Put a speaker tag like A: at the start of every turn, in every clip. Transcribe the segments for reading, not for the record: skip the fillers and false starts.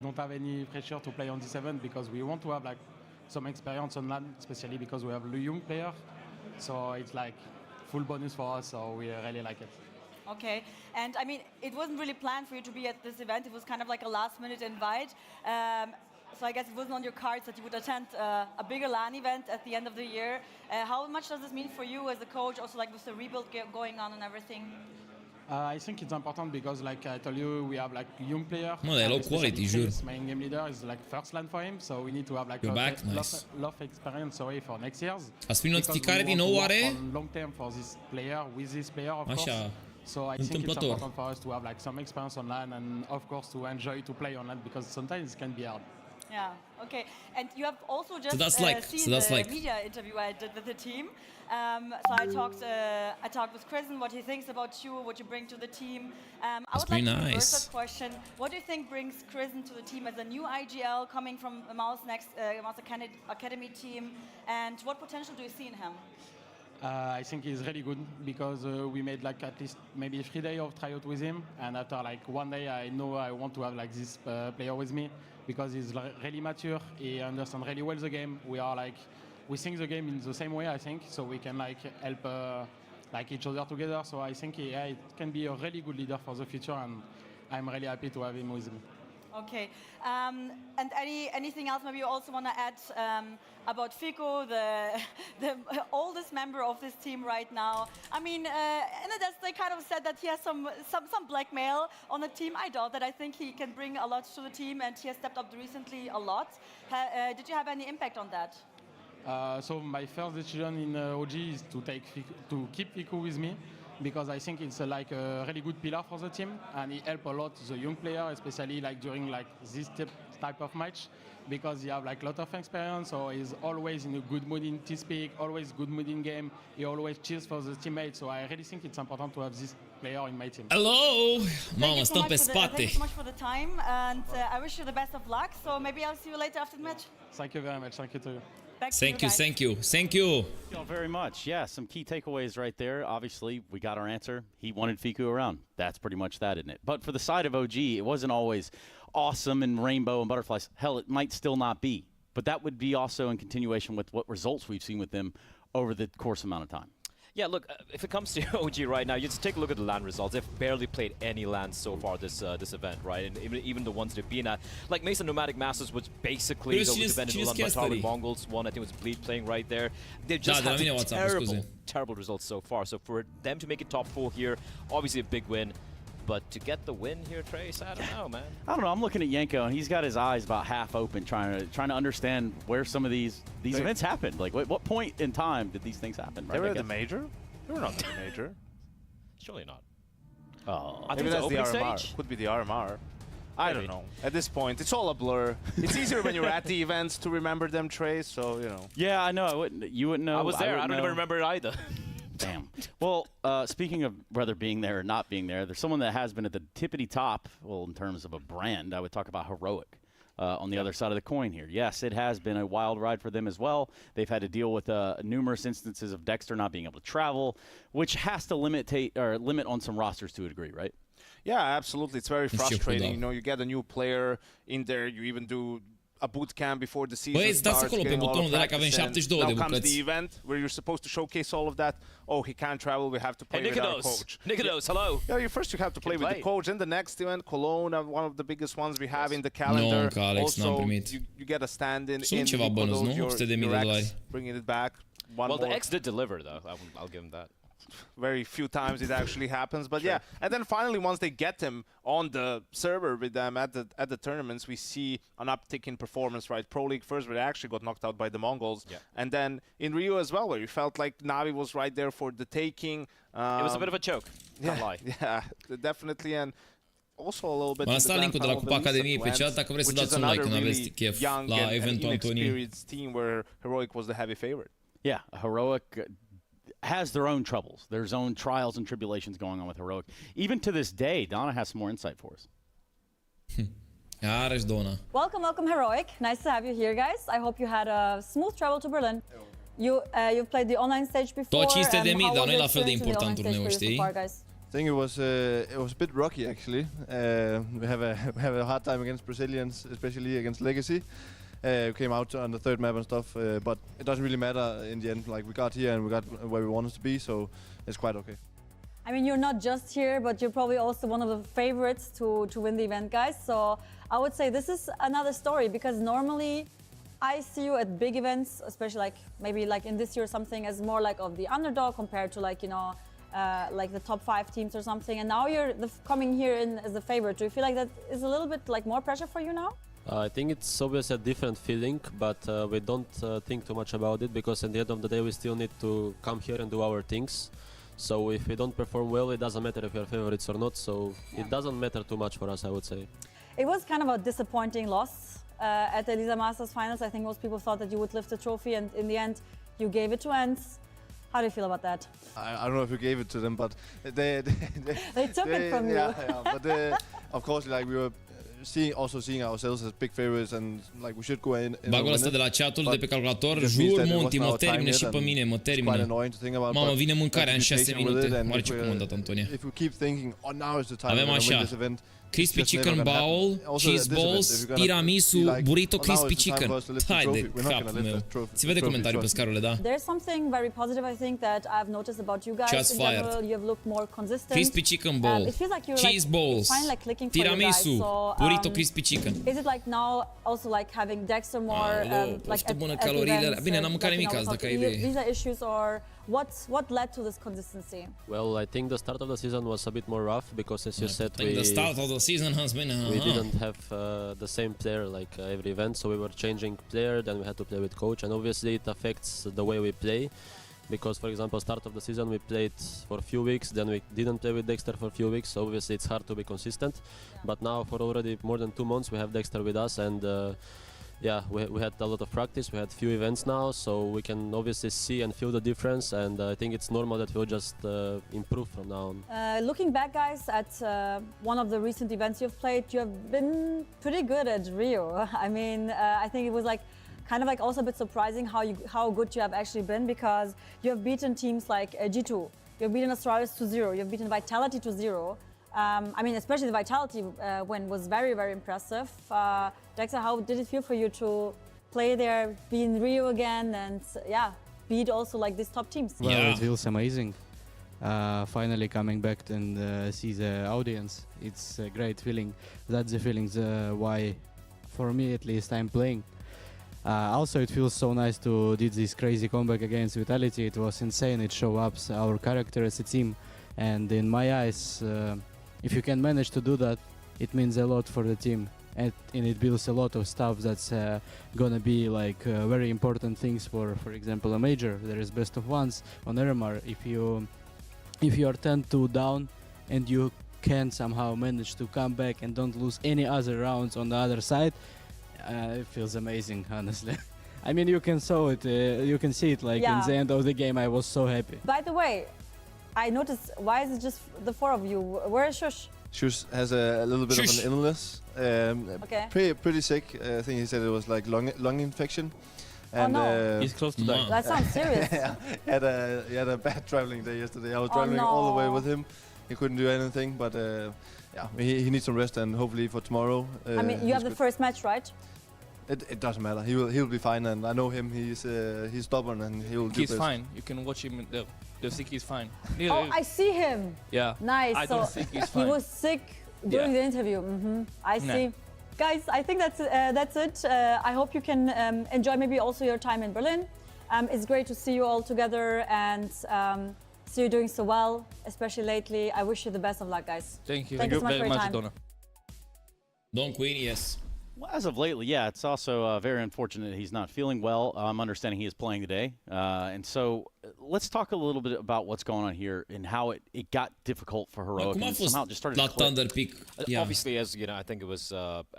A: don't have any pressure to play on this event because we want to have like some experience on LAN, especially because we have a young player. So it's like full bonus for us, so we really like it.
B: Okay, and I mean, it wasn't really planned for you to be at this event. It was kind of like a last-minute invite. So I guess it wasn't on your cards that you would attend a bigger LAN event at the end of the year. How much does this mean for you as a coach, also like with the rebuild going on and everything?
A: I think it's important because, like I told you, we have like young player.
C: No, they're low quality, sure.
A: Main game leader is like first LAN for him, so we need to have like
C: You're
A: a
C: back, nice.
A: lot of experience, sorry, for next years.
C: Ați primit notificare din nou, oare?
A: Long term for this player, with this player, of course.
C: Așa,
A: So I think it's
C: întâmplător.
A: important for us to have like some experience on LAN and of course to enjoy to play on LAN because sometimes it can be hard.
B: Yeah, okay. And you have also just
C: So that's like
B: media interview I did with the team. So I talked with Chris and what he thinks about you, what you bring to the team. I would like to reverse that question. What do you think brings Chris to the team as a new IGL coming from Mouse Academy team? And what potential do you see in him?
A: I think he's really good because we made like at least maybe 3 days of tryout with him, and after like 1 day I know I want to have like this player with me because he's really mature, he understands really well the game. We think the game in the same way, I think, so we can like help like each other together. So I think it can be a really good leader for the future, and I'm really happy to have him with me.
B: Okay, and anything else maybe you also want to add about Fico, the oldest member of this team right now? I mean, they kind of said that he has some blackmail on the team. I doubt that. I think he can bring a lot to the team, and he has stepped up recently a lot. Did you have any impact on that?
A: So my first decision in OG is to keep Fico with me, because I think it's like a really good pillar for the team, and he helps a lot the young player, especially like during like this type of match, because he have like a lot of experience, so he's always in a good mood in T-Speak, always good mood in game, he always cheers for the teammates, so I really think it's important to have this player in my team.
C: Hello! Mamă, stăm pe spate.
B: Thank you so much for the time, and I wish you the best of luck, so maybe I'll see you later after the match.
A: Thank you very much, thank you to you.
C: Thank you. Thank you
D: very much. Yeah, some key takeaways right there. Obviously, we got our answer. He wanted Fiku around. That's pretty much that, isn't it? But for the side of OG, it wasn't always awesome and rainbow and butterflies. Hell, it might still not be. But that would be also in continuation with what results we've seen with them over the course amount of time.
E: Yeah, look, if it comes to OG right now, you just take a look at the LAN results. They've barely played any LAN so far this event, right? And even the ones they've been at. Like Mesa Nomadic Masters, which basically the event in Ulaanbaatar with Mongols won. I think it was Bleed playing right there. They've just had terrible results so far. So for them to make it top 4 here, obviously a big win. But to get the win here, Trace, I don't know, man.
D: I don't know. I'm looking at Yanko, and he's got his eyes about half open, trying to understand where some of these events happened. Like, what point in time did these things happen? Right?
F: They were at the major? They were not at the major.
E: Surely not.
D: Oh,
E: I think
F: that's the RMR.
E: Stage?
F: Could be the RMR. I don't know. At this point, it's all a blur. It's easier when you're at the events to remember them, Trace. So you know.
D: Yeah, I know. You wouldn't know.
E: I was there. I don't even remember it either.
D: Damn. Well, speaking of whether being there or not being there, there's someone that has been at the tippity top. Well, in terms of a brand, I would talk about Heroic on the other side of the coin here. Yes, it has been a wild ride for them as well. They've had to deal with numerous instances of Dexter not being able to travel, which has to limit on some rosters to a degree, right?
F: Yeah, absolutely. It's very frustrating. You know, you get a new player in there. You even do a boot camp before the season starts, getting a lot of practice, and now comes the event where you're supposed to showcase all of that. Oh, he can't travel, we have to play with our coach.
E: Nikodos, hello.
F: Yeah, first you have to play with the coach, and the next event, Cologne, one of the biggest ones we have in the calendar. Also, you get a stand-in in your X, bringing it back.
E: Well, the X did deliver, though. I'll give him that.
F: Very few times it actually happens, but yeah. And then finally, once they get him on the server with them at the tournaments, we see an uptick in performance, right? Pro League first, where they actually got knocked out by the Mongols, and then in Rio as well, where you felt like Navi was right there for the taking.
E: It was a bit of a choke. Can't lie.
F: Yeah, definitely, and also a little bit.
C: M-a lăsat link-ul de la Cupa Academiei pe chat dacă vreți să dați un like când aveți chef la eventul Antonii.
F: Team where Heroic was the heavy favorite.
D: Yeah, Heroic has their own troubles, their own trials and tribulations going on with Heroic. Even to this day, Donna has some more insight for us.
C: Donna.
G: Welcome, Heroic. Nice to have you here, guys. I hope you had a smooth travel to Berlin. You've played the online stage before.
C: Tot 500.000, dar nu e la fel de important turneul, știi?
H: I think it was a bit rocky actually. We have a hard time against Brazilians, especially against Legacy. We came out on the third map and stuff, but it doesn't really matter in the end. Like we got here and we got where we wanted to be, so it's quite okay.
G: I mean, you're not just here, but you're probably also one of the favorites to win the event, guys. So I would say this is another story, because normally I see you at big events, especially like maybe like in this year or something, as more like of the underdog compared to like, you know, like the top 5 teams or something. And now you're coming here in as a favorite. Do you feel like that is a little bit like more pressure for you now?
I: I think it's obviously a different feeling, but we don't think too much about it, because at the end of the day we still need to come here and do our things. So if we don't perform well, it doesn't matter if we are favorites or not, so it doesn't matter too much for us, I would say.
G: It was kind of a disappointing loss at the Elisa Masters finals. I think most people thought that you would lift the trophy, and in the end you gave it to ENCE. How do you feel about that?
H: I don't know if you gave it to them, but they
G: took it from you.
H: Yeah, but of course, like we were seeing ourselves as big favorites, and like we should go in.
C: Bagul ăsta de la chat-ul de pe calculator, jur, Monty, mă termină și pe mine, mă termină. Mamă, vine mâncarea în 6 minute. Oare ce cum a dat Antonia? Avem așa: crispy chicken bowl, cheese balls, tiramisu, burrito crispy chicken. Hai de capul meu. Ți vede comentarii pe scarurile, da?
G: There's something very positive I think that I've noticed about you guys.
C: Shots
G: in
C: fired.
G: general, you have looked more consistent.
C: Crispy chicken bowl,
G: It feels like you're
C: cheese balls,
G: finally like clicking for you guys.
C: tiramisu,
G: So,
C: burrito crispy chicken.
G: is it like now also like having Dexter more like at events,
C: bine, n-am mâncat nimic azi, dacă ai idee.
G: Visa issues, or what led to this consistency?
I: Well, I think the start of the season was a bit more rough, because as you said,
C: the start of the season has been
I: we didn't have the same player like every event, so we were changing player, then we had to play with coach, and obviously it affects the way we play, because for example start of the season we played for a few weeks, then we didn't play with Dexter for a few weeks, so obviously it's hard to be consistent. But now for already more than 2 months we have Dexter with us, and yeah, we had a lot of practice, we had few events now, so we can obviously see and feel the difference, and I think it's normal that we'll just improve from now on.
G: Looking back, guys, at one of the recent events you've played, you have been pretty good at Rio. I mean, I think it was like kind of like also a bit surprising how good you have actually been, because you have beaten teams like G2, you have beaten Astralis to 0, you have beaten Vitality to 0. I mean, especially the Vitality win was very, very impressive. Dexter, how did it feel for you to play there, be in Rio again, and yeah, beat also like these top teams?
J: Well, it feels amazing. Finally coming back and see the audience. It's a great feeling. That's the feeling why, for me at least, I'm playing. Also, it feels so nice to do this crazy comeback against Vitality. It was insane. It showed up our character as a team, and in my eyes, if you can manage to do that, it means a lot for the team, and it builds a lot of stuff that's gonna be like very important things for example, a major. There is best of ones on RMR. If you are 10-2 down and you can somehow manage to come back and don't lose any other rounds on the other side, it feels amazing, honestly. I mean, you can see it like in the end of the game. I was so happy.
G: By the way, I noticed, why is it just the 4 of you? Where is Shush?
H: Shush has a little bit of an illness. Pretty sick. I think he said it was like lung infection. And,
G: no.
I: He's close to dying.
G: That sounds serious.
H: Yeah, he had a bad traveling day yesterday. I was traveling all the way with him. He couldn't do anything, but yeah, he needs some rest, and hopefully for tomorrow.
G: I mean, you have the first match, right?
H: It doesn't matter. He'll be fine, and I know him. He's stubborn, and he'll do
K: He's
H: best.
K: fine. You can watch him. You'll think he's fine.
G: Oh, I see him.
K: Yeah.
G: Nice.
K: I don't think he's fine.
G: He was sick during the interview. I see. Guys, I think that's it. I hope you can enjoy maybe also your time in Berlin. It's great to see you all together and see you doing so well, especially lately. I wish you the best of luck, guys.
K: Thank you.
G: Thank you so much for your time.
K: Donna.
C: Don Queen, yes.
D: Well, as of lately, yeah, it's also very unfortunate he's not feeling well. I'm understanding he is playing today. And so let's talk a little bit about what's going on here and how it got difficult for Heroic.
C: Cum a fost la THUNDERPICK?
E: Obviously, as you know, I think it was,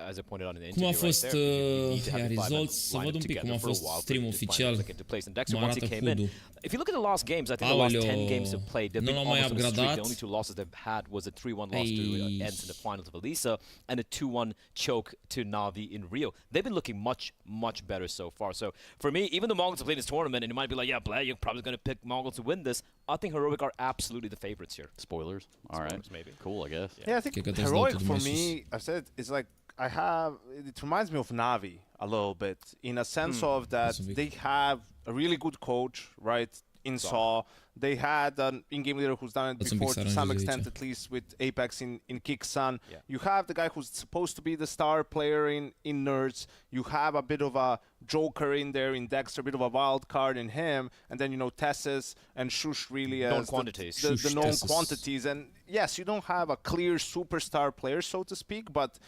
E: as I pointed out in the interview,
C: Cum a fost results? Să văd un pic cum a fost stream oficial. Mă arată HUD-ul.
E: If you look at the last games, I think the last 10 games they've played, they've been almost on a streak. The only 2 losses they've had was a 3-1 loss to ENCE in the finals of Elisa and a 2-1 choke to now Na'Vi in Rio. They've been looking much, much better so far. So for me, even the Mongols have played this tournament, and you might be like, yeah, Blair, you're probably going to pick Mongols to win this. I think Heroic are absolutely the favorites here.
D: Spoilers. All right.
E: Maybe.
D: Cool, I guess.
F: Yeah, I think Heroic for me, I've said, is like, it reminds me of Na'Vi a little bit in a sense of that they have a really good coach, right? In SAW. They had an in-game leader who's done it before to some extent, at least with Apex in Kiksan. Yeah. You have the guy who's supposed to be the star player in Nerds. You have a bit of a joker in there in Dexter, a bit of a wild card in him. And then, you know, Tessus and Shush really as the known quantities. And yes, you don't have a clear superstar player, so to speak, but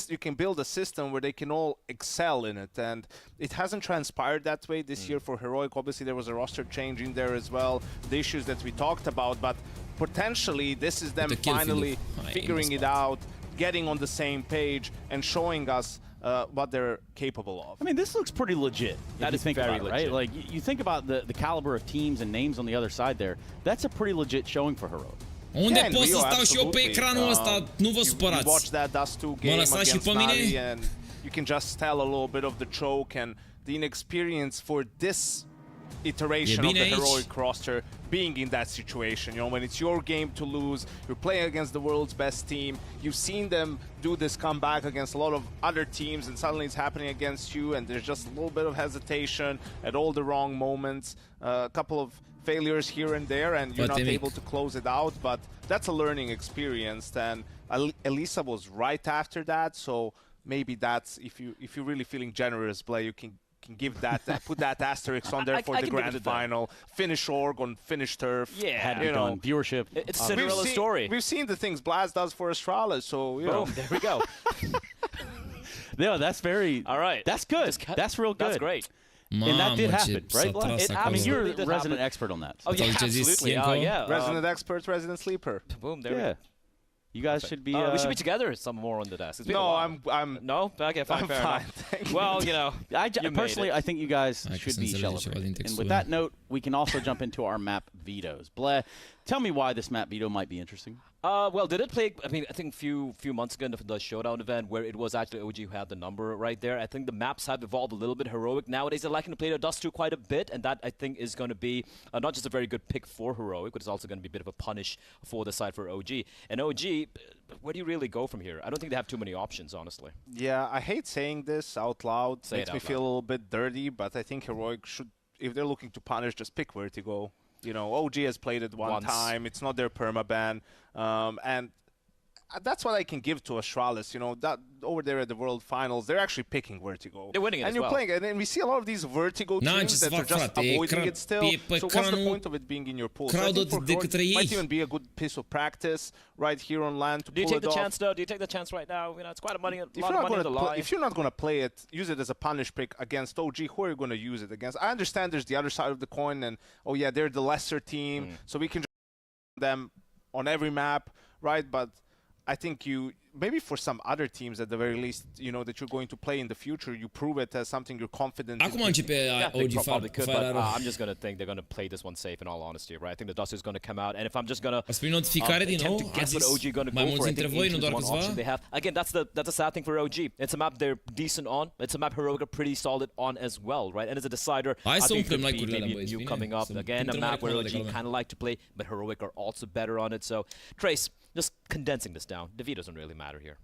F: you can build a system where they can all excel in it, and it hasn't transpired that way this year for Heroic. Obviously, there was a roster change in there as well, the issues that we talked about, but potentially this is them finally figuring it out, getting on the same page, and showing us what they're capable of.
D: I mean, this looks pretty legit. That is very legit, right? Like, you think about the caliber of teams and names on the other side there, that's a pretty legit showing for Heroic.
C: Unde pot să stau și eu pe ecranul ăsta? Nu vă supărați.
F: You watch that Dust 2 game against Na'Vi, and you can just tell a little bit of the choke and the inexperience for this iteration of the Heroic roster being in that situation. You know, when it's your game to lose, you're playing against the world's best team. You've seen them do this comeback against a lot of other teams, and suddenly it's happening against you, and there's just a little bit of hesitation at all the wrong moments. A couple of failures here and there, and you're not able to close it out, but that's a learning experience. And Elisa was right after that, so maybe that's, if you're really feeling generous, Blay, you can give that, put that asterisk on there for the grand final. Finish Org on Finnish turf.
D: Yeah, had to done. Viewership.
E: It's Cinderella's story.
F: We've seen the things Blaz does for Astralis, so, you know.
E: There we go.
D: No, that's very...
E: All right.
D: That's good. That's real good.
E: That's great.
D: And that did happen, right? I mean, you're a resident expert on that.
E: Oh, yeah, absolutely. Yeah.
F: Resident expert, resident sleeper.
E: Boom, there we go.
D: You guys should be...
E: we should be together some more on the desk.
F: No, I'm...
E: No? Okay, fine, fair enough. Well, you know,
D: personally, I think you guys should be celebrating. And with that note, we can also jump into our map vetoes. Bleh, tell me why this map veto might be interesting.
E: Well, did it play? I mean, I think a few months ago in the showdown event where it was actually OG who had the number right there. I think the maps have evolved a little bit. Heroic nowadays they're liking to play the Dust 2 quite a bit, and that I think is going to be not just a very good pick for Heroic, but it's also going to be a bit of a punish for the side for OG. And OG, where do you really go from here? I don't think they have too many options, honestly.
F: Yeah, I hate saying this out loud. Makes me feel a little bit dirty, but I think Heroic should, if they're looking to punish, just pick Vertigo. You know, OG has played it one time. It's not their permaban, and that's what I can give to Astralis. You know, that over there at the World Finals, they're actually picking Vertigo.
E: They're winning it
F: and you're playing it, and we see a lot of these Vertigo teams that are just avoiding it still. So what's the point of it being in your pool? So I think for Heroic, might even be a good piece of practice right here on LAN to
E: pull it off. Do you take the chance, though? Do you take the chance right now? You know, it's quite a lot of money on the line.
F: If you're not going to play it, use it as a punish pick against OG. Who are you going to use it against? I understand there's the other side of the coin, and oh yeah, they're the lesser team, so we can just them on every map, right? But I think maybe for some other teams at the very least, you know, that you're going to play in the future, you prove it as something you're confident
C: in. OG
E: probably could, but I'm just going to think they're going to play this one safe in all honesty, right? I think the Dust is going to come out, and if I'm just going to attempt to guess what OG going to go for, I think Ancient is one option they have. Again, that's a sad thing for OG. It's a map they're decent on. It's a map Heroic are pretty solid on as well, right? And as a decider, I think could be maybe you coming up. Again, a map where OG kind of like to play, but Heroic are also better on it. So, Trace, just condensing this down, the veto doesn't really matter here.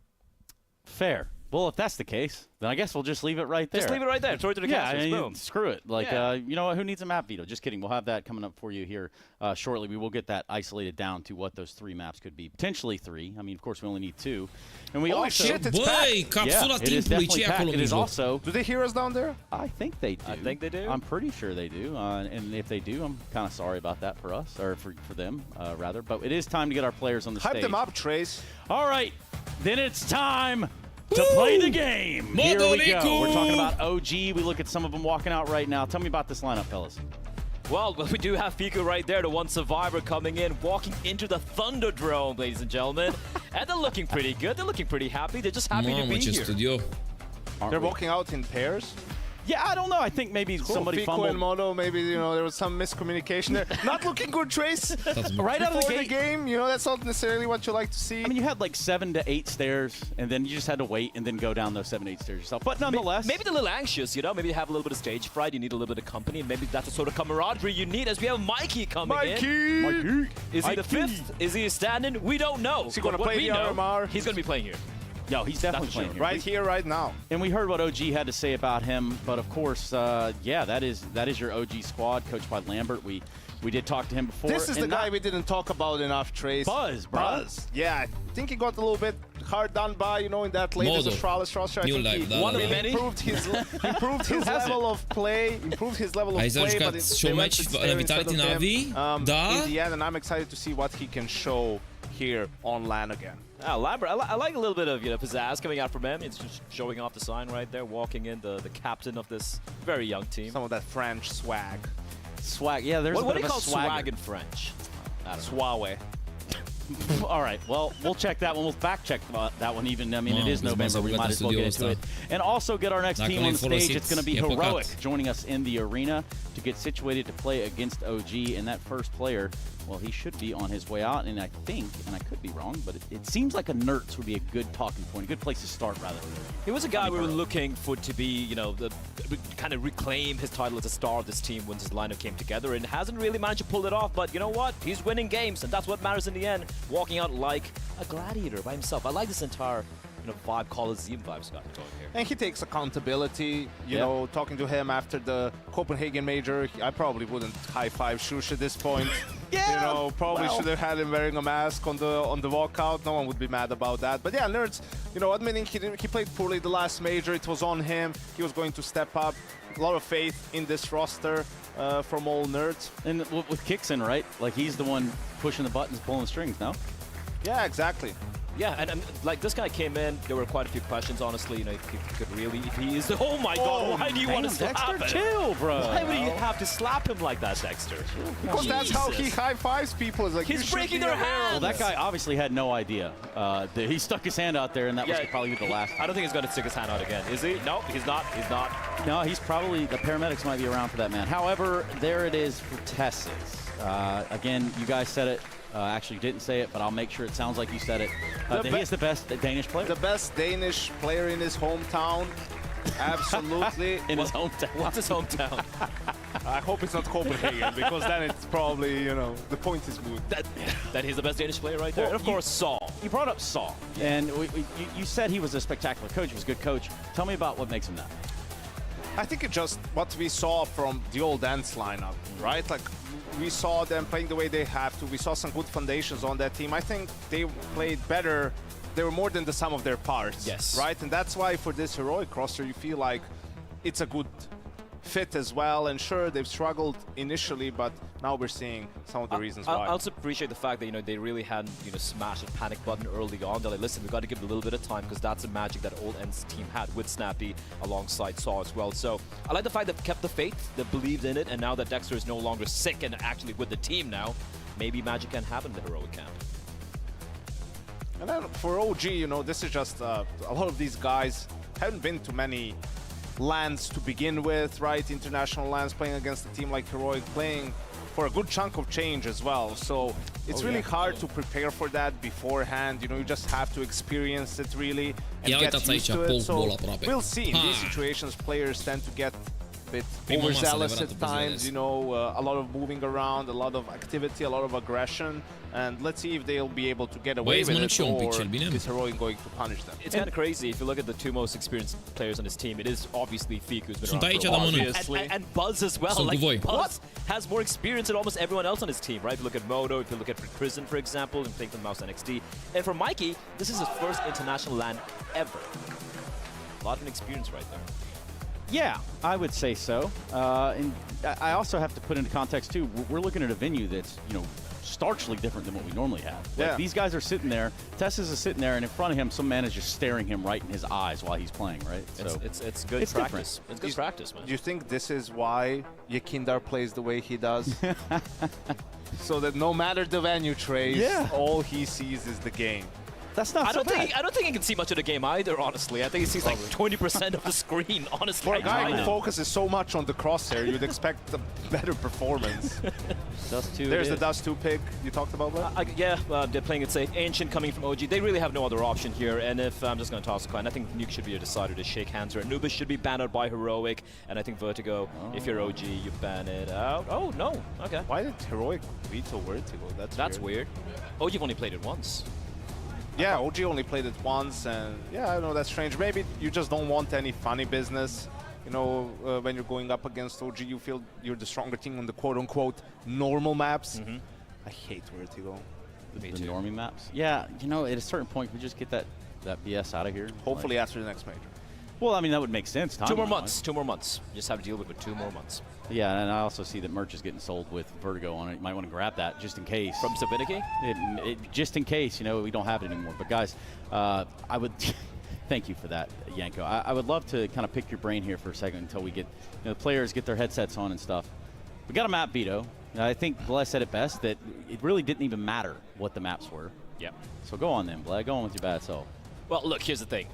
D: Fair. Well, if that's the case, then I guess we'll just leave it right there.
E: Just leave it right there. Throw it to the casters. Boom.
D: Screw it. Like, you know what? Who needs a map veto? Just kidding. We'll have that coming up for you here shortly. We will get that isolated down to what those 3 maps could be. Potentially 3. I mean, of course, we only need 2. And we also...
F: Shit, it's packed.
D: It is definitely packed. It is also...
F: Do they hear us down there?
D: I think they do.
E: I think they do.
D: I'm pretty sure they do. And if they do, I'm kind of sorry about that for us, or for them, rather. But it is time to get our players on the stage.
F: Hype them up, Trace.
D: All right. Then it's time to play the game. Here we go. We're talking about OG. We look at some of them walking out right now. Tell me about this lineup, fellas.
E: Well, we do have Fiku right there, the one survivor coming in, walking into the Thunderdrome, ladies and gentlemen. And they're looking pretty good. They're looking pretty happy. They're just happy to be here.
F: They're walking out in pairs?
D: Yeah, I don't know. I think maybe somebody
F: Fico
D: fumbled.
F: and MoDo, maybe, you know, there was some miscommunication there. Not looking good, Trace.
D: Right out of the
F: Before
D: gate.
F: game, you know, that's not necessarily what you like to see.
D: I mean, you had like 7 to 8 stairs, and then you just had to wait and then go down those 7 to 8 stairs yourself. But nonetheless.
E: Maybe they're a little anxious, you know? Maybe they have a little bit of stage fright. You need a little bit of company, and maybe that's the sort of camaraderie you need as we have Mikey coming in.
D: Mikey!
E: Is he the 5th? Is he standing? We don't know.
F: Is he going to
E: But what
F: play
E: we
F: the
E: know,
F: RMR?
E: He's going to be playing here.
D: Yo, he's definitely
E: That's
D: playing
E: sure.
D: here.
F: Right here, right now.
D: And we heard what OG had to say about him, but of course, yeah, that is your OG squad, coached by Lambert. We did talk to him before.
F: This is the guy we didn't talk about enough, Trace.
D: Buzz, bro.
F: Buzz. Yeah, I think he got a little bit hard done by, you know, in that latest
C: MoDo.
F: Astralis roster. I think he
E: One of many.
F: improved his level of play,
C: Ai s-a
F: but
C: jucat
F: they
C: și un
F: went
C: match
F: with
C: la
F: Stare
C: Vitality
F: instead of
C: Navi,
F: him,
C: da.
F: in the end, and I'm excited to see what he can show here on LAN again.
E: Lambert, I like a little bit of pizzazz coming out from him. It's just showing off the sign right there, walking in, the captain of this very young team.
F: Some of that French swag.
D: Swag, yeah, there's
E: What
D: a
E: do
D: bit
E: you
D: of
E: call
D: a swagger.
E: swag in French? I don't know.
F: Suave.
D: All right, well, we'll check that one. We'll fact check that one even. I mean, it is
C: Wow,
D: November. We might as well get into it. And also get our next
C: Dacă
D: team
C: nu-i
D: on the stage.
C: folosiți,
D: It's going to be
C: e păcat.
D: Heroic joining us in the arena to get situated to play against OG. And that first player, well, he should be on his way out. And I think, and I could be wrong, but it seems like a Nerds would be a good talking point, a good place to start, rather.
E: He was a guy we were looking for to be, you know, kind of reclaim his title as a star of this team once his lineup came together, and hasn't really managed to pull it off. But you know what? He's winning games, and that's what matters in the end. Walking out like a gladiator by himself. I like this entire, you know, vibe, Coliseum vibes got going here.
F: And he takes accountability, you know, talking to him after the Copenhagen major. I probably wouldn't high-five Shush at this point.
D: Yeah,
F: you know, probably should have had him wearing a mask on the walkout. No one would be mad about that. But yeah, Nerds, you know, admitting he played poorly the last major. It was on him. He was going to step up. A lot of faith in this roster from all Nerds.
D: And with Kixon, right? Like, he's the one pushing the buttons, pulling the strings, no?
F: Yeah, exactly.
E: Yeah, and like this guy came in, there were quite a few questions, honestly. You know, if he could really, if he is, oh my God, why do you want to slap him?
D: Dexter, chill, bro.
E: Why would you have to slap him like that, Dexter?
F: Because that's how he high-fives people. It's like,
E: He's breaking their hands.
D: Well, that guy obviously had no idea. He stuck his hand out there, and that was probably the last time.
E: I don't think he's going to stick his hand out again. Is he? No, he's not. He's not.
D: No, he's probably, the paramedics might be around for that man. However, there it is for Tessis. Again, you guys said it. Actually didn't say it, but I'll make sure it sounds like you said it. He is the best Danish player.
F: The best Danish player in his hometown. Absolutely.
D: In his hometown.
E: What's his hometown?
F: I hope it's not Copenhagen, because then it's probably, you know, the point is moot.
E: That he's the best Danish player right there.
D: Well,
E: and of course, Saul.
D: You brought up Saul, and you said he was a spectacular coach. He was a good coach. Tell me about what makes him that.
F: I think it's just what we saw from the old Ants lineup, right? Like, we saw them playing the way they have to. We saw some good foundations on that team. I think they played better. They were more than the sum of their parts,
E: yes,
F: right? And that's why for this Heroic roster, you feel like it's a good fit as well. And sure, they've struggled initially, but now we're seeing some of the reasons why.
E: I also appreciate the fact that, you know, they really hadn't, you know, smashed the panic button early on. They're like, listen, we've got to give it a little bit of time, because that's the magic that old Ends team had with Snappy alongside Saw as well. So I like the fact that kept the faith, that believed in it, and now that Dexter is no longer sick and actually with the team now, maybe magic can happen in the Heroic camp.
F: And then for OG, you know, this is just a lot of these guys haven't been to many LANs to begin with, right? International LANs, playing against a team like Heroic, playing for a good chunk of change as well. So it's really hard to prepare for that beforehand. You know, you just have to experience it really and get used to it. So we'll see. In these situations, players tend to get a bit overzealous at times, you know, a lot of moving around, a lot of activity, a lot of aggression. And let's see if they'll be able to get away with it, or is Heroic going to punish them.
E: It's kind of crazy. If you look at the two most experienced players on his team, it is obviously Fico who's been
C: Sunt
E: around
C: aici,
E: for a
C: dar
E: while,
C: mănânc.
E: obviously. And Buzz as well.
C: Sunt cu voi.
E: Buzz has more experience than almost everyone else on his team, right? If you look at MoDo, if you look at Prison, for example, and playing for Mouse NXT. And for Mikey, this is his first international LAN ever. A lot of experience right there.
D: Yeah, I would say so. And I also have to put into context, too, we're looking at a venue that's, you know, starkly different than what we normally have. Like, these guys are sitting there, Tessis is sitting there, and in front of him, some man is just staring him right in his eyes while he's playing, right? So
E: it's good practice. It's good practice, man.
F: Do you think this is why Yakindar plays the way he does? So that no matter the venue, Trace, all he sees is the game.
D: That's not so bad.
E: I don't think he can see much of the game either, honestly. I think he sees like 20% of the screen, honestly.
F: For a guy who focuses so much on the crosshair, you'd expect a better performance.
D: Dust 2.
F: There's the Dust 2 pick you talked about, that?
E: They're playing it safe. Ancient coming from OG. They really have no other option here. And if I'm just going to toss a coin, I think Nuke should be a decider to shake hands here. Anubis should be banned out by Heroic. And I think Vertigo, if you're OG, you ban it out. Oh, no. Okay.
F: Why did Heroic veto Vertigo?
E: That's weird. OG've only played it once.
F: Yeah, OG only played it once, and yeah, I know that's strange. Maybe you just don't want any funny business. You know, when you're going up against OG, you feel you're the stronger team on the quote-unquote normal maps. I hate Vertigo.
D: The normie maps? Yeah, you know, at a certain point, we just get that BS out of here.
F: Hopefully after the next major.
D: Well, I mean, that would make sense.
E: 2 more months. 2 more months. You just have to deal with it 2 more months.
D: Yeah, and I also see that merch is getting sold with Vertigo on it. You might want to grab that just in case.
E: From Saviniki?
D: Just in case, you know, we don't have it anymore. But guys, I would thank you for that, Yanko. I would love to kind of pick your brain here for a second until we get the players get their headsets on and stuff. We got a map veto. I think Blez said it best, that it really didn't even matter what the maps were.
E: Yeah.
D: So go on then, Blez. Go on with your bad self.
E: Well, look, here's the thing.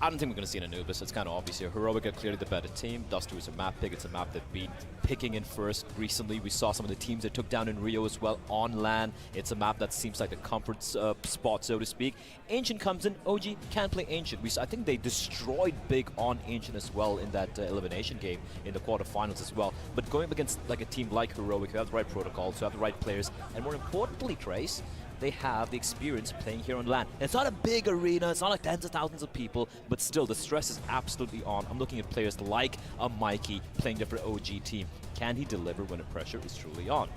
E: I don't think we're going to see an Anubis. It's kind of obvious here. Heroic are clearly the better team. Dust 2 is a map pick. It's a map that beat picking in first recently. We saw some of the teams that took down in Rio as well on LAN. It's a map that seems like a comfort spot, so to speak. Ancient comes in. OG can't play Ancient. I think they destroyed big on Ancient as well in that elimination game in the quarterfinals as well. But going up against like a team like Heroic, who have the right protocols, who have the right players, and more importantly, Trace, they have the experience playing here on LAN. It's not a big arena, it's not like tens of thousands of people, but still the stress is absolutely on. I'm looking at players like a Mikey playing there for OG team. Can he deliver when the pressure is truly on?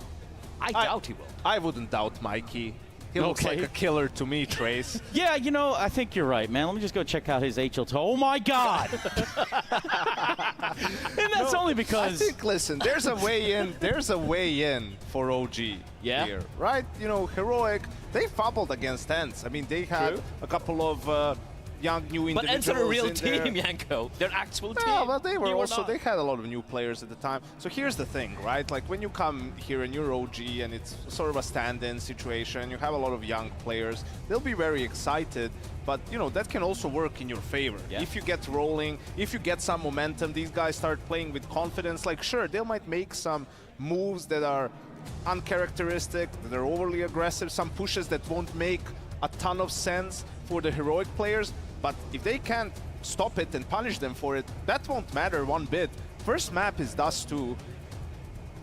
E: I doubt he will.
F: I wouldn't doubt Mikey. He looks like a killer to me, Trace.
D: Yeah, you know, I think you're right, man. Let me just go check out his HL2. Oh my God! And that's only because
F: I think, listen, there's a way in. There's a way in for OG here, right? You know, Heroic, they fumbled against Ents. I mean, they had a couple of young new individuals.
E: But Ents are a real team, Yanko. They're an actual team.
F: Yeah, but they were also, they had a lot of new players at the time. So here's the thing, right? Like when you come here and you're OG and it's sort of a stand-in situation, you have a lot of young players, they'll be very excited. But, you know, that can also work in your favor. Yeah. If you get rolling, if you get some momentum, these guys start playing with confidence, like sure, they might make some moves that are uncharacteristic, that are overly aggressive, some pushes that won't make a ton of sense for the Heroic players. But if they can't stop it and punish them for it, that won't matter one bit. First map is Dust 2.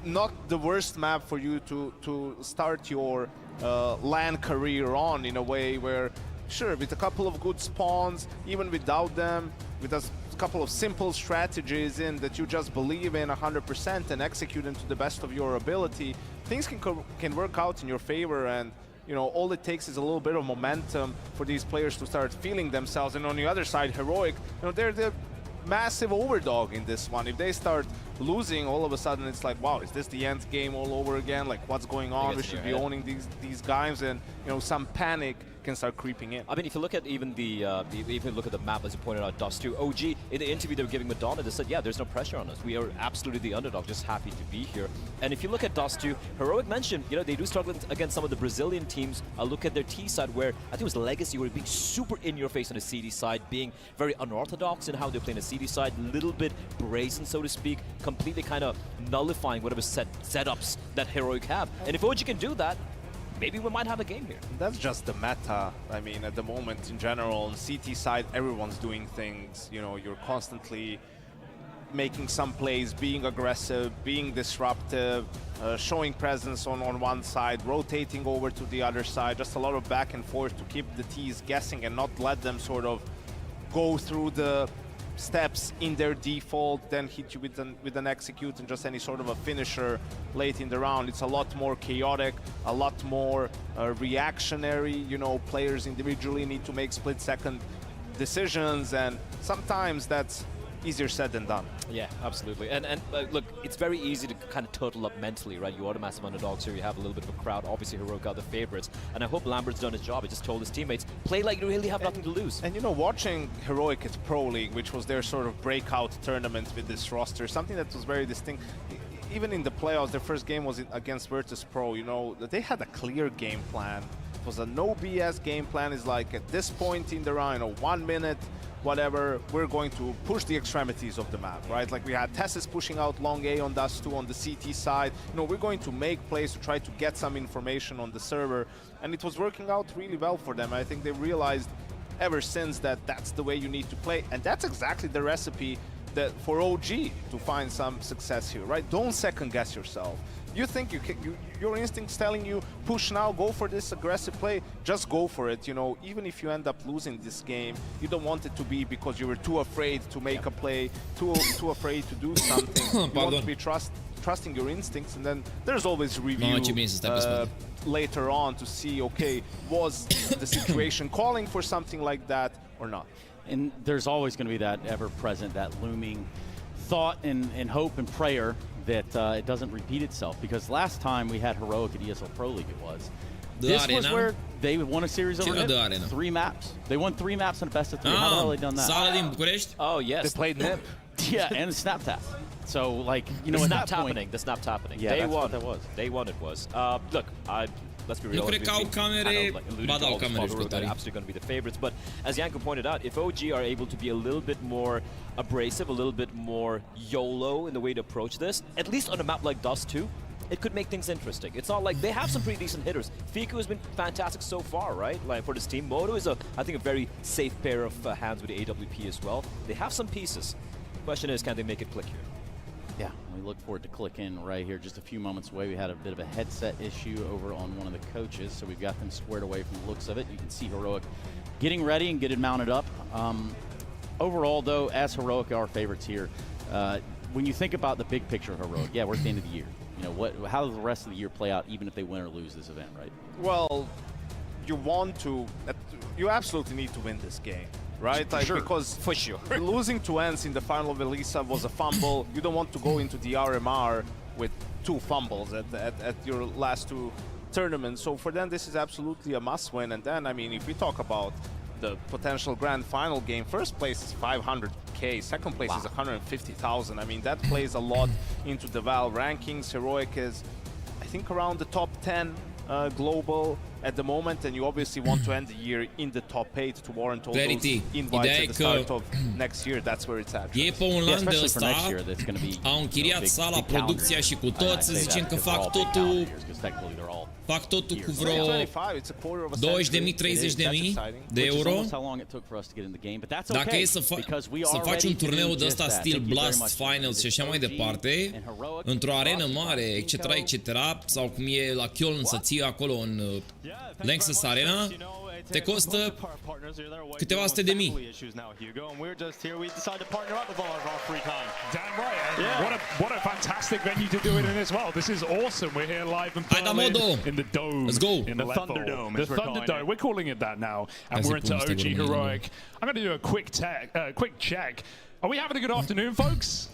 F: Not the worst map for you to start your LAN career on, in a way where, sure, with a couple of good spawns, even without them, with a couple of simple strategies in that you just believe in 100% and execute them to the best of your ability, things can work out in your favor. And you know, all it takes is a little bit of momentum for these players to start feeling themselves. And on the other side, Heroic, you know, they're the massive overdog in this one. If they start losing, all of a sudden it's like, wow, is this the end game all over again? Like, what's going on? We should be owning these guys, and you know, some panic can start creeping in.
E: I mean, if you look at even the map, as you pointed out, Dust 2, OG, in the interview they were giving Madonna, they said, yeah, there's no pressure on us. We are absolutely the underdog, just happy to be here. And if you look at Dust 2, Heroic mentioned, you know, they do struggle against some of the Brazilian teams. Look at their T side, where I think it was Legacy, were being super in your face on the CD side, being very unorthodox in how they play on the CD side, a little bit brazen, so to speak, completely kind of nullifying whatever setups that Heroic have. And if OG can do that, maybe we might have a game here.
F: That's just the meta. I mean, at the moment in general, on CT side, everyone's doing things. You know, you're constantly making some plays, being aggressive, being disruptive, showing presence on one side, rotating over to the other side. Just a lot of back and forth to keep the T's guessing and not let them sort of go through the steps in their default, then hit you with an execute and just any sort of a finisher late in the round. It's a lot more chaotic, a lot more reactionary. You know, players individually need to make split-second decisions, and sometimes that's easier said than done.
E: Yeah, absolutely. And look, it's very easy to kind of total up mentally, right? You are the massive underdogs here, you have a little bit of a crowd. Obviously, Heroic are the favorites. And I hope Lambert's done his job. He just told his teammates, play like you really have nothing to lose.
F: And you know, watching Heroic at Pro League, which was their sort of breakout tournament with this roster, something that was very distinct. Even in the playoffs, their first game was against Virtus Pro, you know, they had a clear game plan. It was a no BS game plan. It's like at this point in the round, 1 minute, whatever, we're going to push the extremities of the map, right? Like we had Tessus pushing out long A on Dust 2 on the CT side. We're going to make plays to try to get some information on the server, and it was working out really well for them. I think they realized ever since that that's the way you need to play, and that's exactly the recipe that for OG to find some success here, right? Don't second guess yourself. You think your instinct's telling you push now, go for this aggressive play, just go for it. Even if you end up losing this game, you don't want it to be because you were too afraid to make a play, too afraid to do something. You want to be trusting your instincts, and then there's always review later on to see, okay, was the situation calling for something like that or not?
D: And there's always going to be that ever-present, that looming thought and hope and prayer that it doesn't repeat itself. Because last time we had Heroic at ESL Pro League, this was where they won a series over 3 maps. They won 3 maps in a best of 3. How the hell have they done that?
C: Sala din București?
E: Oh, yes.
F: They played NIP.
D: Yeah, and Snap Tap. So, like,
E: the snap happening. The snap happening.
D: Yeah,
E: Day one that was. Day one it was. Look, let's be real.
C: Nu cred că au camere, ba da, au camere jucători.
E: Absolutely going to be the favorites, but as Janko pointed out, if OG are able to be a little bit more abrasive, a little bit more YOLO in the way to approach this, at least on a map like Dust 2, it could make things interesting. It's not like they have some pretty decent hitters. Fiku has been fantastic so far, right? Like for this team, MoDo is I think a very safe pair of hands with the AWP as well. They have some pieces. Question is, can they make it click here?
D: Yeah, we look forward to clicking right here. Just a few moments away, we had a bit of a headset issue over on one of the coaches, so we've got them squared away from the looks of it. You can see Heroic getting ready and getting mounted up. Overall, though, as Heroic are favorites here, when you think about the big picture of Heroic, yeah, we're at the end of the year. How does the rest of the year play out, even if they win or lose this event, right?
F: Well, you absolutely need to win this game. Right? Like, because
E: for sure.
F: Losing to ENCE in the final of Elisa was a fumble. You don't want to go into the RMR with 2 fumbles at your last 2 tournaments. So for them, this is absolutely a must-win. And then, I mean, if we talk about the potential grand final game, first place is 500K, second place is 150,000. I mean, that plays a lot into the Valve rankings. Heroic is, I think, around the top 10 global at the moment, and you obviously want to end the year in the top 8 to warrant all those invites at the start of next year. That's where it's at.
C: Ei pe un LAN de ăsta, au închiriat sala, producția și cu toți, să zicem că fac totul cu vreo 20.000, 30.000 de euro. Dacă e să faci un turneu de ăsta stil Blast Finals și așa mai departe, într-o arenă mare, etc., etc., sau cum e la Köln să ții acolo în Lanxess Arena, te costă câteva sute de mii.
L: What a fantastic venue to do it in as well. This is awesome. We're here live in Berlin in the dome.
C: Let's go.
L: In the Thunderdome. The Thunderdome. We're calling it that now. And we're into OG Heroic. I'm going to do a quick check. Are we having a good afternoon, folks?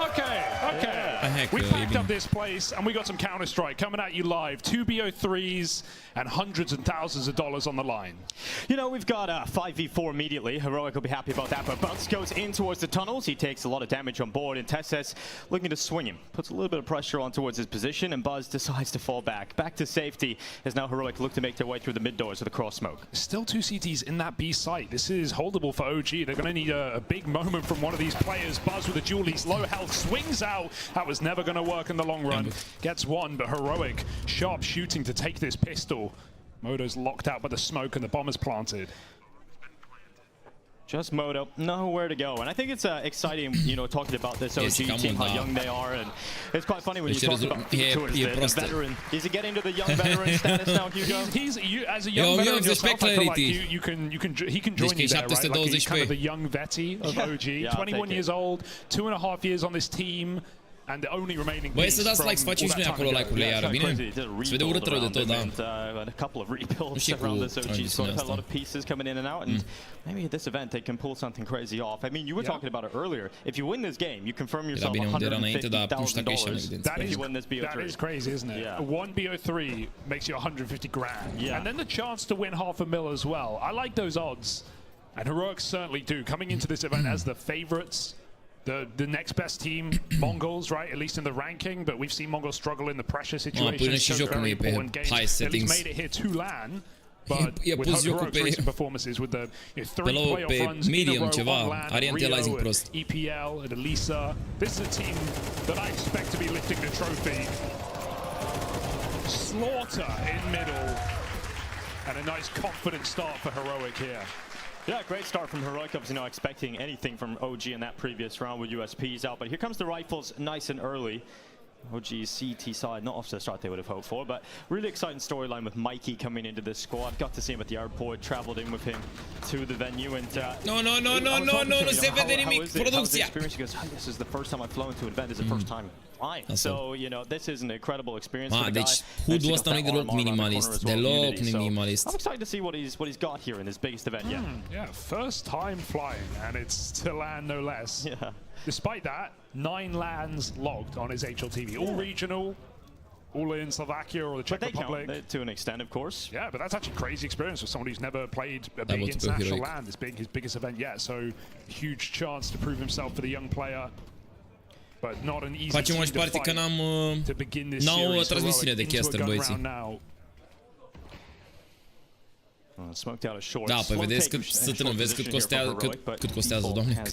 L: Okay. We packed up this place and we got some Counter-Strike coming at you live. 2 BO3s and hundreds and thousands of dollars on the line.
M: We've got 5v4 immediately. Heroic will be happy about that, but Bounce goes in towards the tunnels. He takes a lot of damage on board, and Tessus looking to swing him. Puts a little bit of pressure on towards his position, and Buzz decides to fall back. Back to safety as now Heroic look to make their way through the mid doors with a cross smoke.
L: Still 2 CTs in that B site. This is holdable for OG. They're going to need a big moment from one of these players. Buzz with a duel, he's low health, swings out. That was never going to work in the long run. Gets one, but Heroic, sharp shooting to take this pistol. MoDo's locked out by the smoke and the bomb is planted.
M: Just MoDo, nowhere to go. And I think it's exciting, talking about this OG team, how young they are. And it's quite funny when you talk about the veteran. Is he getting to the young veteran status now, Hugo?
L: As a young veteran yourself, I feel like he can join you there, right? Like he's kind of the young vetty of OG. 21 years old, 2.5 years on this team. And the only remaining
C: Băi, să dați like, să facem și noi acolo like-urile iară, bine? Se vede urât rău de tot, da.
M: A couple of rebuilds around this OG squad, a lot of pieces coming in and out, and maybe at this event they can pull something crazy off. I mean, you were talking about it earlier. If you win this game, you confirm yourself $150,000 if you win this BO3.
L: That is crazy, isn't it? Yeah. One BO3 makes you 150 grand. Yeah. And then the chance to win $500,000 as well. I like those odds. And Heroic certainly do. Coming into this event as the favorites, the next best team, Mongols, right? At least in the ranking, but we've seen Mongols struggle in the pressure situation.
C: Până și jocul nu e pe high settings.
L: At least made it here to LAN. But
C: I-a pus jocul pe medium ceva, orientalizing prost.
L: EPL, and Elisa. This is a team that I expect to be lifting the trophy. Slaughter in middle, and a nice confident start for Heroic here.
M: Yeah, great start from Heroic. Obviously not expecting anything from OG in that previous round with USPs out, but here comes the rifles nice and early. OG's CT side, not off to the start they would have hoped for, but really exciting storyline with Mikey coming into this squad. Got to see him at the airport, traveled in with him to the venue, and
C: no, nu se vede nimic, producția.
M: He goes, this is the first time I've flown to an event, this is the first time flying. So, you know, this is an incredible experience for the guy.
C: Deci, HUD-ul ăsta nu e deloc minimalist, deloc minimalist.
M: I'm excited to see what he's got here in his biggest event yet.
L: Yeah, first time flying, and it's to LAN no less.
M: Yeah.
L: Despite that, 9 LANs logged on his HLTV, all regional, all in Slovakia or the Czech Republic.
M: Count to an extent, of course.
L: Yeah, but that's actually a crazy experience for someone who's never played a big international LAN, this being his biggest event yet. So, huge chance to prove himself for the young player. But not an easy
C: team to fight to begin this series. N-au transmisiune de caster, băieții. Da, păi vedeți cât cât costează, doamne.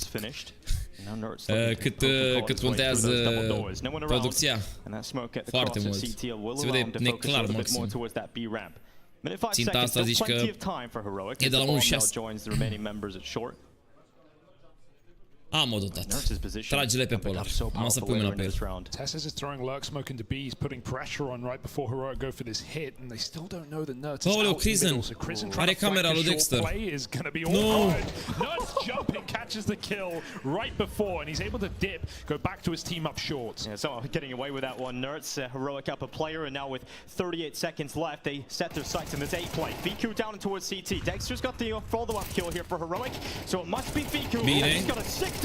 C: Cât contează producția. Foarte mult. Se vede neclar maxim. Ținta asta zici că e de la 1.6. MoDo, tată. Trage-le pe polar. Am să pui mâna pe el.
L: TeSeS is throwing lurk smoke into B. He's putting pressure on right before Heroic go for this hit, and they still don't know that Nerds is out in the middle. So Krizen trying to fight the short play is going to be all good. Nerds jumping, catches the kill right before, and he's able to dip, go back to his team up short.
M: Yeah, so getting away with that one. Nerds, Heroic up a player, and now with 38 seconds left, they set their sights in this A play. Fiku down towards CT. Dexter's got the follow-up kill here for Heroic, so it must be Fiku. He's got a 6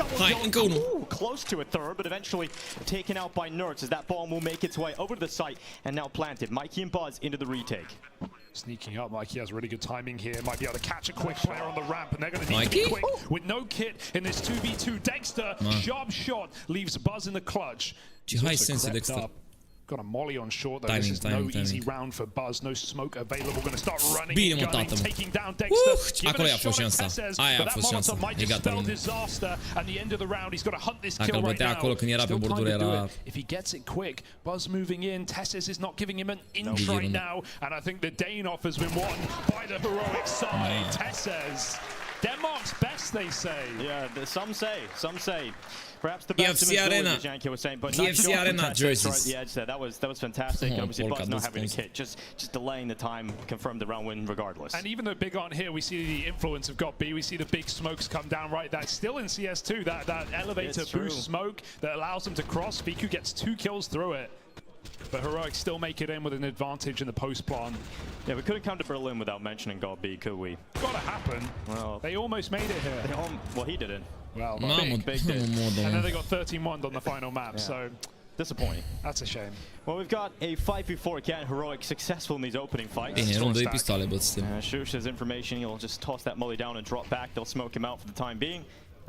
M: close to a third, but eventually taken out by Nerds as that bomb will make its way over to the site and now planted. Mikey and Buzz into the retake.
L: Sneaking up, Mikey has really good timing here. Might be able to catch a quick player on the ramp, and they're going to need to be quick with no kit in this 2v2. Dexter, sharp shot, leaves Buzz in the clutch.
C: High sense, Dexter.
L: Got a molly on short, though. This is no easy round for Buzz. No smoke available. Going to start running and gunning, taking down Dexter.
C: Acolo i-a fost șansa. Aia a fost șansa. E gata unul.
L: At the end of the round, he's got to hunt this kill
C: right now. Dacă acolo când era pe bordură era...
L: If he gets it quick, Buzz moving in. TeSeS is not giving him an inch right now. And I think the Dane-off has been won by the Heroic side. TeSeS. Denmark's best, they say.
M: Yeah, some say. Perhaps the best
C: PFC Arena.
M: Janky was saying, but
C: PFC Arena jerseys.
M: Right the edge there. That was fantastic. Obviously, Buzz not having a kit, just delaying the time, confirmed the round win regardless.
L: And even though Big aren't here, we see the influence of GOT-B. We see the big smokes come down right. That's still in CS2. That elevator boost smoke that allows them to cross. Fiku gets 2 kills through it. But Heroic still make it in with an advantage in the post plan.
M: Yeah, we couldn't come to Berlin without mentioning GOT-B, could we?
L: Gotta happen.
M: Well,
L: they almost made it here.
M: Well, he didn't.
L: Well, big did. And then they got 13-1 on the final map, so...
M: Disappointing.
L: That's a shame.
M: Well, we've got a 5v4 again. Heroic successful in these opening fights.
C: Pistole, but still.
M: Shush has information. He'll just toss that molly down and drop back. They'll smoke him out for the time being.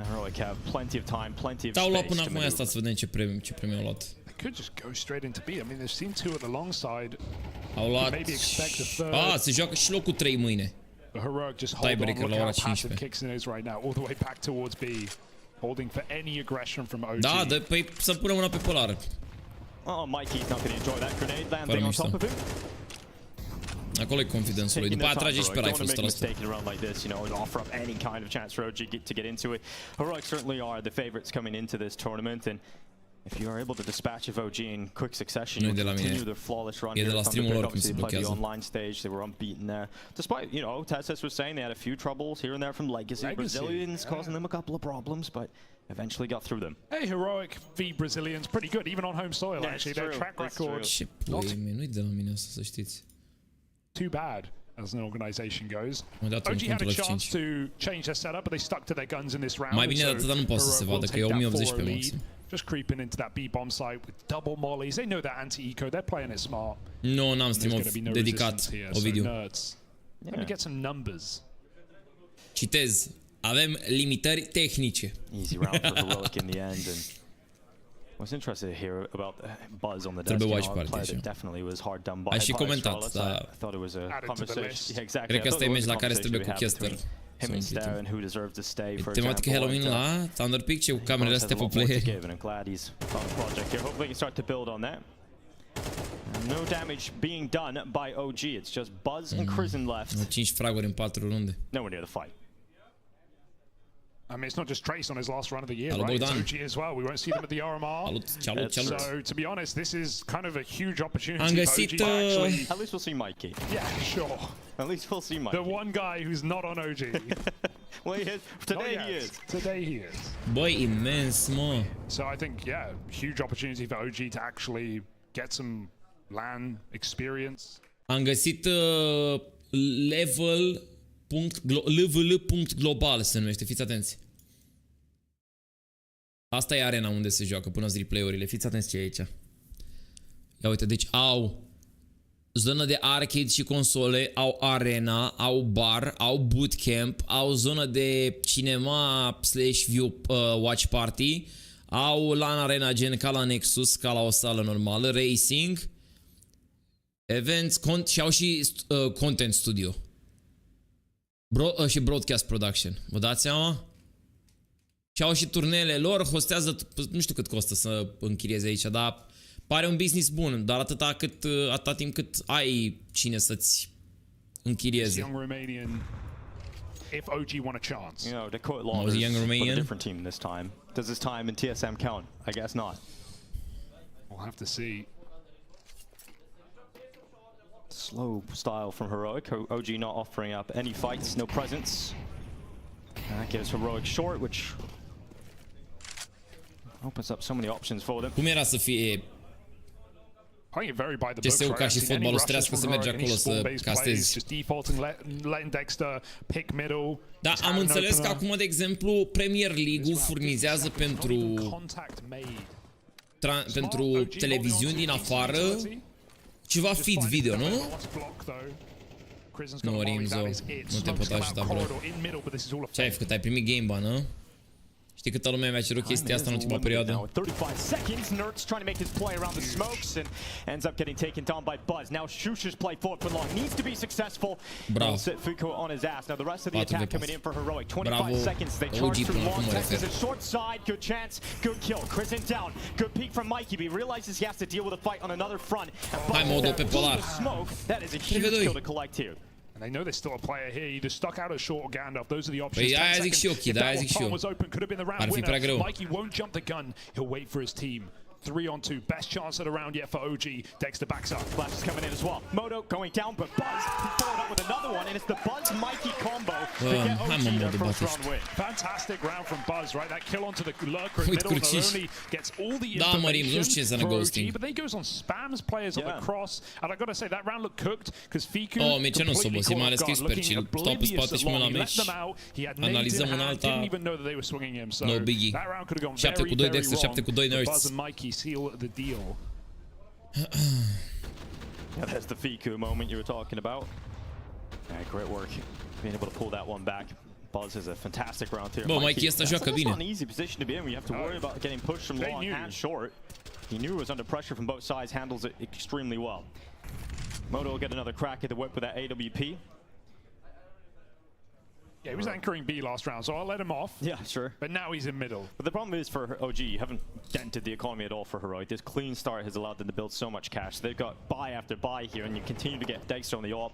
M: Heroic have plenty of time, plenty of space to maneuver.
C: Asta să vedem ce premii au luat.
L: Could just go straight into B. I mean, they've seen 2 at the long side.
C: Au luat...
L: Maybe expect a 3rd.
C: Se joacă și locul 3 mâine.
L: But Heroic just hold on. Look how passive Kixon is right now, all the way back towards B, holding for any aggression from OG.
C: Da, păi să pună mâna pe polară.
M: Oh, Mikey's not going to enjoy that grenade landing on top of him.
C: Acolo e confidence-ul lui. După aia trage și pe rifle 100%.
M: Around like this, you know, and offer up any kind of chance for OG to get into it. Heroic certainly are the favorites coming into this tournament, and if you are able to dispatch of OG in quick succession, you continue their flawless run here. Obviously, they played the online stage. They were unbeaten there. Despite, you know, TeSeS was saying they had a few troubles here and there from Legacy. Brazilians causing them a couple of problems, but eventually got through them.
L: Hey, Heroic v Brazilians, pretty good, even on home soil, actually. Their track record.
C: Nu-i de la mine asta, să știți.
L: Too bad, as an organization goes. OG had a chance to change their setup, but they stuck to their guns in this round.
C: Mai bine de atâta nu poate să se vadă, că e 1080 pe maxim.
L: Just creeping into that B bomb site with double mollies. They know that anti-eco. They're playing it smart.
C: No, n-am stream dedicat Ovidiu.
L: Let me get some numbers.
C: Citez. Avem limitări tehnice.
M: Easy round for Heroic in the end, and what's interesting here about Buzz on the desk, that definitely was hard done by.
C: Ai și comentat, da.
M: I thought it was a conversation. Yeah, exactly.
C: Cred că ăsta e meci la care trebuie cu Chester.
M: Him and Stare and who deserves to stay, for
C: tematică Halloween la THUNDERPICK, ce cu camerele astea pe play.
M: I'm glad he's on a project here. Hopefully he can start to build on that. No damage being done by OG. It's just Buzz and Crizin left.
C: 5 fraguri în 4 runde.
M: Nowhere near the fight.
L: I mean, it's not just Trace on his last run of the year, right? It's OG as well. We won't see them at the RMR. So, to be honest, this is kind of a huge opportunity for OG to actually...
M: At least we'll see Mikey.
L: Yeah, sure.
M: At least we'll see Mikey.
L: The one guy who's not on OG.
M: Well, today he is.
L: Today he is.
C: Băi, imens, mă.
L: So I think, yeah, huge opportunity for OG to actually get some LAN experience.
C: Am găsit level.global se numește, fiți atenți. Asta e arena unde se joacă până replay-urile, fiți atenți ce e aici. Ia uite, deci au zonă de arcade și console, au arena, au bar, au bootcamp, au zonă de cinema / view watch party, au LAN arena gen ca la Nexus, ca la o sală normală, racing, events, și au și content studio. Și broadcast production. Vă dați seama? Și au și turneele lor, hostează, nu știu cât costă să închirieze aici, dar pare un business bun, dar atâta timp cât ai cine să-ți închirieze.
L: If OG want a chance.
M: You know, the court law is for a different team this time. Does his time in TSM count? I guess not.
L: We'll have to see.
M: Slow style from Heroic. OG not offering up any fights, no presence. That gives Heroic short, which opens up so many options for them.
C: Cum era să fie CSU ca și fotbalul să trească să merge acolo să castezi? Da, am înțeles că acum, de exemplu, Premier League-ul furnizează pentru televiziuni din afară ceva feed video, nu? Nu, Rimzo, nu te pot ajuta, bro. Ce ai făcut? Ai primit game ban, nu? Știi câtă lume mi-a cerut chestia asta în ultima perioadă?
M: 35 seconds, Nert's trying to make his play around the smokes and ends up getting taken down by Buzz. Now Shusha's play forward for long, needs to be successful.
C: Bravo.
M: Sit Fuko on his ass. Now the rest of the attack coming in for Heroic. 25 seconds, they charge through long. Texas is short side, good chance, good kill. Crizin down, good peek from Mikey, but he realizes he has to deal with a fight on another front.
C: Hai, MoDo pe polar.
M: That is a huge kill to collect here.
L: And they know there's still a player here, either stuck out or short or Gandalf. Those are the options.
C: Păi aia zic și eu, Kid, aia zic și eu. Ar fi prea greu.
L: Mikey won't jump the gun. He'll wait for his team. 3-on-2, best chance of the round yet for OG. Dexter backs up.
M: Flash is coming in as well. MoDo going down, but Buzz followed up with another one, and it's the Buzz-Mikey combo to get OG their first round win.
L: Fantastic round from Buzz, right? That kill onto the lurker in middle not only gets all the information for OG, but then he goes on spams players on the cross. And I gotta say, that round looked cooked, because Fiku completely caught off guard, looking oblivious as long. He let them out, he had names in hand, didn't even know that they were swinging him. So that round could have gone very, very wrong. Buzz and Mikey seal the deal.
M: Yeah, that's the Fiku moment you were talking about. Yeah, great work being able to pull that one back. Buzz is a fantastic round here.
C: Bă, Mikey ăsta joacă bine.
M: That's not an easy position to be in. We have to worry about getting pushed from long and short. He knew he was under pressure from both sides, handles it extremely well. MoDo will get another crack at the whip with that AWP.
L: Yeah, he was anchoring B last round, so I'll let him off.
M: Yeah, sure.
L: But now he's in middle.
M: But the problem is for OG, you haven't dented the economy at all for Heroic. This clean start has allowed them to build so much cash. They've got buy after buy here, and you continue to get Dexter on the AWP.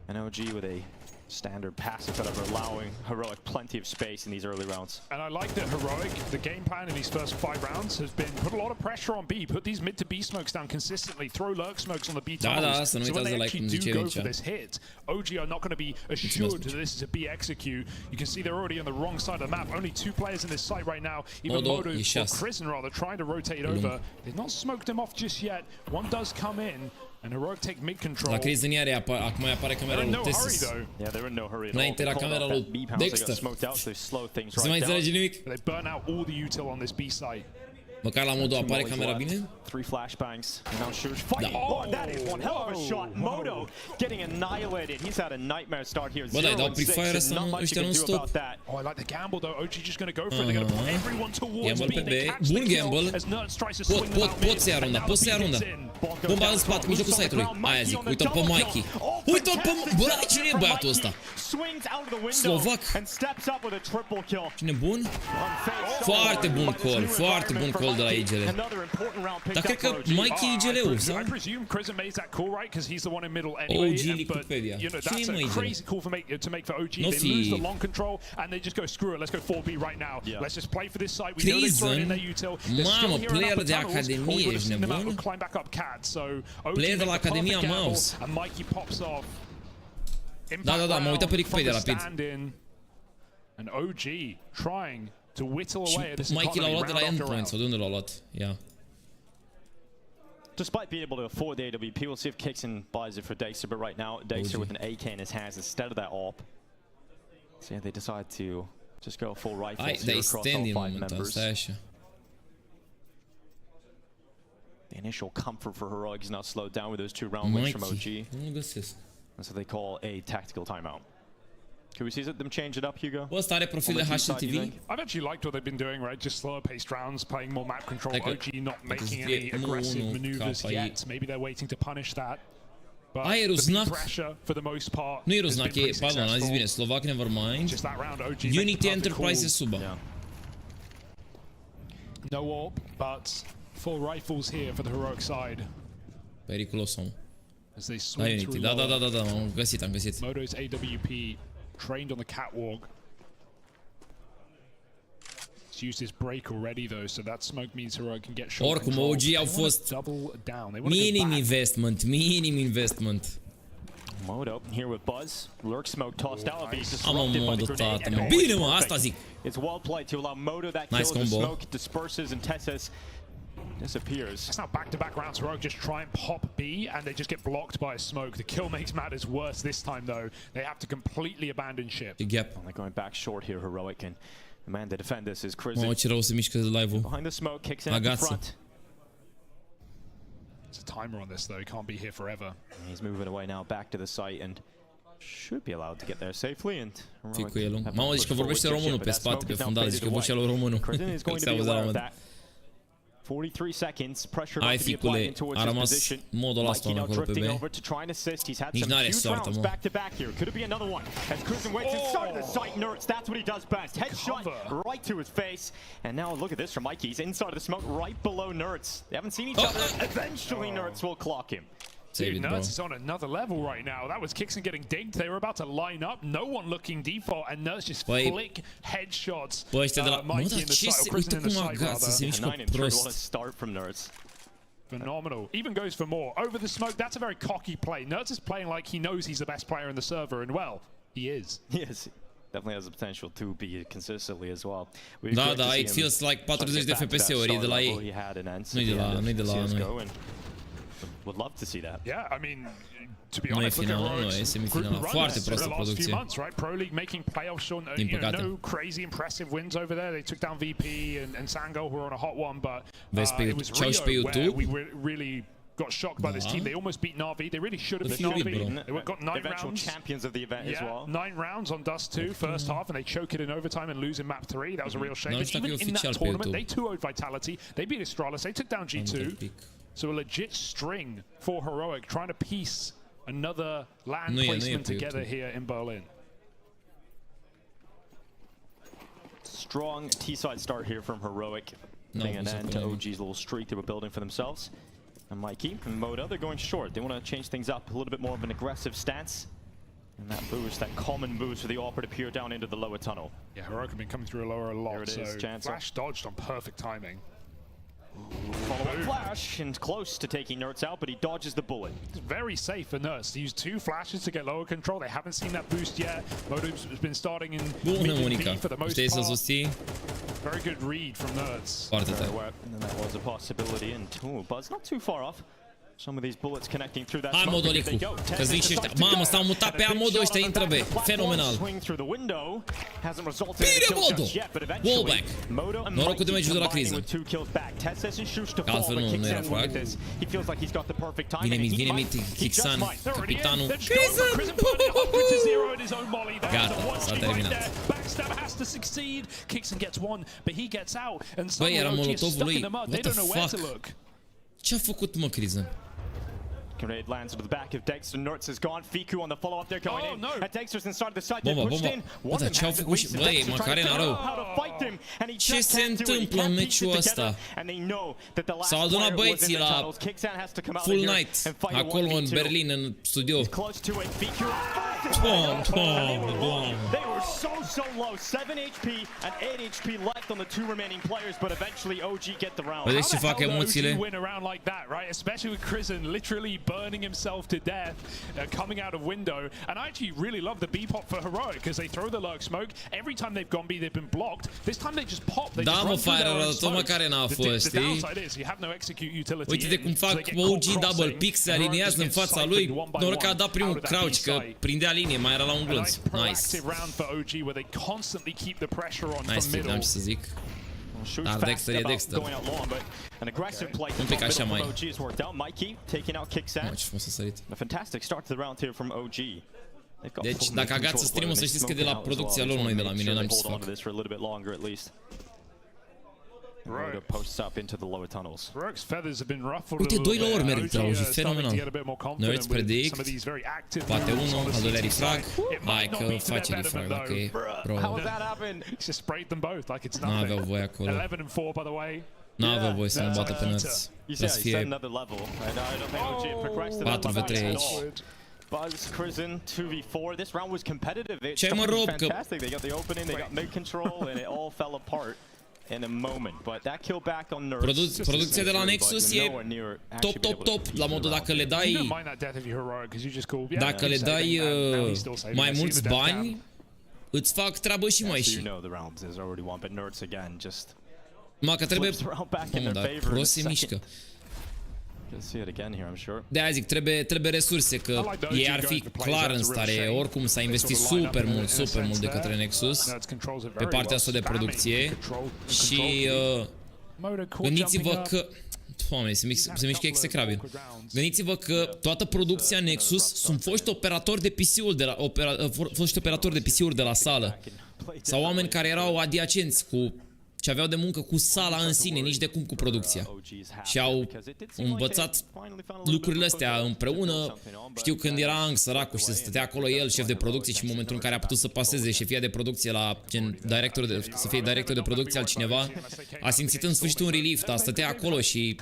M: And OG with a standard passive that are allowing Heroic plenty of space in these early rounds.
L: And I like that Heroic, the game plan in these first 5 rounds has been put a lot of pressure on B, put these mid to B smokes down consistently, throw lurk smokes on the B tunnels. So when they actually do go for this hit, OG are not going to be assured that this is a B execute. You can see they're already on the wrong side of the map. Only 2 players in this site right now. Even MoDo, or Crizin rather, trying to rotate over. They've not smoked him off just yet. One does come in. And Heroic take mid control.
C: La Crizin iar acum apare camera lui Tessus.
M: Yeah, they're in no hurry at all.
C: Înainte era camera lui Dexter.
M: Smoked out, so they slow things
C: right down.
L: They burn out all the util on this B site.
C: Măcar la MoDo apare camera bine?
M: 3 flashbangs. And now Shush fighting.
C: Da.
M: Oh, that is one hell of a shot. MoDo getting annihilated. He's had a nightmare start here.
C: Bă, dai, dau pre-fire ăsta, ăștia non stop.
L: Oh, I like the gamble though. OG just going to go for it. They're going to put everyone towards
C: Gamble pe
L: B. They
C: B.
L: catch the
C: Bun
L: kill
C: gamble.
L: as Nerds tries to swing them out mid.
C: Pot să ia runda, pot să ia runda. Bomba în spate, mijlocul site-ului. Aia zic, uite-l pe Mikey. Uite-l pe... Bă, cine e băiatul ăsta? Slovac. Cine bun? Foarte bun call, foarte bun call de la IGL. Dar cred că Mikey IGL-ul, sau? OG Wikipedia. Cine e mă IGL? Nu fi... Crizân? Mamă, player de Academie, ești nebun? Player de la Academia Mouse. Da, m-am uitat pe Wikipedia rapid. Și Mikey l-a luat de la Endpoint, sau de unde l-a luat? Ia.
M: Despite being able to afford the AWP, we'll see if Kixon buys it for Dexter, but right now, Dexter with an AK in his hands instead of that AWP. So yeah, they decide to just go full rifles here across all 5 members. The initial comfort for Heroic is now slowed down with those 2 round wins from OG. And so they call a tactical timeout. Can we see them change it up, Hugo?
C: Ăsta are profil de HLTV.
L: I've actually liked what they've been doing, right? Just slower paced rounds, playing more map control. OG not making any aggressive maneuvers yet. Maybe they're waiting to punish that. But
C: Aia e Rusnac.
L: for the most part.
C: Nu e Rusnac, e, pardon, am zis bine, Slovac Nevermind. Unity Enterprise e suba.
L: No AWP, but 4 rifles here for the Heroic side.
C: Periculos om.
L: As they
C: Da,
L: swing
C: Unity,
L: through
C: da,
L: low.
C: am găsit.
L: MoDo's AWP trained on the catwalk. He's used his break already though, so that smoke means Heroic can get short.
C: Oricum, OG au fost minim investment.
M: MoDo here with Buzz. Lurk smoke tossed out.
C: Am o MoDo, tată, mă. Bine, mă, asta zic.
M: It's well played to allow MoDo that kill. The smoke disperses and Tessus disappears.
L: It's now back-to-back rounds. Heroic just try and pop B, and they just get blocked by a smoke. The kill makes matters worse this time, though. They have to completely abandon ship.
C: Yep.
M: They're going back short here, Heroic, and the man to defend this is Crizzy.
C: Mamă, ce rău se mișcă live-ul.
M: Behind the smoke, kicks in at the front.
L: There's a timer on this, though. He can't be here forever.
M: He's moving away now, back to the site, and should be allowed to get there safely. And
C: fii cu el. Mamă, zici că vorbește românul pe spate, pe fundal, zici că voce lui românul.
M: Crizzy is going to be aware of that. 43 seconds, pressure not to be applied in towards his position. Mikey now drifting over to try and assist. He's had some huge rounds back to back here. Could it be another one? As Crizzy waits inside of the site, Nerds, that's what he does best. Headshot right to his face. And now look at this from Mikey. He's inside of the smoke right below Nerds. They haven't seen each other. Eventually Nerds will clock him.
L: Dude, Nerds is on another level right now. That was Kixon getting digged. They were about to line up. No one looking default, and Nerds just flick headshots. Mikey in the site, or Crizzy in the site, rather.
M: 9 and 3, what a start from Nerds.
L: Phenomenal. Even goes for more. Over the smoke, that's a very cocky play. Nerds is playing like he knows he's the best player in the server, and well, he is.
M: He is. Definitely has the potential to be consistently as well.
C: Da, it feels like 40 de FPS-uri de la ei. Nu-i de la noi.
M: Would love to see that.
L: Yeah, I mean, to be honest, look at Heroic's group runs the last few months, right? Pro League making playoffs, Sean, no crazy impressive wins over there. They took down VP and Sango, who were on a hot one, but it was Rio where we really got shocked by this team. They almost beat Na'Vi. They really should have beat Na'Vi. They got 9
M: eventual
L: rounds.
M: champions of the event as well.
L: 9 rounds on Dust 2, first half, and they choke it in overtime and lose in map 3. That was a real shame. But even in that tournament, they 2-0'd Vitality. They beat Astralis. They took down G2. So a legit string for Heroic, trying to piece another LAN placement together here in Berlin.
M: Strong T-side start here from Heroic, putting an end to OG's little streak they were building for themselves. And Mikey and MoDo, they're going short. They want to change things up, a little bit more of an aggressive stance. And that boost, that common boost for the AWP to peer down into the lower tunnel.
L: Yeah, Heroic have been coming through a lower a lot, so Flash dodged on perfect timing.
M: Follow-up flash, and close to taking Nerds out, but he dodges the bullet.
L: It's very safe for Nerds to use 2 flashes to get lower control. They haven't seen that boost yet. MoDo's been starting in mid for the most part. Very good read from Nerds.
M: And that was a possibility, and Buzz not too far off.
C: Hai MoDo-licu, că zici ăștia. Mamă, s-au mutat pe MoDo ăștia, intră B. Fenomenal. Bine MoDo! Wallback. Norocul de meciul de la criză. Că altfel nu era frag. Vine mid, Kixan, capitanul. Criză! Gata, s-a terminat. Băi, era molotovul lui. What the fuck? Ce-a făcut, mă, criză?
M: Grenade lands into the back of Dexter. Nertz is gone. Fiku on the follow-up. They're going in. And Dexter's inside the site. They're pushed in.
C: Bă, ce au făcut și... Băi, Macarena rău. Ce se întâmplă în meciul ăsta? S-au adunat băieții la Full Night, acolo în Berlin, în studio.
M: They were so low. 7 HP and 8 HP left on the two remaining players, but eventually OG get the round.
C: Vedeți ce fac emoțiile?
L: Burning himself to death, coming out of window, and I actually really love the B pop for Heroic because they throw the lurk smoke. Every time they've gone B, they've been blocked. This time they just pop. They
C: da, mă, fire, tot măcar n-a fost, știi? Uite-te cum fac OG double pick, se aliniază în fața lui. Noroc că a dat primul crouch, că prindea linie, mai era la un glonț. Nice. Nice, n-am ce să zic. Dar Dexter e Dexter. Un pic așa mai... Mă, ce frumos a sărit. Deci, dacă agață stream-ul, să știți că de la producția lor, noi de la mine, n-am ce să fac. Uite, 2 la ori merg trauji, fenomenal. Nerds predict, poate unul, al doilea refrag. Hai că face refrag dacă e pro. N-aveau voie acolo. N-aveau voie să nu bată pe Nerds. Trebuie să fie 4v3 aici.
M: Buzz, Crizzen, 2v4. This round was competitive.
C: Ce mă rog că...
M: They got the opening, they got mid control, and it all fell apart in a moment. But that kill back on Nerds.
C: Producția de la Nexus e top. La modul dacă le dai... Dacă le dai mai mulți bani, îți fac treabă și mai și. Mă, că trebuie... Mă, dar pro se mișcă. De-aia zic, trebuie resurse, că ei ar fi clar în stare. Oricum s-a investit super mult de către Nexus pe partea asta de producție. Și gândiți-vă că... Doamne, se mișcă execrabil. Gândiți-vă că toată producția Nexus sunt foști operatori de PC-uri de la sală. Sau oameni care erau adiacenți cu... ce aveau de muncă cu sala în sine, nici de cum cu producția. Și au învățat lucrurile astea împreună. Știu când era Ang săracul și să stătea acolo el, șef de producție, și în momentul în care a putut să paseze șefia de producție la să fie director de producție altcineva, a simțit în sfârșit un relief, dar stătea acolo și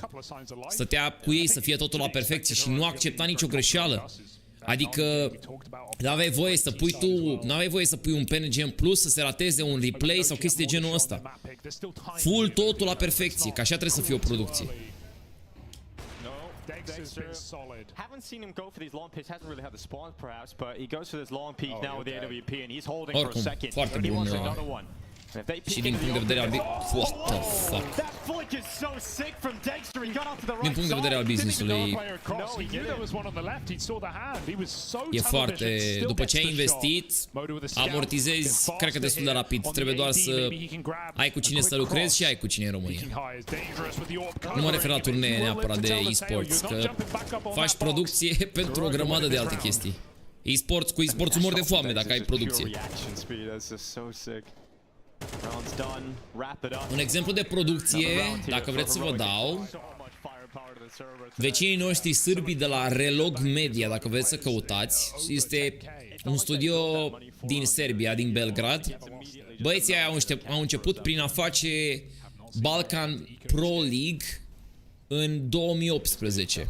C: stătea cu ei să fie totul la perfecție și nu accepta nicio greșeală. Adică n-aveai voie să pui un PNG în plus, să se rateze un replay sau chestii de genul ăsta. Full totul la perfecție, că așa trebuie să fie o producție. Oricum, foarte bun. Și din punct de vedere al what the fuck? Din punct de vedere al business-ului e foarte... După ce ai investit, amortizezi, cred că destul de rapid. Trebuie doar să ai cu cine să lucrezi și ai cu cine în România. Nu mă refer la turnee neapărat de e-sports, că faci producție pentru o grămadă de alte chestii. E-sports, cu e-sports mor de foame dacă ai producție. Un exemplu de producție, dacă vreți să vă dau, vecinii noștri sârbi de la Relog Media, dacă vreți să căutați, este un studio din Serbia, din Belgrad. Băieții aia au început prin a face Balkan Pro League în 2018.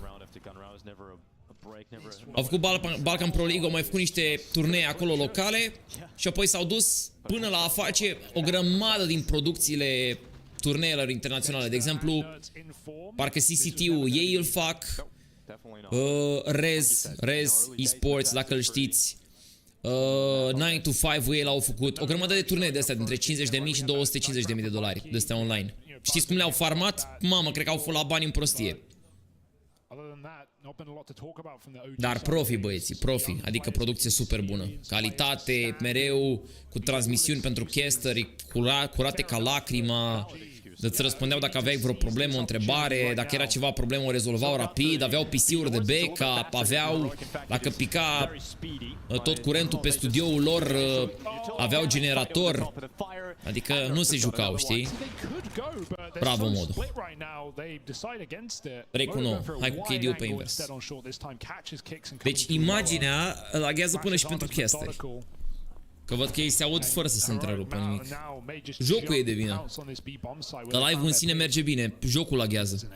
C: Au făcut Balkan Pro League, au mai făcut niște turnee acolo locale și apoi s-au dus până la a face o grămadă din producțiile turneelor internaționale. De exemplu, parcă CCT-ul ei îl fac, Rez eSports, dacă îl știți, 9 to 5 ei l-au făcut. O grămadă de turnee de astea, dintre 50.000 și $250.000 de astea online. Știți cum le-au farmat? Mamă, cred că au fost la bani în prostie. Dar profi, băieții, profi, adică producție super bună. Calitate, mereu, cu transmisiuni pentru casteri, curate ca lacrima. Îți răspundeau dacă aveai vreo problemă, o întrebare, dacă era ceva problemă o rezolvau rapid, aveau PC-uri de backup, aveau, dacă pica tot curentul pe studioul lor, aveau generator, adică nu se jucau, știi? Bravo, MoDo. 3-9, hai cu KD-ul pe invers. Deci imaginea laghează până și pentru casteri. Că văd că ei se aud fără să se întrerupă nimic. Jocul e de vină. Dar live-ul în sine merge bine, jocul laghează.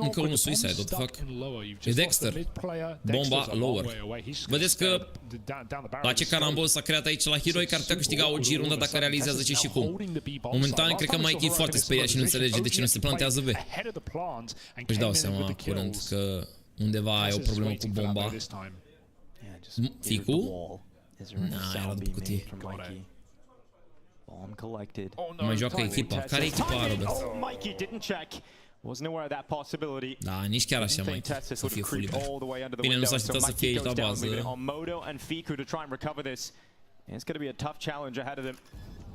C: Încă unul suicide, what the fuck? E Dexter. Bomba lower. Vedeți că la ce carambol s-a creat aici la Heroic, ar putea câștiga OG runda dacă realizează ce și cum. Momentan cred că Mikey e foarte speriat și nu înțelege de ce nu se plantează B. Își dau seama curând că undeva e o problemă cu bomba. Ficu? Na, era după cutie. Mai joacă echipa. Care e echipa, Robert? Da, nici chiar așa, mai să fie full liber. Bine, nu s-a așteptat să fie aici la bază.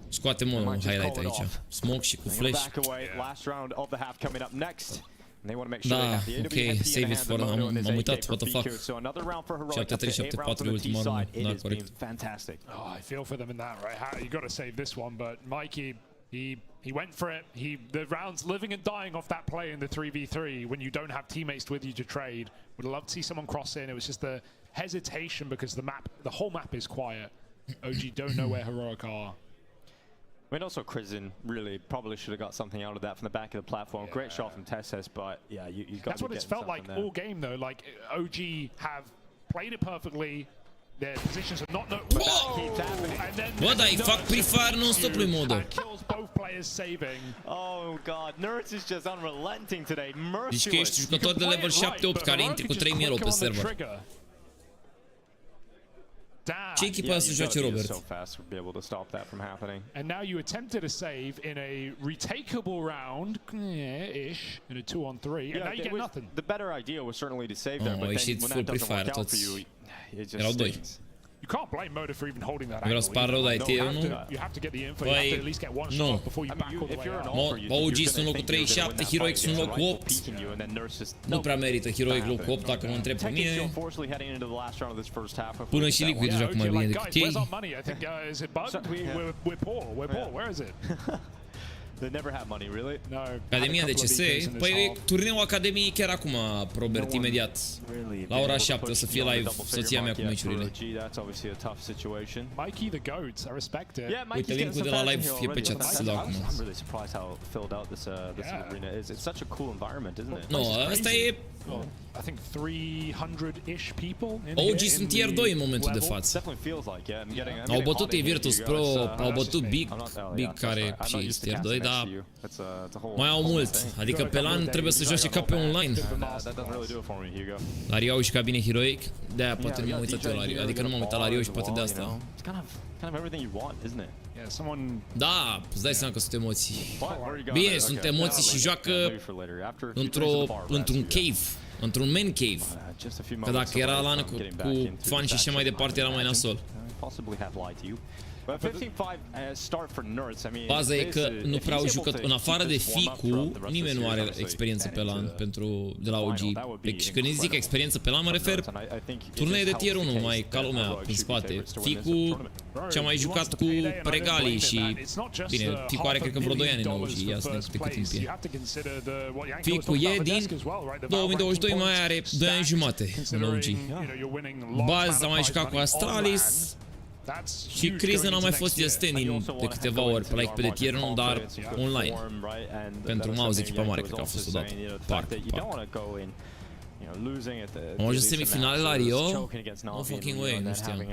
C: Scoate MoDo un highlight aici. Smoke și cu flash. Da, ok, save it for them. Am uitat, what the fuck. 7-3, 7-4 ultima rundă, da, corect.
L: Oh, I feel for them in that, right? You got to save this one, but Mikey, he went for it. The round's living and dying off that play in the 3v3 when you don't have teammates with you to trade. Would love to see someone cross in. It was just the hesitation because the whole map is quiet. OG don't know where Heroic are.
M: I mean, also Crizin really probably should have got something out of that from the back of the platform. Great shot from Tesses, but yeah, you got
L: That's what it's felt like all game though. Like OG have played it perfectly. Their positions are not.
C: Bă, dar îi fac pre-fire non-stop lui MoDo.
M: Oh god, Nerds is just unrelenting today.
C: Deci că ești jucător de level 7-8 care intri cu 3000 euro pe server. Ce echipă să joace Robert?
L: And now you attempted a save in a retakeable round, ish, in a 2-on-3, and now you get nothing.
M: The better idea was certainly to save there, but then when that doesn't work out for you, it just stinks.
L: You can't blame MoDo for even holding that
C: Vreau să par rău, dar e T1.
L: You have to get the info. You have to at least get one shot before you back all the way out.
C: OG sunt locul 37, Heroic sunt locul 8. Nu prea merită Heroic locul 8 dacă mă întreb pe mine. Până și Liquid joacă mai bine decât ei.
E: They never had money, really?
L: No.
C: Academia de CS? Păi turneul Academiei chiar acum, Robert, imediat. La ora 7 o să fie live soția mea cu meciurile.
L: Mikey the goat, I respect it.
C: Uite, linkul de la live e pe chat să dau acum.
E: I'm really surprised how filled out this arena is. It's such a cool environment, isn't it?
C: No, asta e...
L: I think 300-ish people in
C: OG sunt tier 2 în momentul de față. Au bătut ei Virtus Pro, au bătut Big care și tier 2, dar mai au mult. Adică pe LAN trebuie să joace ca pe online. La Rio au jucat bine Heroic, de-aia poate nu m-am uitat eu la Rio. Adică nu m-am uitat la Rio și poate de asta. Da, îți dai seama că sunt emoții. Bine, sunt emoții și joacă într-un cave. Într-un man cave. Că dacă era LAN cu fani și așa mai departe, era mai nasol. Baza e că nu prea au jucat, în afară de Ficu, nimeni nu are experiență pe LAN de la OG. Și când îi zic experiență pe LAN, mă refer turnee de tier 1, mai ca lumea în spate. Ficu ce-a mai jucat cu Pregali și... Bine, Ficu are cred că vreo 2 ani în OG, ia să vedem cât timp e. Ficu e din 2022, mai are 2 ani jumate în OG. Baz a mai jucat cu Astralis. Și Criza n-a mai fost el standing de câteva ori pe la Echipe de tier 1, dar online. Pentru mouse echipa mare, cred că a fost odată. Parcă. Am ajuns semifinale la Rio? No fucking way, nu știam.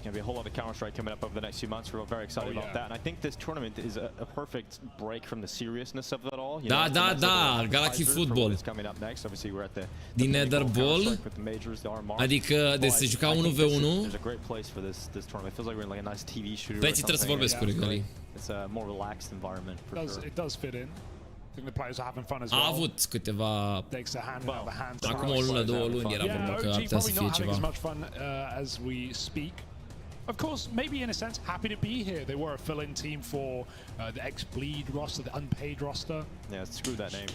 M: Going to be a whole lot of Counter-Strike coming up over the next few months. We're very excited about that. And I think this tournament is a perfect break from the seriousness of it all.
C: Da, Galaxy Football. Din Nether Ball. Adică de se juca 1v1. Băieții trebuie să vorbesc cu regalii.
L: It does fit in.
C: A avut câteva... Acum o lună, 2 luni era vorba că ar putea să fie ceva.
L: Of course, maybe in a sense, happy to be here. They were a fill-in team for the ex-bleed roster, the unpaid roster.
M: Yeah, screw that name.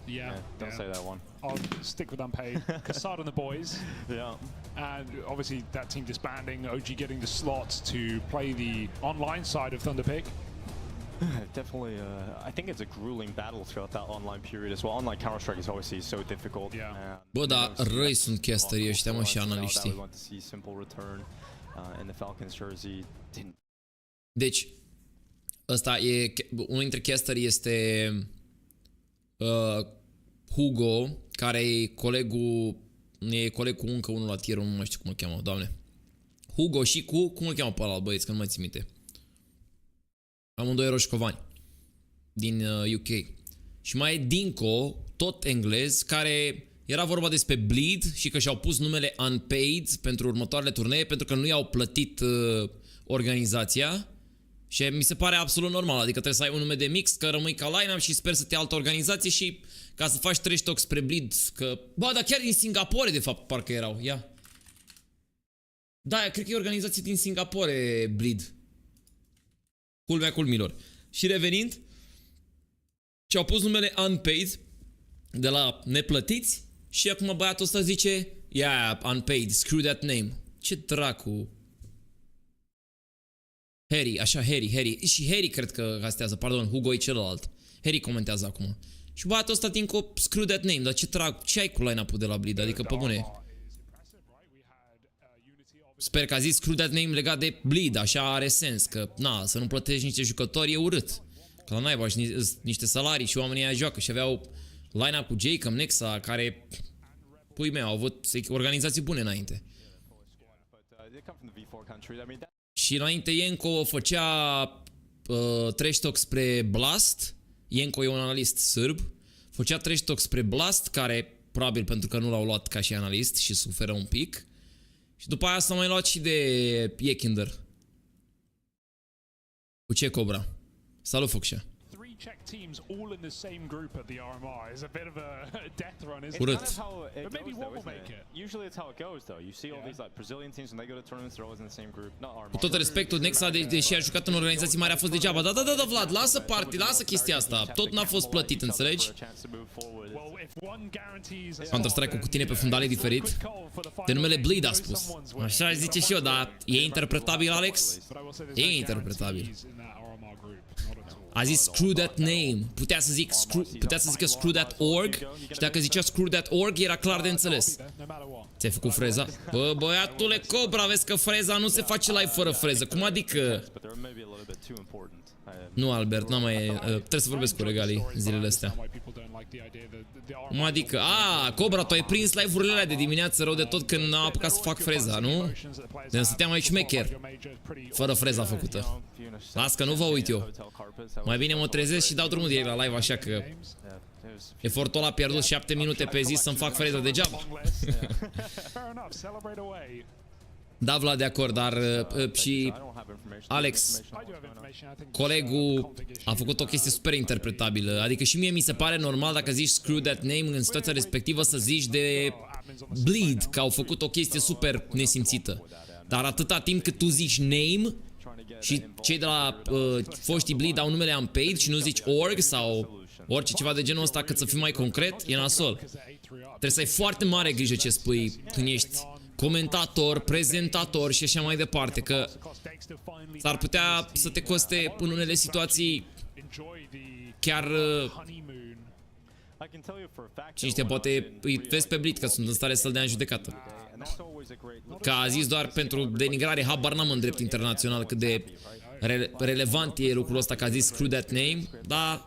L: Yeah,
M: don't say that one.
L: I'll stick with unpaid. Cassard and the boys.
M: Yeah.
L: And obviously that team disbanding, OG getting the slots to play the online side of THUNDERPICK.
M: Definitely, I think it's a grueling battle throughout that online period as well. Online Counter-Strike is obviously so difficult.
L: Yeah.
C: Bă, dar răi sunt casterii ăștia, mă, și analiștii. Deci, ăsta e, unul dintre casteri este Hugo, care e colegul cu încă unul la tier, nu mai știu cum îl cheamă, doamne. Hugo și cu, cum îl cheamă pe ăla, băieți, că nu mai țin minte. Amândoi roșcovani din UK. Și mai e Dinko, tot englez, care era vorba despre Bleed și că și-au pus numele Unpaid pentru următoarele turnee pentru că nu i-au plătit organizația. Și mi se pare absolut normal, adică trebuie să ai un nume de mix, că rămâi ca line-up și sper să te ia altă organizație și ca să faci trash talk spre Bleed, că... Bă, dar chiar din Singapore, de fapt, parcă erau, ia. Da, cred că e o organizație din Singapore, Bleed. Culmea culmilor. Și revenind, și-au pus numele Unpaid de la neplătiți și acum băiatul ăsta zice yeah, Unpaid, screw that name. Ce dracu. Harry, așa, Harry. Și Harry cred că castează, pardon, Hugo e celălalt. Harry comentează acum. Și băiatul ăsta Dinko, screw that name, dar ce dracu, ce ai cu line-up-ul de la Bleed? Adică, pe bune. Sper că a zis screw that name legat de Bleed, așa are sens, că na, să nu plătești niște jucători e urât. Că la naiba și niște salarii și oamenii aia joacă și aveau line-up cu Jacob, Nexa, care, pui mei, au avut organizații bune înainte. Și înainte Yenko făcea trash talk spre Blast. Yenko e un analist sârb. Făcea trash talk spre Blast, care probabil pentru că nu l-au luat ca și analist și suferă un pic. Și după aia s-a mai luat și de Yekinder. Cu ce Cobra? Salut, Focșa.
L: Czech teams all in the same group at the RMR is a bit of a death run, isn't it?
C: Urât.
L: But maybe one will make it.
M: Usually it's how it goes, though. You see all these like Brazilian teams when they go to tournaments, they're always in the same group. Not RMR.
C: Cu tot respectul, Nexa, deși a jucat în organizații mari, a fost degeaba. Da, Vlad, lasă lasă chestia asta. Tot n-a fost plătit, înțelegi? Counter-Strike-ul cu tine pe fundale diferit. De numele Bleed a spus. Așa zice și eu, dar e interpretabil, Alex? E interpretabil. A zis screw that name. Putea să zică screw that org. Și dacă zicea screw that org era clar de înțeles. Ți-ai făcut freza? Bă, băiatule Cobra, vezi că freza nu se face live fără freză. Cum adică? Nu, Albert, n-am mai... trebuie să vorbesc cu regalii zilele astea. Cum adică? Cobra, tu ai prins live-urile alea de dimineață rău de tot când n-am apucat să fac freza, nu? De stăteam aici șmecher. Fără freza făcută. Las că nu vă uit eu. Mai bine mă trezesc și dau drumul direct la live, așa că... Efortul ăla pierdut 7 minute pe zi să-mi fac freza degeaba. Da, Vlad, de acord, dar și Alex, colegul, a făcut o chestie super interpretabilă. Adică și mie mi se pare normal dacă zici screw that name în situația respectivă să zici de Bleed, că au făcut o chestie super nesimțită. Dar atâta timp cât tu zici name și cei de la foștii Bleed au numele Unpaid și nu zici org sau orice ceva de genul ăsta, cât să fii mai concret, e nasol. Trebuie să ai foarte mare grijă ce spui când ești comentator, prezentator și așa mai departe, că s-ar putea să te coste în unele situații chiar... Cine știe, poate îi vezi pe Bleed că sunt în stare să-l dea în judecată. Că a zis doar pentru denigrare, habar n-am în drept internațional cât de relevant e lucrul ăsta că a zis screw that name, dar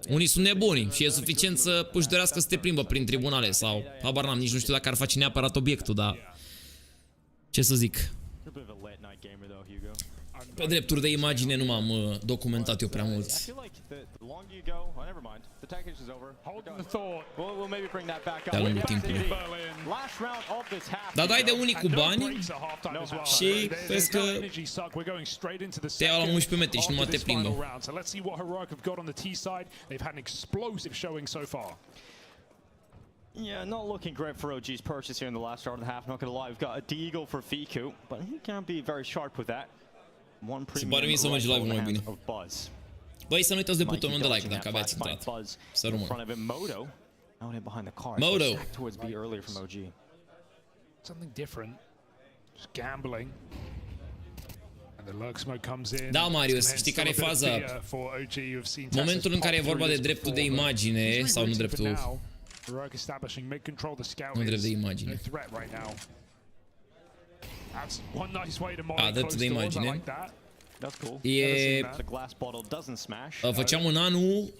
C: unii sunt nebuni și e suficient să își dorească să te plimbă prin tribunale sau habar n-am, nici nu știu dacă ar face neapărat obiectul, dar ce să zic. Pe drepturi de imagine nu m-am documentat eu prea mult. De-a lungul timpului. Dar dai de unii cu bani și vezi că te iau la 11 metri și nu mă te plimbă.
M: Yeah, not looking great for OG's purchase here in the last hour and a half. Not gonna lie, we've got a deagle for Fiku, but he can't be very sharp with that. One premium
C: să mergi live mai bine.
M: of Buzz.
C: Băi, să nu uitați de butonul de like dacă aveați intrat. Să rămân.
M: MoDo out in behind the car.
C: MoDo.
M: Towards B earlier from OG.
L: Something different. Just gambling.
C: Da, Marius, știi care e faza? Momentul în care e vorba de dreptul de imagine, sau nu dreptul... Nu drept de imagine. Dreptul de imagine. Făceam în anul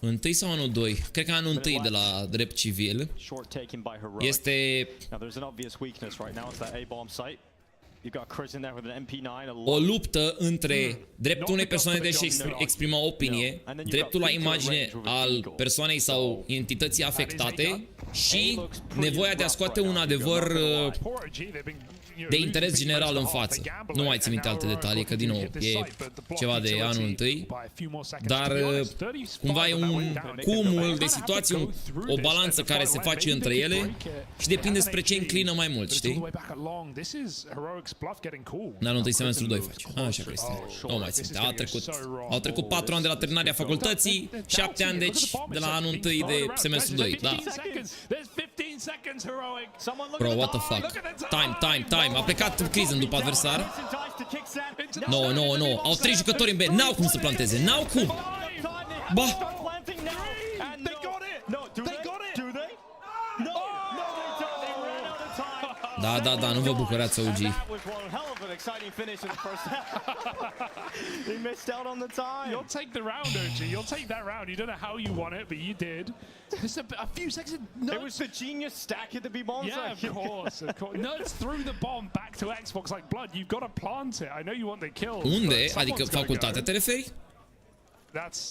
C: 1 sau anul 2? Cred că anul 1 de la drept civil. Este o luptă între dreptul unei persoane de a-și exprima opinie, dreptul la imagine al persoanei sau entității afectate și nevoia de a scoate un adevăr de interes general în față. Nu mai țin minte alte detalii, că din nou e ceva de anul 1, dar cumva e un cumul de situații, o balanță care se face între ele și depinde spre ce înclină mai mult, știi? În anul 1 semestru 2 face. Așa, Cristian. Nu mai țin minte. Au trecut 4 ani de la terminarea facultății, 7 ani deci de la anul 1 de semestru 2. Da. Bro, what the fuck? Time. A plecat Crizen după adversar. No. Au 3 jucători în B. N-au cum să planteze. N-au cum. Ba. Da, nu vă bucurați, OG.
M: He missed out on the time.
L: You'll take the round, OG. You'll take that round. You don't know how you won it, but you did. Just a few seconds.
M: It was the genius stack at the B bomb.
L: Yeah, of course. Nuts threw the bomb back to Xbox like blood. You've got to plant it. I know you want the kill.
C: Unde? Adică facultatea te referi?
L: That's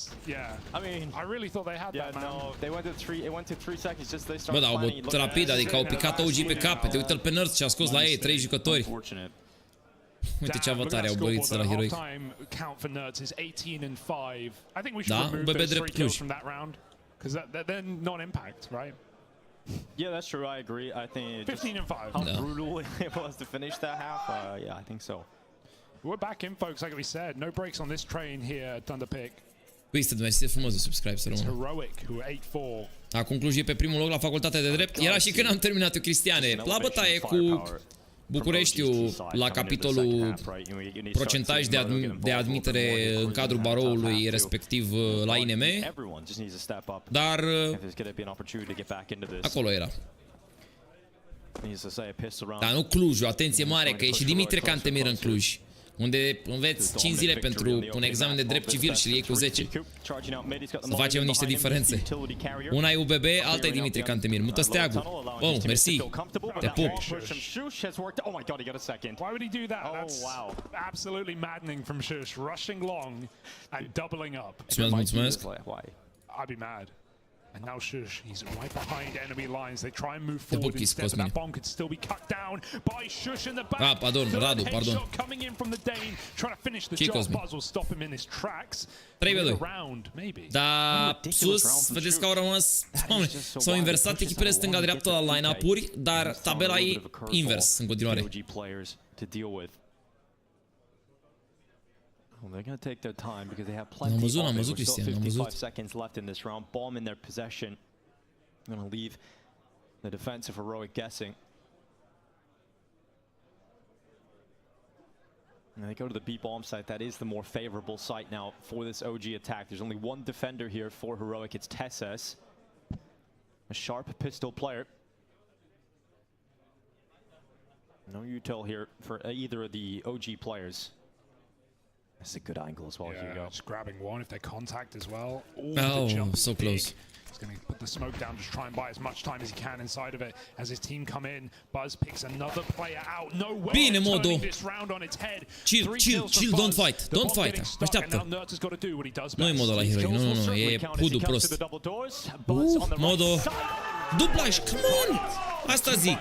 L: I mean, I really thought they had that, man.
M: No, they went to 3. It went to 3 seconds. Just they
C: Bă,
M: started.
C: da, au bătut rapid, adică au picat OG pe capete. Uite-l pe Nerds și a scos la ei 3 jucători. Uite ce avatare au bărit de la Heroic. Da, un bebe drept Cluj.
M: Yeah, that's true. I agree. I think
L: 15 and 5.
M: How brutal it was to finish that half. Yeah, I think so.
L: We're back in, folks. Like we said, no breaks on this train here at THUNDERPICK.
C: Twisted, mersi frumos de subscribe, să rămână.
L: Heroic, who 8-4.
C: Acum Cluj e pe primul loc la facultatea de drept. Era și când am terminat-o, Cristiane. La bătaie cu Bucureștiul la capitolul procentaj de admitere în cadrul baroului, respectiv la INM. Dar acolo era. Dar nu Clujul, atenție mare, că e și Dimitrie Cantemir în Cluj, unde înveți 5 zile pentru un examen de drept civil și îl iei cu 10. Să facem niște diferențe. Una e UBB, alta e Dimitrie Cantemir. Mută steagul. Oh, mersi. Te pup.
M: Oh my god, he got a second.
L: Why would he do that? That's absolutely maddening from Shush, rushing long and doubling up.
C: Mulțumesc.
L: I'd be mad. And now Shush, he's right behind enemy lines. They try and move forward instead, but that bomb could still be cut down by Shush in the back.
C: Radu, pardon.
L: Coming in from the Dane, trying to finish the job. Buzz will stop him in his tracks.
C: 3-2.
L: Maybe.
C: Da, sus, vedeți că au rămas... S-au inversat echipele stânga-dreapta la line-up-uri, dar tabela e invers în continuare.
M: Well, they're going to take their time because they have plenty of it. We've got 55 seconds left in this round. Bomb in their possession. I'm going to leave the defense of Heroic guessing. And they go to the B bomb site. That is the more favorable site now for this OG attack. There's only one defender here for Heroic. It's Tesses, a sharp pistol player. No util here for either of the OG players.
E: It's a good angle as well, Hugo.
L: Just grabbing one if they contact as well.
C: Oh, so close.
L: He's going to put the smoke down, just try and buy as much time as he can inside of it. As his team come in, Buzz picks another player out. No way.
C: Bine, MoDo.
L: This round on its head.
C: Chill, don't fight. Don't fight. Așteaptă. Nu e MoDo la heroic. Nu, e Hudu prost. MoDo. Dublaj, come on! Asta zic.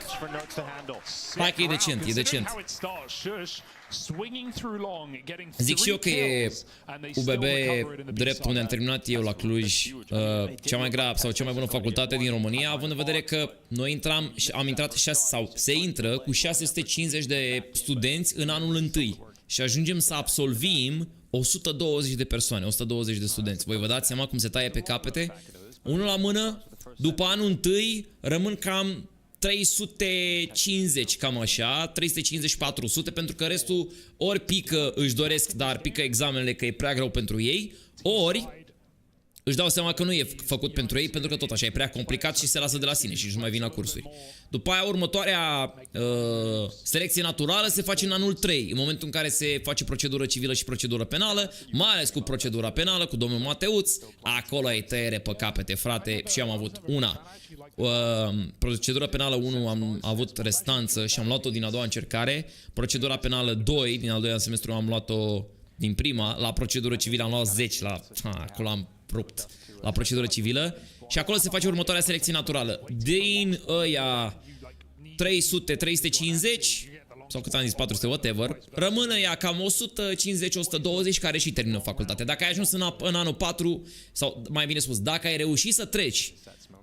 C: Hai că e decent, e decent. Zic și eu că e UBB drept unde am terminat eu la Cluj, cea mai grea sau cea mai bună facultate din România, având în vedere că noi am intrat 6 sau se intră cu 650 de studenți în anul întâi și ajungem să absolvim 120 de persoane, 120 de studenți. Voi vă dați seama cum se taie pe capete? Unul la mână, după anul întâi rămân cam 350, cam așa, 350-400, pentru că restul ori pică, își doresc, dar pică examenele că e prea greu pentru ei, ori își dau seama că nu e făcut pentru ei, pentru că tot așa e prea complicat și se lasă de la sine și nu mai vin la cursuri. După aia, următoarea selecție naturală se face în anul 3, în momentul în care se face procedură civilă și procedură penală, mai ales cu procedura penală, cu domnul Mateuț, acolo e tăiere pe capete, frate, și am avut una. Procedura penală 1 am avut restanță și am luat-o din a doua încercare. Procedura penală 2 din al doilea semestru am luat-o din prima. La procedură civilă am luat 10 acolo am rupt la procedură civilă și acolo se face următoarea selecție naturală. Din ăia 300, 350 sau cât am zis, 400, whatever, rămână ea cam 150-120 care și termină facultatea. Dacă ai ajuns în anul 4, sau mai bine spus, dacă ai reușit să treci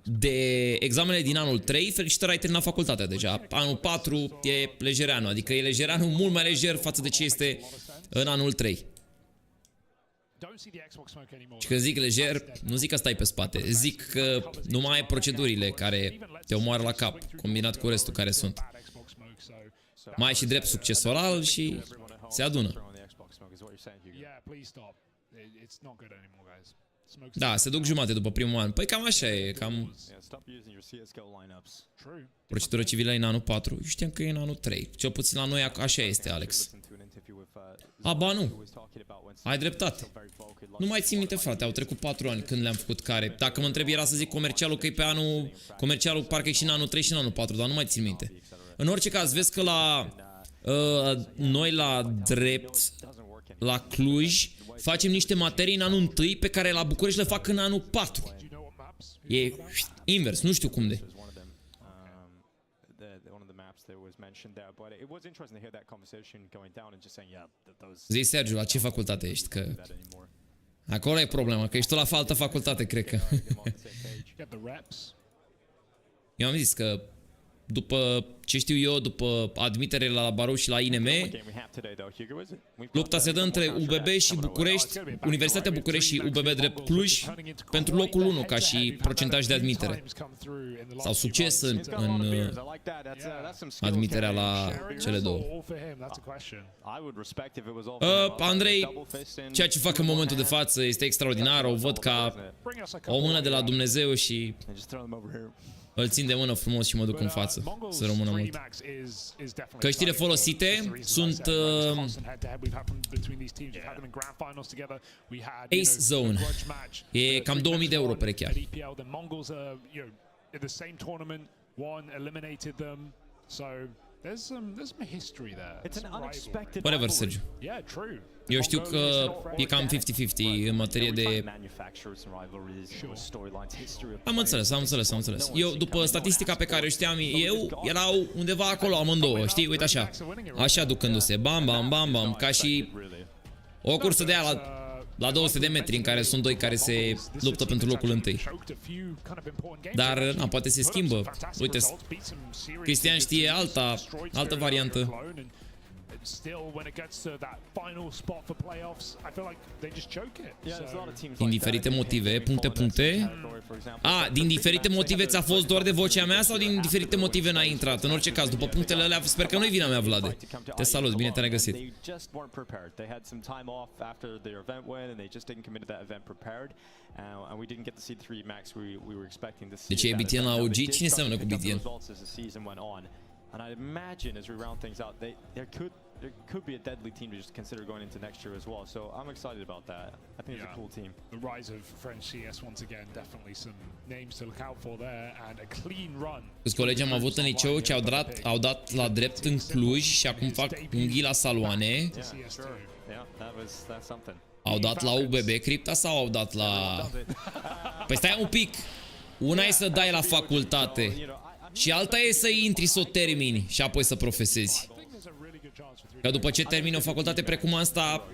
C: de examenele din anul 3, felicitări, ai terminat facultatea deja. Anul 4 e lejereanu, adică e lejereanu mult mai lejer față de ce este în anul 3. Și când zic lejer, nu zic că stai pe spate, zic că nu mai ai procedurile care te omoară la cap, combinat cu restul care sunt. Mai ai și drept succesoral și se adună. Da, se duc jumate după primul an. Păi cam așa e, cam... Procedură civilă e în anul 4. Eu știam că e în anul 3. Cel puțin la noi așa este, Alex. Ba nu. Ai dreptate. Nu mai țin minte, frate, au trecut 4 ani când le-am făcut care. Dacă mă întreb, era să zic comercialul, că e pe anul... Comercialul parcă e și în anul 3 și în anul 4, dar nu mai țin minte. În orice caz, vezi că la... noi la drept, la Cluj, facem niște materii în anul 1 pe care la București le fac în anul 4. E invers, nu știu cum de. Zi, Sergiu, la ce facultate ești? Că acolo e problema, că ești tu la altă facultate, cred că. Eu am zis că după ce știu eu, după admitere la Barou și la INM, lupta se dă între UBB și București, Universitatea București și UBB drept Cluj pentru locul 1 ca și procentaj de admitere. Sau succes în admiterea la cele două. Andrei, ceea ce fac în momentul de față este extraordinar, o văd ca o mână de la Dumnezeu și îl țin de mână frumos și mă duc în față, să rămână mult. Căștile folosite sunt Ace Zone. E cam 2000 de euro perechear. Whatever, Sergiu. Eu știu că e cam 50-50 în materie de... Am înțeles. Eu, după statistica pe care o știam eu, erau undeva acolo amândouă, știi? Uite așa. Așa ducându-se. Bam, bam, bam, bam. Ca și o cursă de aia la 200 de metri în care sunt doi care se luptă pentru locul întâi. Dar, na, poate se schimbă. Uite, Cristian știe altă variantă. Din diferite motive, puncte. Din diferite motive ți-a fost doar de vocea mea sau din diferite motive n-ai intrat? În orice caz, după punctele alea, sper că nu-i vina mea, Vlade. Te salut, bine te-am regăsit. Deci e BTN la OG? Cine seamănă cu BTN?
M: And I imagine as we round things out, there could be a deadly team to just consider going into next year as well. So I'm excited about that. I think it's a cool team.
L: The rise of French CS once again, definitely some names to look out for there, and a clean run.
C: Câți colegi am avut în liceu ce au dat la drept în Cluj și acum fac unghii la saloane. Au dat la UBB cripta sau au dat la... Păi stai un pic. Una e să dai la facultate și alta e să intri să o termini și apoi să profesezi. Că după ce termini o facultate precum asta,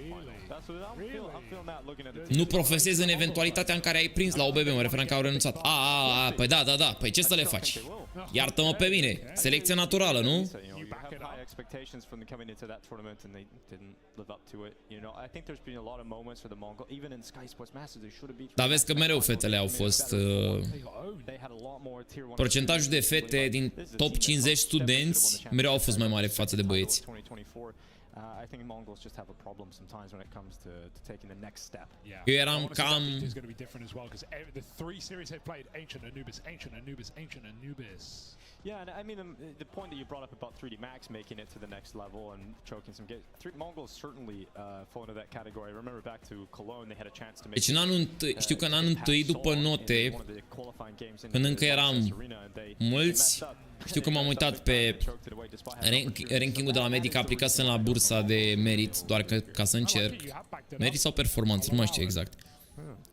C: nu profesezi în eventualitatea în care ai prins la OBB, mă referam că au renunțat. Păi da, păi ce să le faci? Iartă-mă pe mine, selecție naturală, nu?
M: Expectations from them coming into that tournament and they didn't live up to it. You know, I think there's been a lot of moments for the Mongol, even in Sky Sports Masters, they should have beat.
C: Dar vezi că mereu fetele au fost procentajul de fete din top 50 studenți mereu au fost mai mare față de băieți.
M: I think Mongols just have a problem sometimes when it comes to taking the next step.
C: Eu eram cam
M: Yeah, and I mean the point that you brought up about 3D Max making it to the next level and choking some games. Mongols certainly fall into that category. I remember back to Cologne, they had a chance to make.
C: Deci în anul întâi, știu că în anul întâi după note, când încă eram mulți, știu că m-am uitat pe rankingul de la Medic, aplicasem la bursa de merit doar ca să încerc. Merit sau performanță, nu mai știu exact.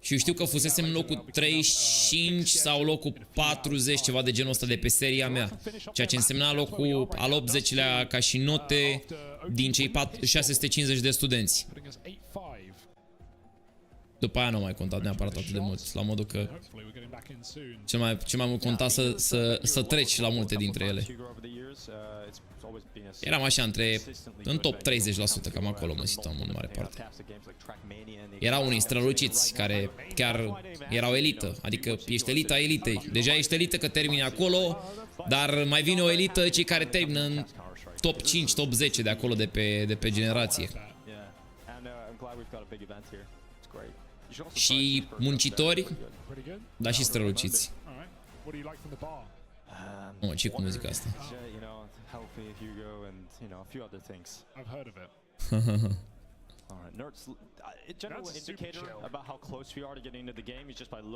C: Și știu că fusesem locul 35 sau locul 40, ceva de genul ăsta de pe seria mea. Ceea ce însemna locul al 80-lea ca și note din cei 650 de studenți. După aia nu mai contat neapărat atât de mult, la modul că ce mai mult conta să treci la multe dintre ele. Eram așa în top 30%, cam acolo mă situam în mare parte. Erau unii străluciți care chiar erau elită, adică ești elita elitei. Deja ești elită că termini acolo, dar mai vine o elită, cei care termină în top 5, top 10 de acolo de pe generație. Și muncitori, dar și străluciți. Mă, ce cu muzica asta?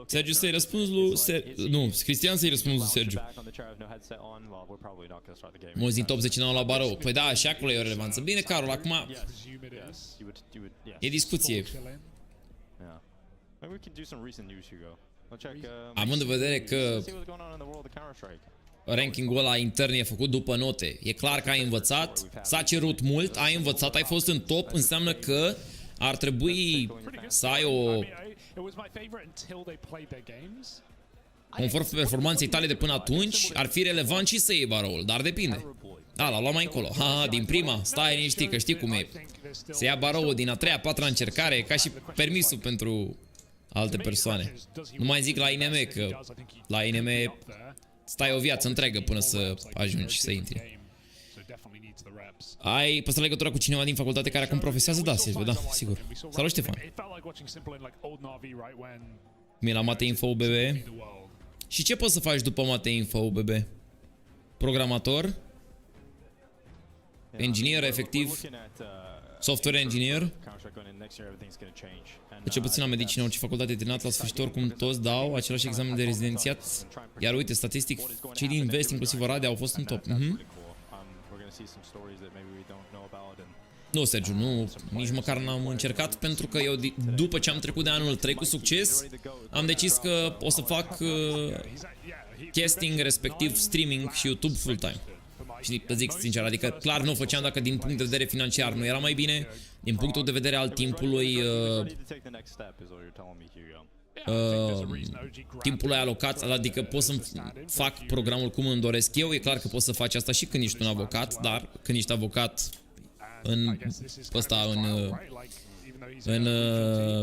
C: Sergiu, să-i răspunzi lui... Nu, Cristian să-i răspunzi lui Sergiu. Mulți din top 10 n-au la barou. Păi da, și acolo e o relevanță. Bine, Carol, acum... E discuție. Având în vedere că rankingul ăla intern e făcut după note, e clar că ai învățat, s-a cerut mult, ai învățat, ai fost în top, înseamnă că ar trebui să ai o... Conform performanței tale de până atunci, ar fi relevant și să iei baroul, dar depinde. L-a luat mai încolo. Din prima, stai liniștit, că știi cum e. Se ia baroul din a treia, patra încercare, ca și permisul pentru alte persoane. Nu mai zic la INM, că la INM stai o viață întreagă până să ajungi să intri. Ai păstrat legătura cu cineva din facultate care acum profesează? Da, Silviu, da, sigur. Salut, Ștefan. Mie la Mate Info UBB. Și ce poți să faci după Mate Info UBB? Programator? Engineer, efectiv? Software engineer? De ce puțin la medicină, orice facultate terminat la sfârșit, oricum toți dau același examen de rezidențiat. Iar uite, statistic, cei din vest, inclusiv Oradea, au fost în top. Nu, Sergiu, nu, nici măcar n-am încercat, pentru că eu, după ce am trecut de anul 3 cu succes, am decis că o să fac casting, respectiv streaming și YouTube full-time. Și te zic sincer, adică clar nu o făceam dacă din punct de vedere financiar nu era mai bine, din punctul de vedere al timpului, timpul alocat, adică pot să fac programul cum îmi doresc eu, e clar că poți să faci asta și când ești un avocat, dar când ești avocat în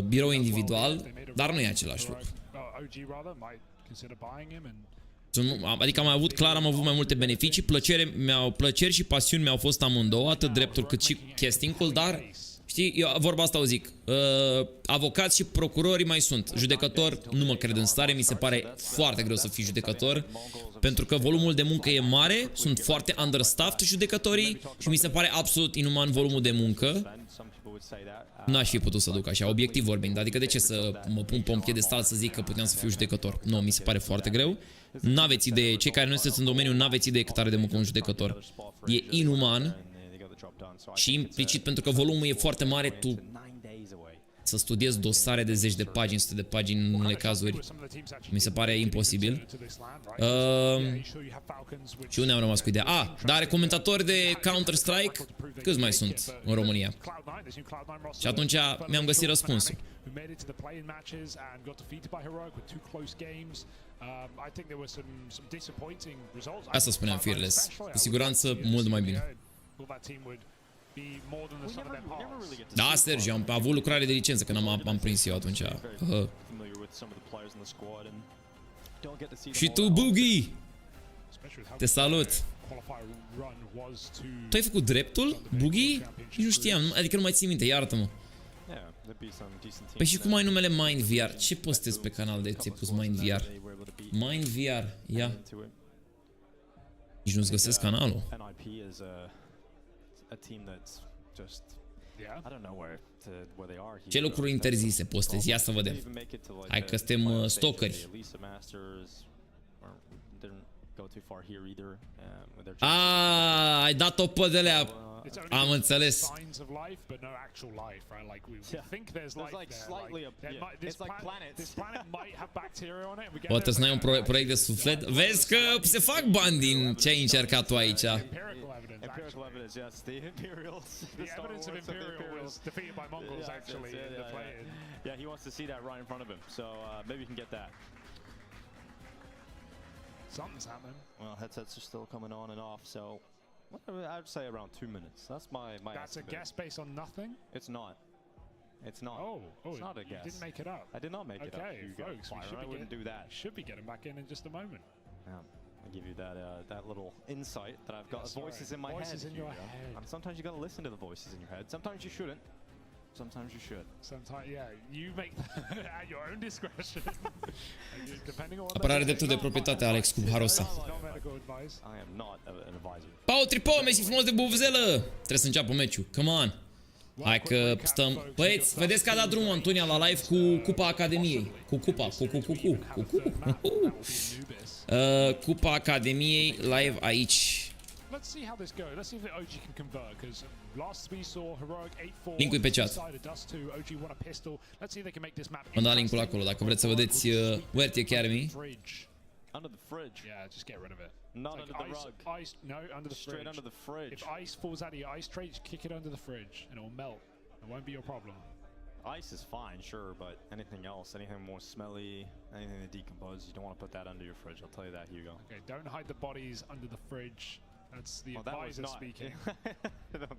C: birou individual, dar nu e același lucru. Adică am avut mai multe beneficii, plăceri și pasiuni mi-au fost amândouă, atât dreptul cât și casting-ul, dar Știi, eu vorba asta o zic. Avocați și procurori mai sunt. Judecător, nu mă cred în stare, mi se pare foarte greu să fii judecător. Pentru că volumul de muncă e mare, sunt foarte understaffed judecătorii și mi se pare absolut inuman volumul de muncă. N-aș fi putut să duc așa, obiectiv vorbind. Adică de ce să mă pun pe un piedestal să zic că puteam să fiu judecător? Nu, mi se pare foarte greu. N-aveți idee, cei care nu sunteți în domeniu, n-aveți idee cât are de muncă un judecător. E inuman. Și implicit, pentru că volumul e foarte mare, tu să studiezi dosare de zeci de pagini, sute de pagini în unele cazuri, mi se pare imposibil. Și unde am rămas cu ideea? Dar are comentatori de Counter-Strike? Câți mai sunt în România? Și atunci mi-am găsit răspunsul. Asta spuneam, Fearless. Cu siguranță mult mai bine. Da, Sergiu, am avut lucrare de licență când am prins eu atunci. Și tu, Boogie! Te salut! Tu ai făcut dreptul, Boogie? Nici nu știam, adică nu mai țin minte, iartă-mă. Păi și cum ai numele MindVR? Ce postezi pe canal de ți-ai pus MindVR? MindVR, ia. Nici nu-ți găsesc canalul. Ce lucruri interzise postezi? Ia să vedem. Hai că suntem stalkeri. Ai dat-o pe de-alea. Am înțeles. O, trebuie să n-ai un proiect de suflet? Vezi că se fac bani din ce ai încercat tu aici.
M: Empirical evidence, yes. The Imperials.
L: The evidence of Imperial was defeated by Mongols actually in the play-in.
M: Yeah, he wants to see that right in front of him. So maybe he can get that.
L: Something's happening.
M: Well, headsets are still coming on and off, so I would say around 2 minutes. That's my
L: That's
M: estimate.
L: a guess based on nothing?
M: It's not. It's not. It's not a guess.
L: You didn't make it up.
M: I did not make it up.
L: Okay, folks,
M: I wouldn't do that.
L: Should be getting back in just a moment.
M: Yeah. I'll give you that little insight that I've got voices in my head.
L: Voices in your head.
M: And sometimes you gotta listen to the voices in your head. Sometimes you shouldn't. Sometimes you should.
L: Sometimes, yeah, you make at your own discretion. Depending on what.
C: Apărare dreptul de proprietate, Alex cu Harosa.
M: I am not an advisor.
C: Pau Tripo, mersi frumos de buvzelă. Trebuie să înceapă meciul. Come on. Hai că stăm. Băieți, vedeți că a dat drumul Antonia la live cu Cupa Academiei. Cu Cupa, Cupa Academiei live aici. Linkul e pe chat. Am dat linkul acolo dacă vreți să vedeți Werty Academy.
M: Under the fridge.
L: Yeah, just get rid of it.
M: Not under the rug.
L: Ice, no, under the
M: Straight under the fridge.
L: If ice falls out of your ice tray, just kick it under the fridge and it will melt. It won't be your problem.
M: Ice is fine, sure, but anything else, anything more smelly, anything that decomposes, you don't want to put that under your fridge. I'll tell you that, Hugo.
L: Okay, don't hide the bodies under the fridge. That's the advisor speaking.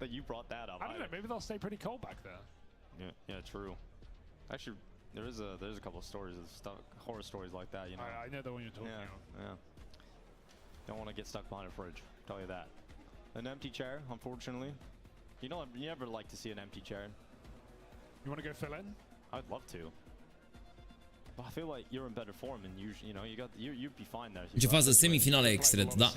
M: That you brought that up.
L: I don't know, maybe they'll stay pretty cold back there.
M: Yeah, true. Actually, there's a couple of stories of horror stories like that, you know.
L: I know the one you're talking about.
M: Yeah. Don't want to get stuck behind a fridge. I'll tell you that. An empty chair, unfortunately. You know, you never like to see an empty chair.
L: You want to go fill in?
M: I'd love to. But I feel like you're in better form, and you'd be fine there.
C: Ce fază semifinale extret, da.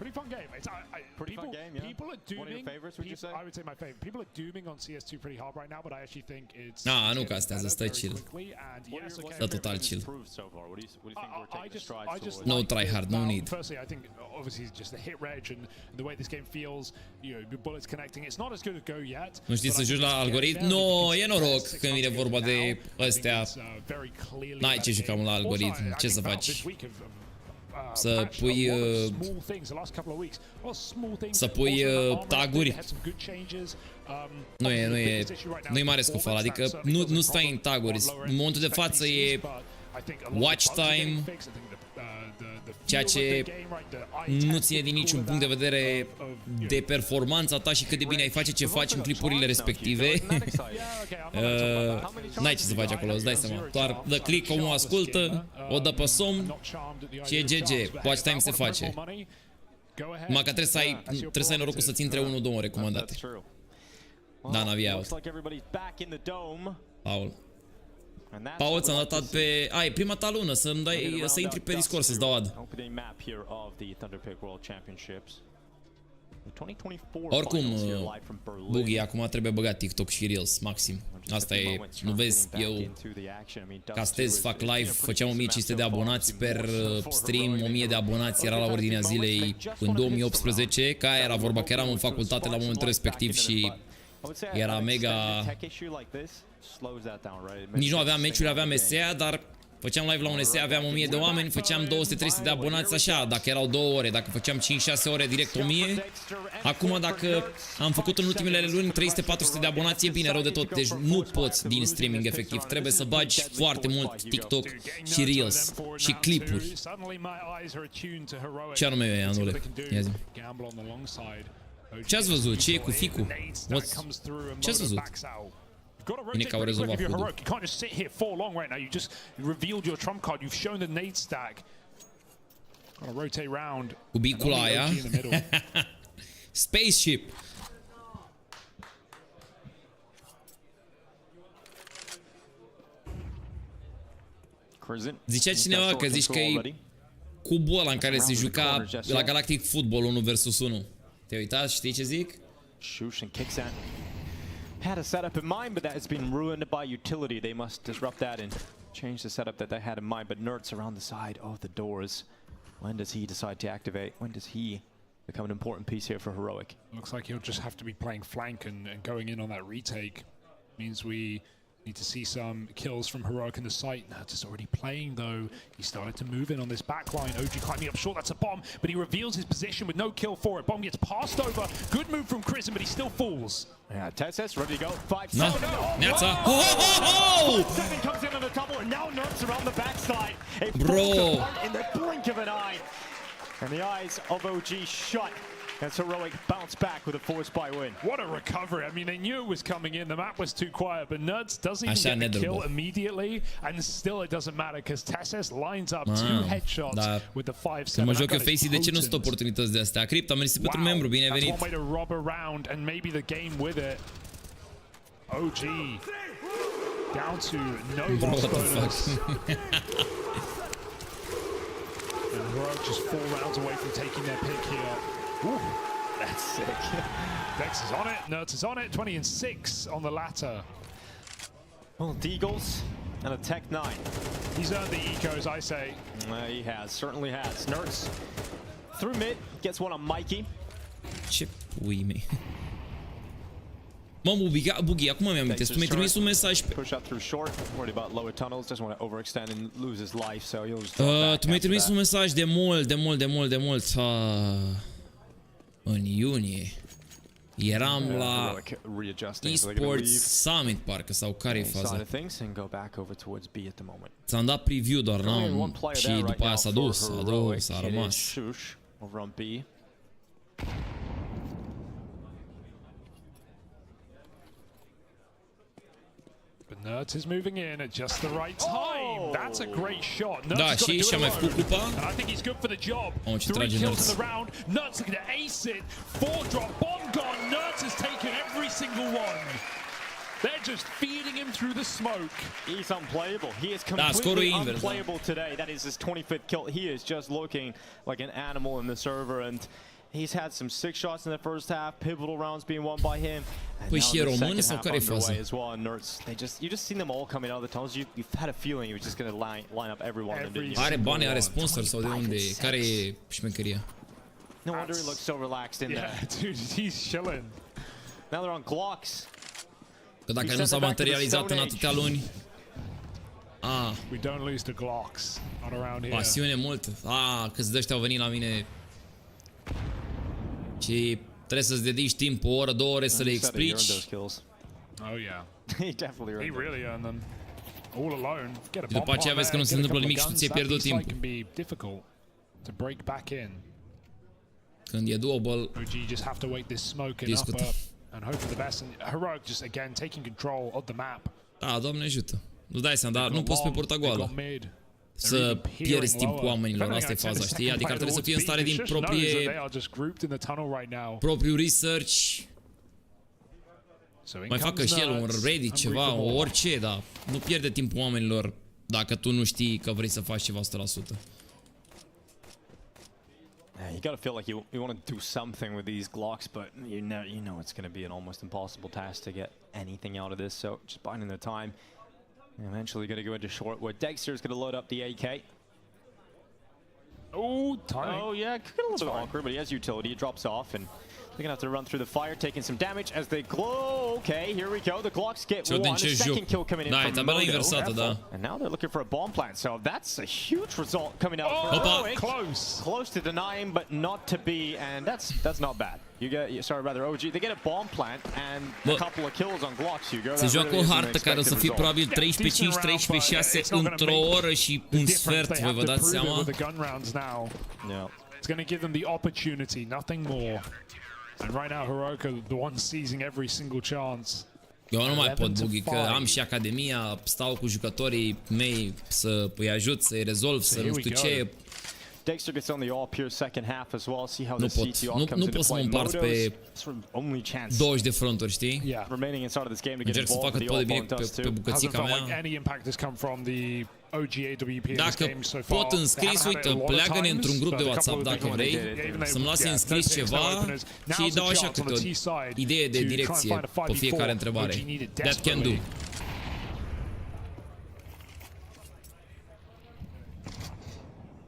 L: Pretty fun game. It's
M: pretty fun game, yeah.
L: People are dooming.
M: One of your favorites, would you say?
L: I would say my favorite. People are dooming on CS2 pretty hard right now, but I actually think it's.
C: Nu că astea, stă chill. Stă total chill. No try hard, no need.
L: Firstly, I think obviously just the hit reg and the way this game feels, you know, the bullets connecting. It's not as good as Go yet.
C: Nu știi să joci la algoritm? No, e noroc când vine vorba de astea. N-ai ce jucam la algoritm. Ce să faci? Să pui taguri. Nu e mare scofală, adică nu stai în taguri. În momentul de față e watch time, ceea ce nu ține din niciun punct de vedere de performanța ta și cât de bine ai face ce faci în clipurile respective. N-ai ce să faci acolo, îți dai seama. Doar dă click, omul ascultă, o dă pe somn și e GG. Watch time se face. Numai că trebuie să ai norocul să-ți intre 1-2 recomandate. Da, n-avea out. Paul. Paul, ți-am datat pe... Ai, prima ta lună, să intri pe Discord să-ți dau ad. Oricum, Boogie, acum trebuie băgat TikTok și Reels, maxim. Asta e, nu vezi, eu castez, fac live, făceam 1500 de abonați per stream, 1000 de abonați era la ordinea zilei în 2018, că aia era vorba, că eram în facultate la momentul respectiv și era mega... Nici nu aveam meciuri, aveam ESEA, dar făceam live la un ESEA, aveam 1000 de oameni, făceam 200-300 de abonați așa, dacă erau 2 ore, dacă făceam 5-6 ore direct 1000. Acum dacă am făcut în ultimele luni 300-400 de abonați, e bine, rău de tot, deci nu poți din streaming efectiv, trebuie să bagi foarte mult TikTok și Reels și clipuri. Ce anume e, Anule? Ia zi. Ce ați văzut? Ce e cu Ficu? Ce ați văzut? Bine că au rezolvat HUD-ul.
L: You can't just sit here for long right now. You just revealed your trump card. You've shown the nade stack. Gotta rotate round.
C: Cu bicula aia. Spaceship. Zicea cineva că zici că e cubul ăla în care se juca la Galactic Football 1 vs 1. Te-ai uitat? Știi ce zic?
M: Had a setup in mind, but that has been ruined by utility. They must disrupt that and change the setup that they had in mind. But Nerds around the side of the doors. When does he decide to activate? When does he become an important piece here for Heroic?
L: Looks like he'll just have to be playing flank and going in on that retake. Means we need to see some kills from Heroic in the site. Nerds is already playing though. He started to move in on this back line. OG climbing up short, that's a bomb, but he reveals his position with no kill for it. Bomb gets passed over. Good move from Chrism, but he still falls.
M: Yeah, Tesses ready to go. 5-7.
C: No. Natsa. Oh!
M: 7 comes in on the double, and now Nerds around the backside.
C: Bro.
M: In the blink of an eye. And the eyes of OG shut. As Heroic bounced back with a force by win.
L: What a recovery. I mean, they knew it was coming in. The map was too quiet, but Nerds doesn't even get the kill immediately. And still it doesn't matter because Tesses lines up 2 headshots with the 5-7.
C: Când mă joc în Facey, de ce nu sunt oportunități de astea? Crypta, mersi pentru membru, bine venit.
L: That's one way to rob around and maybe the game with it. OG down to no loss bonus. And Heroic just 4 rounds away from taking their pick here. Ooh,
M: that's sick.
L: Dex is on it, Nerds is on it, 20-6 on the latter.
M: Well, Deagles and a Tech 9.
L: He's earned the ecos, I say.
M: He has, certainly has. Nerds through mid, gets one on Mikey.
C: Ce pui mei. Mă, Boogie, acum mi-am amintesc, tu mi-ai trimis un mesaj pe... Tu mi-ai trimis un mesaj de mult. În iunie. Eram la eSports Summit, parcă, sau care e faza? Ți-am dat preview, doar n-am... Și după aia s-a dus, a rămas.
L: But Nerds is moving in at just the right time. That's a great shot.
C: Da, și și-a mai făcut cupa.
L: And I think he's good for the job.
C: 3 kills
L: in the round. Nerds looking to ace it. 4-drop bomb gone. Nerds has taken every single one. They're just feeding him through the smoke.
M: He's unplayable. He is completely unplayable today. That is his 25th kill. He is just looking like an animal in the server, and he's had some 6 shots in the first half, pivotal rounds being won by him.
C: Păi și e român sau care e faza?
M: You just seen them all coming out of the tunnels. You've had a feeling he was just going to line up everyone.
C: Are bani, are sponsor sau de unde e? Care e șmecheria?
M: No wonder he looks so relaxed in there.
L: Yeah, dude, he's chilling.
M: Now they're on Glocks.
C: Că dacă nu s-a materializat în atâtea luni...
L: We don't lose to Glocks. Not around here.
C: Pasiune multă. Câți de ăștia au venit la mine. Și trebuie să-ți dedici timp, o oră, 2 ore să le explici.
L: Oh yeah. He really earned them. All alone.
C: Și după aceea vezi că nu se întâmplă nimic și tu ți-ai pierdut timpul. Când e doable, discutăm.
L: And hope for the best. And Heroic just again taking control of the map.
C: Da, Doamne ajută. Nu dai seama, dar nu poți pe porta goală să pierzi timp cu oamenilor, asta e faza, știi? Adică ar trebui să fie în stare din propriul research Mai facă și el un ready, ceva, orice, dar nu pierde timpul oamenilor dacă tu nu știi că vrei să faci ceva 100%.
M: Yeah, you gotta feel like you want to do something with these Glocks, but you know it's gonna be an almost impossible task to get anything out of this. So just biding their time. Eventually gonna go into short where Dexter's gonna load up the AK.
L: Oh, tiny.
M: Oh yeah, could get a little bit awkward, but he has utility. It drops off, and they're gonna have to run through the fire, taking some damage as they glow. Okay, here we go. The Glocks get one. The second kill coming in from MoDo. And now they're looking for a bomb plant. So that's a huge result coming out for Heroic. Close to denying, but not to be, and that's not bad. You get, sorry, rather OG. They get a bomb plant and a couple of kills on Glocks. You go.
C: Se joacă o hartă care o să fie probabil 13-5, 13-6 într-o oră și un sfert, voi vă dați seama?
L: Yeah. It's going to give them the opportunity, nothing more. And right now, Heroic are the ones seizing every single chance.
C: Eu nu mai pot, Bughi, că am și Academia, stau cu jucătorii mei să îi ajut, să-i rezolv, să nu știu ce.
M: Dexter gets on the all pure second half as well. See how the CTO comes
C: nu pot să mă împart pe 20 de fronturi, știi? Încerc să fac cât pot de bine pe bucățica mea. Dacă pot înscris, uite, pleacă-ne într-un grup de WhatsApp dacă vrei, să-mi lase înscris ceva și îi dau așa câte o idee de direcție pe fiecare întrebare. That can do.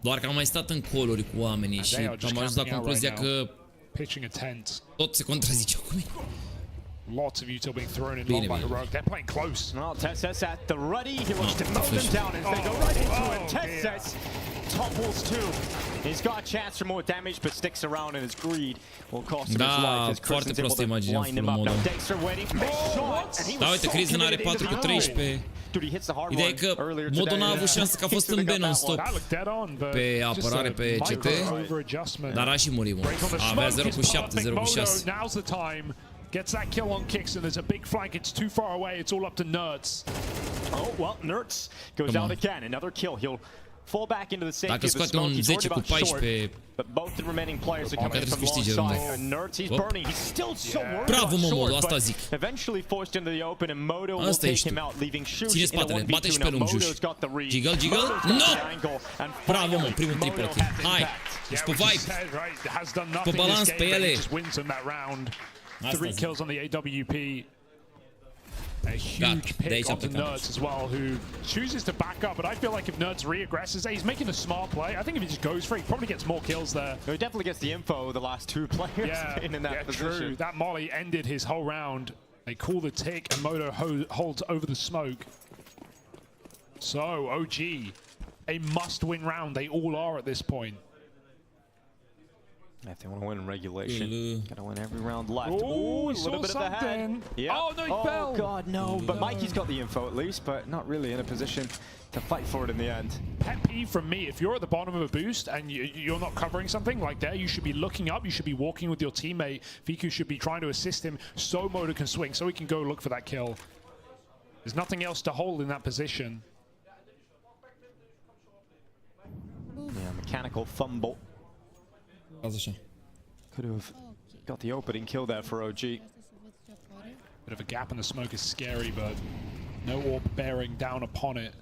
C: Doar că am mai stat în coluri cu oamenii și am ajuns la concluzia că tot se contraziceau cu mine.
L: Lots of util being thrown in long by Heroic. They're playing close.
M: Well, THUNDERPICK at the ready. He wants to mow them down as they go right into it. THUNDERPICK topples two. He's got a chance for more damage, but sticks around in his greed. Will cost him his life as Chris is able to line him up. Now Dexter waiting.
C: Da, uite, Chris are 4 cu 13. Ideea e că MoDo n-a avut șansă că a fost în B non-stop pe apărare pe CT, dar a și murit. Avea 0 cu 7, 0 cu 6.
L: Gets that kill on kicks and there's a big flank. It's too far away. It's all up to Nerds.
M: Oh, well, Nerds goes out again. Another kill. He'll fall back into the safety of the smoke. He's already about short, but both the remaining players are coming from long side. Nerds, he's burning. He's still so worried about short, but eventually forced into the open, and MoDo will take him out, leaving Shoes in a 1v2. Now MoDo's got the read.
C: Jiggle. No! Bravo, mă, primul triple kill. Hai, ești pe vibe. Pe balans pe ele.
L: 3 kills on the AWP. A huge pick onto Nerds as well, who chooses to back up, but I feel like if Nerds re-aggresses, he's making a smart play. I think if he just goes for it, he probably gets more kills there.
M: He definitely gets the info the last two players being in that position.
L: True. That molly ended his whole round. They call the tick, and MoDo holds over the smoke. So, OG, a must-win round. They all are at this point.
M: If they want to win in regulation, gotta win every round left.
L: Oh,
M: a little bit of the head.
L: Yep. Oh, no, he fell.
M: Oh, God, no. But Mikey's got the info at least, but not really in a position to fight for it in the end.
L: Pet peeve from me, if you're at the bottom of a boost and you're not covering something like there, you should be looking up, you should be walking with your teammate. Fiku should be trying to assist him so MoDo can swing, so he can go look for that kill. There's nothing else to hold in that position.
M: Yeah, mechanical fumble. Could have got the opening kill there for OG.
L: Bit of a gap in the smoke is scary, but no orb bearing down upon it.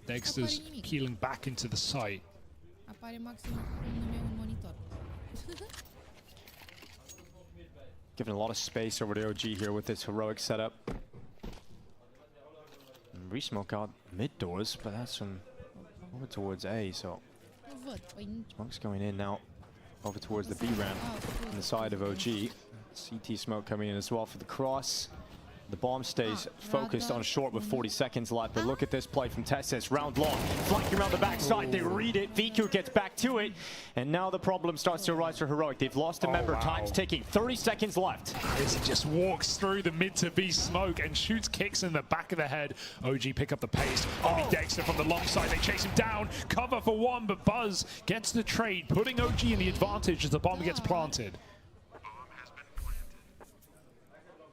L: Dexter's peeling back into the site.
M: Giving a lot of space over to OG here with this Heroic setup. And re-smoke out mid doors, but that's from over towards A, so smoke's going in now. Over towards the B ramp on the side of OG. CT smoke coming in as well for the cross. The bomb stays focused on short with 40 seconds left, but look at this play from THUNDERPICK. Round long, flanking around the backside, they read it, Fiku gets back to it, and now the problem starts to arise for Heroic. They've lost a member, time's ticking, 30 seconds left.
L: He just walks through the mid to B smoke and shoots kicks in the back of the head. OG pick up the pace, only Dexter from the long side, they chase him down, cover for one, but Buzz gets the trade, putting OG in the advantage as the bomb gets planted.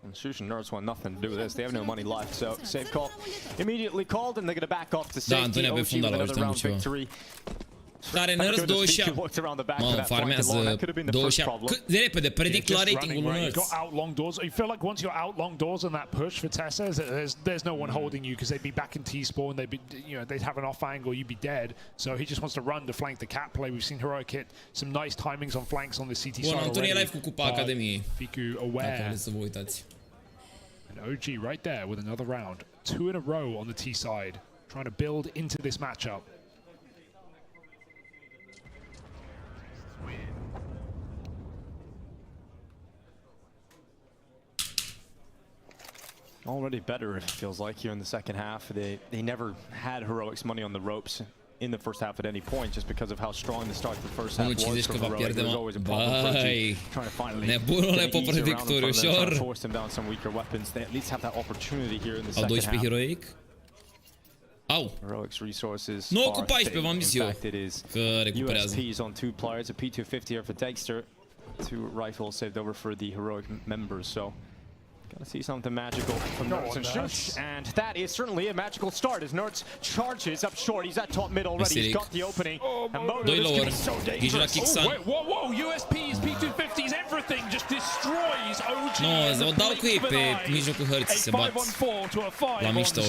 M: And Shush and Nerds want nothing to do with this. They have no money left, so save call immediately called, and they're going to back off to safety. OG with another round victory.
C: Tare Nerds 27. Mamă, farmează 27. Cât de repede, predict la ratingul lui Nerds.
L: Got out long doors. You feel like once you're out long doors on that push for Tessa, there's no one holding you because they'd be back in T-spawn, they'd have an off angle, you'd be dead. So he just wants to run to flank the cat play. We've seen Heroic hit some nice timings on flanks on the CT side already.
C: Antonie live cu Cupa Academiei.
L: Fiku aware.
C: Să vă uitați.
L: And OG right there with another round. 2 in a row on the T side, trying to build into this matchup.
M: Already better, it feels like, here in the second half. They never had Heroic's money on the ropes in the first half at any point, just because of how strong the start of the first half was for Heroic. There was always a problem for OG trying to finally get easy around them, trying to force them down some weaker weapons. They at least have that opportunity here in the second half.
C: Heroic. Au!
M: Heroic's resources
C: nu ocupa 14, v-am zis eu că recuperează.
M: USPs on 2 players, a P250 here for Dexter. 2 rifles saved over for the Heroic members, so gotta see something magical from Nerds and Shush, and that is certainly a magical start as Nerds charges up short. He's at top mid already. He's got the opening. And MoDo, this could be so dangerous.
L: Oh, wait, whoa, USPs, P250s, everything just destroys OG.
C: No, o dau cu ei pe mijlocul hărții, se bat la mișto.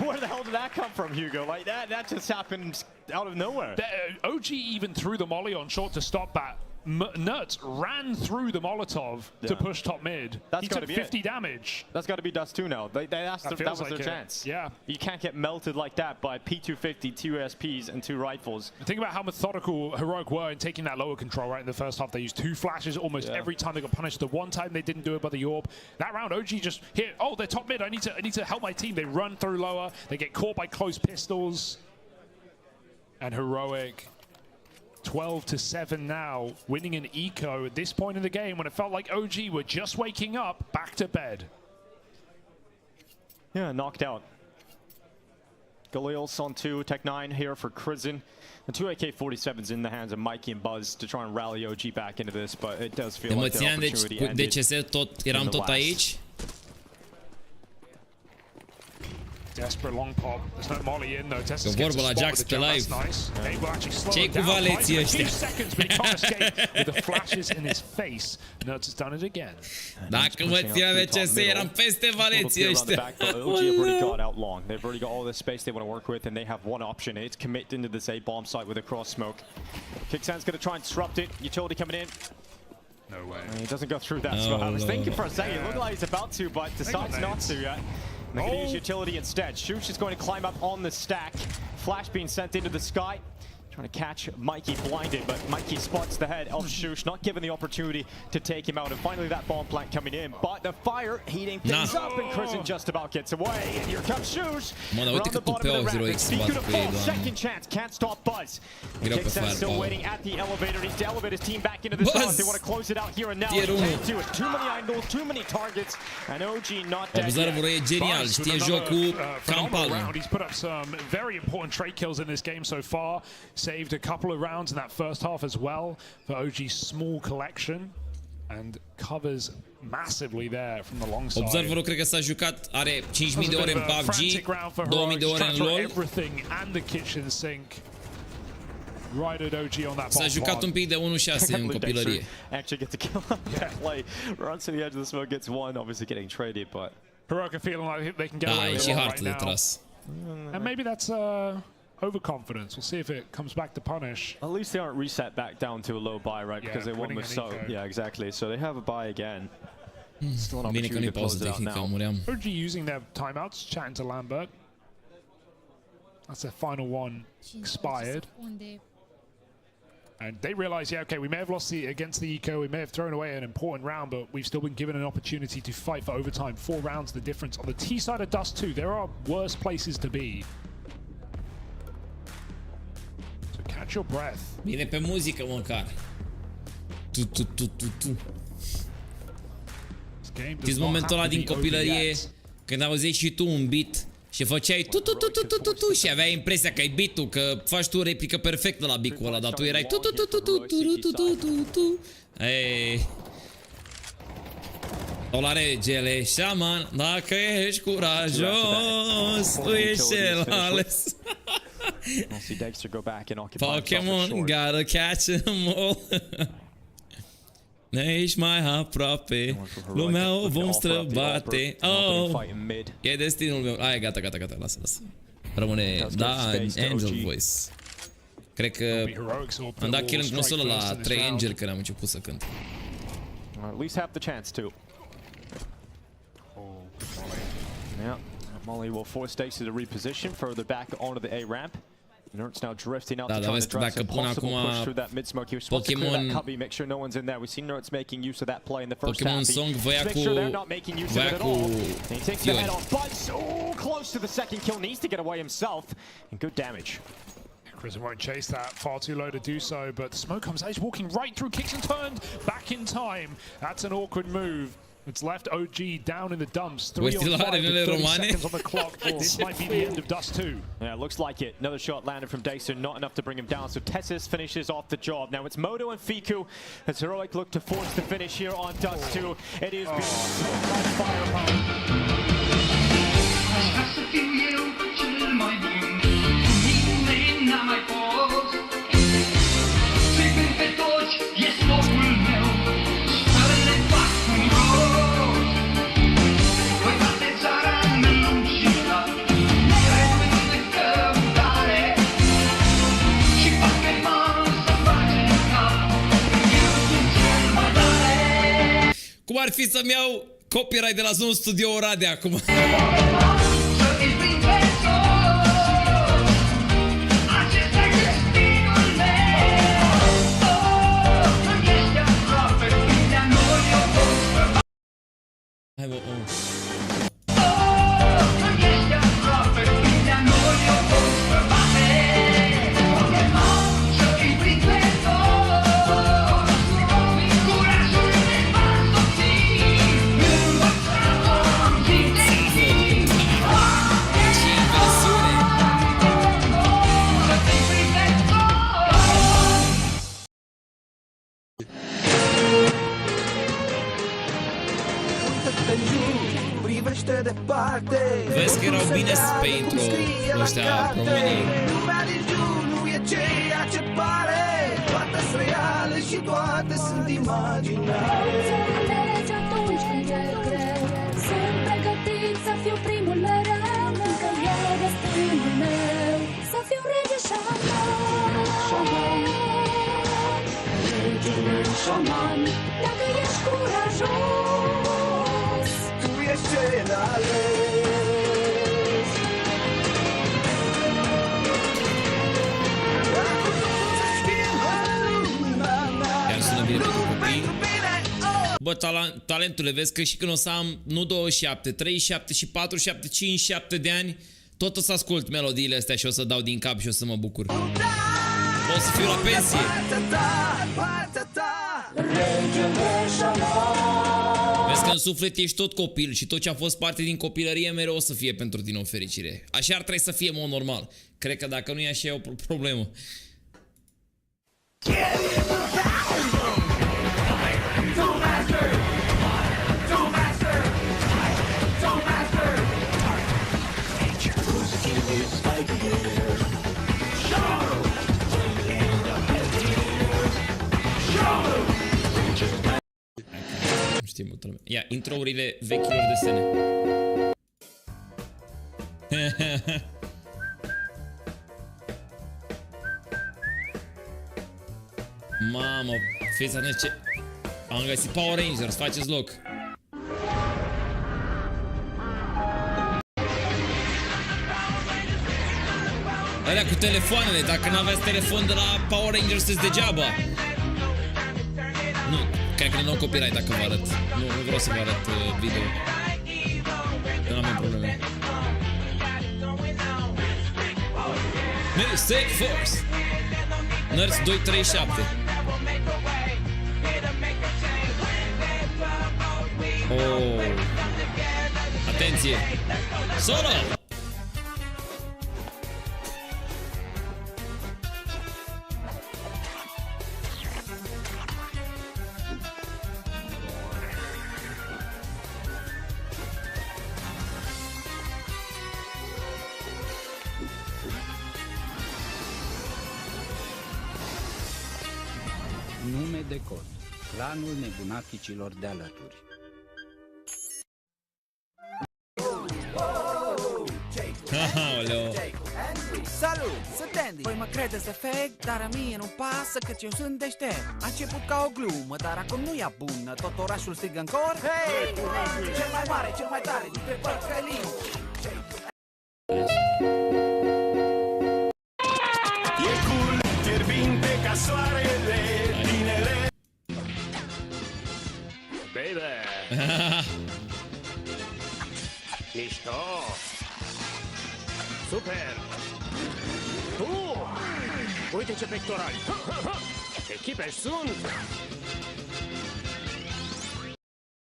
M: Where the hell did that come from, Hugo? Like that just happened out of nowhere.
L: OG even threw the molly on short to stop that. Nerds ran through the Molotov to push top mid. He took 50 damage.
M: That's got to be Dust 2 now. That was their chance.
L: Yeah.
M: You can't get melted like that by P250, 2 SPs, and 2 rifles.
L: Think about how methodical Heroic were in taking that lower control right in the first half. They used 2 flashes almost every time they got punished. The one time they didn't do it by the orb. That round, OG just hit, oh, they're top mid. I need to help my team. They run through lower. They get caught by close pistols. And Heroic 12-7 now, winning an eco at this point in the game when it felt like OG were just waking up, back to bed.
M: Yeah, knocked out. Galil's on 2, Tech 9 here for Crizin. The 2 AK-47s in the hands of Mikey and Buzz to try and rally OG back into this, but it does feel like the opportunity ended.
C: Eram tot aici.
L: Desperate long pop. There's no molly in though. Tessa
C: vorba la Jax pe live. Ce-i cu valeții ăștia?
L: With the flashes in his face. Nerds has done it again.
C: Dacă mă ținea VCS, eram peste valeții ăștia.
M: OG have already got out long. They've already got all the space they want to work with, and they have one option. It's commit into this A bomb site with a cross smoke. Kicksan's going to try and disrupt it. Utility coming in.
L: No way.
M: He doesn't go through that spot. I was thinking for a second, it looked like he's about to, but decides not to yet. They're going to use utility instead. Shush is going to climb up on the stack. Flash being sent into the sky. Trying to catch Mikey blinded, but Mikey spots the head of Shush, not given the opportunity to take him out. And finally that bomb plant coming in, but the fire heating things up, and Crizin just about gets away. And here comes Shush.
C: Around the bottom of the ramp.
M: Fiku to fall, second chance, can't stop Buzz. Kicksan's still waiting at the elevator. Needs to elevate his team back into this round. They want to close it out here and now. They can't do it. Too many angles, too many targets, and OG not dead
C: Observerul e genial, știe jocul cam palmă.
L: He's put up some very important trade kills in this game so far. Saved a couple of rounds in that first half as well for OG's small collection and covers massively there from the long side.
C: Observerul cred că s-a jucat, are 5.000 de ore în PUBG, 2.000 de ore în LoL.
L: Everything and the kitchen sink. Right at OG on that
C: S-a jucat un pic de 1-6 în copilărie.
M: Actually gets a kill on that play. Runs to the edge of the smoke, gets one, obviously getting traded, but
L: Heroic are feeling like they can get away with it right now. And maybe that's overconfidence. We'll see if it comes back to punish.
M: At least they aren't reset back down to a low buy, right? Because they won with so. Yeah, exactly. So they have a buy again. Still an opportunity to close it out now.
L: OG using their timeouts, chatting to Lambert. That's their final one expired. And they realize, yeah, okay, we may have lost against the eco, we may have thrown away an important round, but we've still been given an opportunity to fight for overtime. 4 rounds, the difference. On the T side of Dust 2, there are worse places to be. So catch your breath.
C: Bine pe muzică măcar. Știți momentul ăla din copilărie când auzeai și tu un beat și făceai tu și aveai impresia că ai beat-ul, că faci tu o replică perfectă la beat-ul ăla, dar tu erai tu. Ei. Sau la regele șaman, dacă ești curajos, tu ești cel ales.
M: We'll see Dexter go back and occupy
C: Pokemon, gotta catch them all. Ne-ești mai aproape, lumea o vom străbate. Oh, e destinul meu. Ai, gata, lasă. Rămâne, da, Angel Voice. Cred că am dat kill în consolă la 3 Angel când am început să cânt.
M: At least have the chance to. Yeah, Molly will force Dexter to reposition further back onto the A ramp. Nert's now drifting out to try to drive some possible push through that mid smoke. He was supposed to clear that cubby, make sure no one's in there. We've seen Nert's making use of that play in the first half. Make sure they're not making use of it at all. And he takes the head off. Buzz so close to the second kill, needs to get away himself, and good damage.
L: Prison won't chase that, far too low to do so, but the smoke comes out, he's walking right through, kicks and turned, back in time. That's an awkward move. It's left OG down in the dumps. 3 on 5 with 30 seconds on the clock. This might be the end of Dust 2.
M: Yeah, it looks like it. Another shot landed from Dexter, not enough to bring him down. So Tessis finishes off the job. Now it's MoDo and Fiku as Heroic look to force the finish here on Dust 2. It is being by firepower.
C: Cum ar fi să-mi iau copyright de la Zone Studio Oradea acum? Hai bă, vezi că erau bine pe intro ăștia romanii.
N: Lumea din jur nu e ceea ce pare, toate-s reale și toate sunt imaginare.
O: Înțelegi atunci când e greu, sunt pregătit să fiu primul mereu, încă e destinul meu, să fiu rege șaman. Regele șaman, dacă ești curajos,
N: tu ești cel ales.
C: Chiar sună bine pentru copii. Bă, talentule, vezi că și când o să am nu 27, 37 și 47, 57 de ani, tot o să ascult melodiile astea și o să dau din cap și o să mă bucur. O să fiu la pensie. Vezi că în suflet ești tot copil și tot ce a fost parte din copilărie mereu o să fie pentru tine o fericire. Așa ar trebui să fie, mod normal. Cred că dacă nu e așa e o problemă. Știi multă lume. Ia, intro-urile vechilor desene. Mamă, fiți atenți ce... Am găsit Power Rangers, faceți loc. Alea cu telefoanele, dacă n-aveați telefon de la Power Rangers sunt degeaba. Nu, cred că nu am copyright dacă vă arăt. Nu vreau să vă arăt video. Nu am probleme. Mistake Force Nerds 237. Oh. Atenție. Solo.
P: de cod. Clanul nebunaticilor de alături.
N: Salut, sunt Andy. Păi mă credeți defect, dar mie nu-mi pasă că eu sunt deștept. A început ca o glumă, dar acum nu e bună. Tot orașul strigă în cor. Hei, cel mai mare, cel mai tare dintre păcălii.
Q: E cool, fierbinte ca soarele, binele.
L: Baby!
Q: Mișto! Super! Uite ce pectorali! Ce echipe sunt!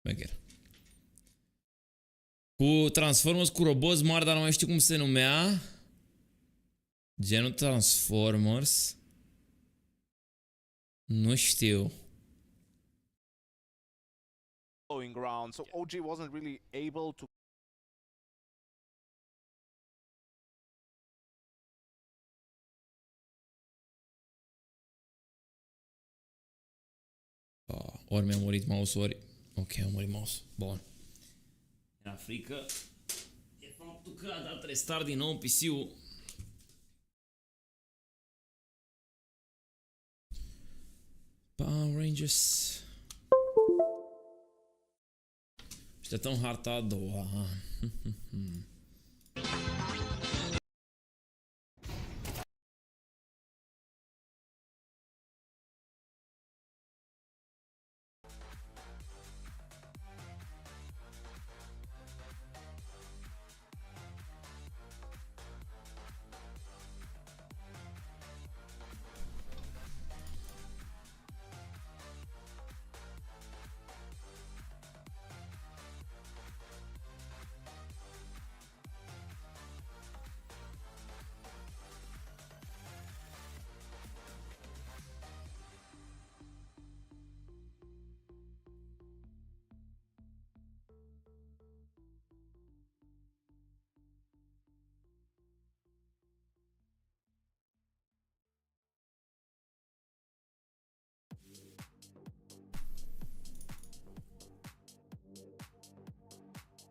C: Mecher. Cu Transformers, cu roboți mari, dar nu mai știu cum se numea. Genul Transformers. Nu știu.
F: Ground, so OG wasn't really able to.
C: Ori mi-a murit mouse-ul, ori... Ok, a murit mouse. Bun. Era frică. E faptul că a dat restart din nou PC-ul. Power Rangers. Așteptăm harta a doua.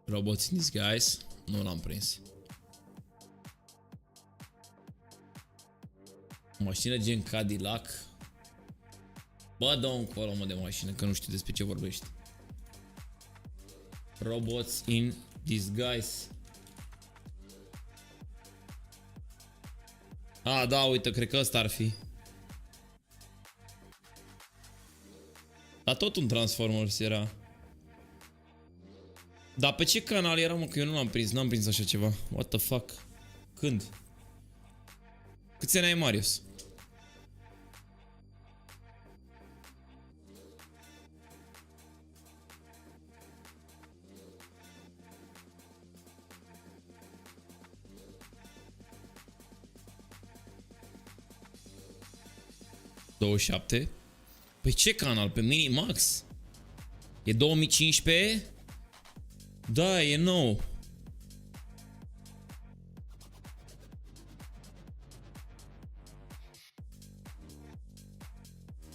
C: Robots in disguise. Nu l-am prins. Mașină gen Cadillac. Bă, dă-o încolo, mă, de mașină, că nu știu despre ce vorbești. Robots in disguise. Ah, da, uite, cred că ăsta ar fi. Dar tot un Transformers era. Dar pe ce canal era, mă, că eu nu l-am prins, n-am prins așa ceva. What the fuck? Când? Câți ani ai, Marius? ...27? Păi ce canal? Pe Minimax? E 2015? Da, e nou.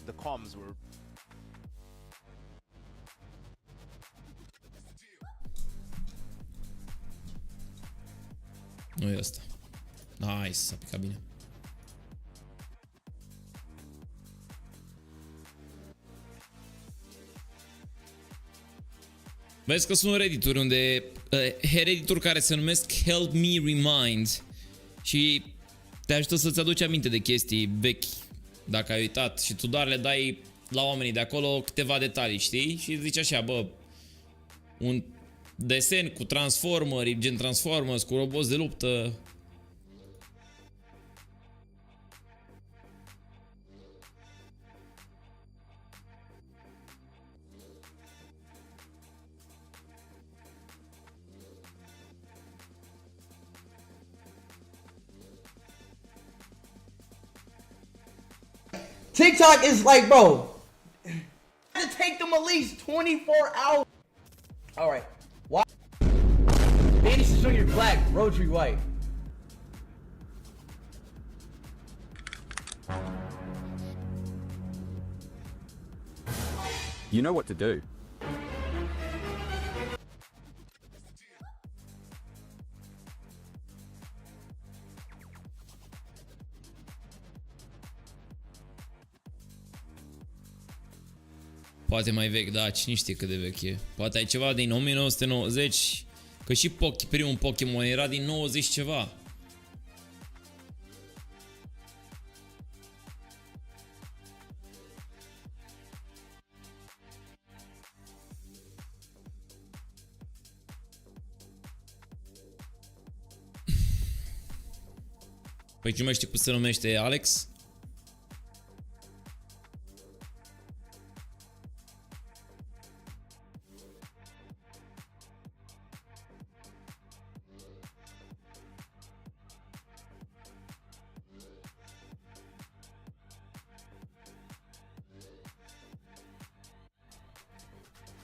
F: The comms were.
C: Nu e asta. Nice, s-a picat bine. Vezi că sunt reddituri unde reddituri care se numesc Help Me Remind și te ajută să-ți aduci aminte de chestii vechi dacă ai uitat și tu doar le dai la oamenii de acolo câteva detalii, știi? Și zici așa, bă, un desen cu transformeri, gen Transformers, cu roboți de luptă.
R: TikTok is like, bro, to take them at least 24 hours. All right. Why? Danny says you're black, rotary white.
S: You know what to do.
C: Poate mai vechi, da, cine știe cât de vechi e. Poate ai ceva din 1990, că și primul Pokémon era din 90 ceva. Păi nu mai știi cum se numește, Alex?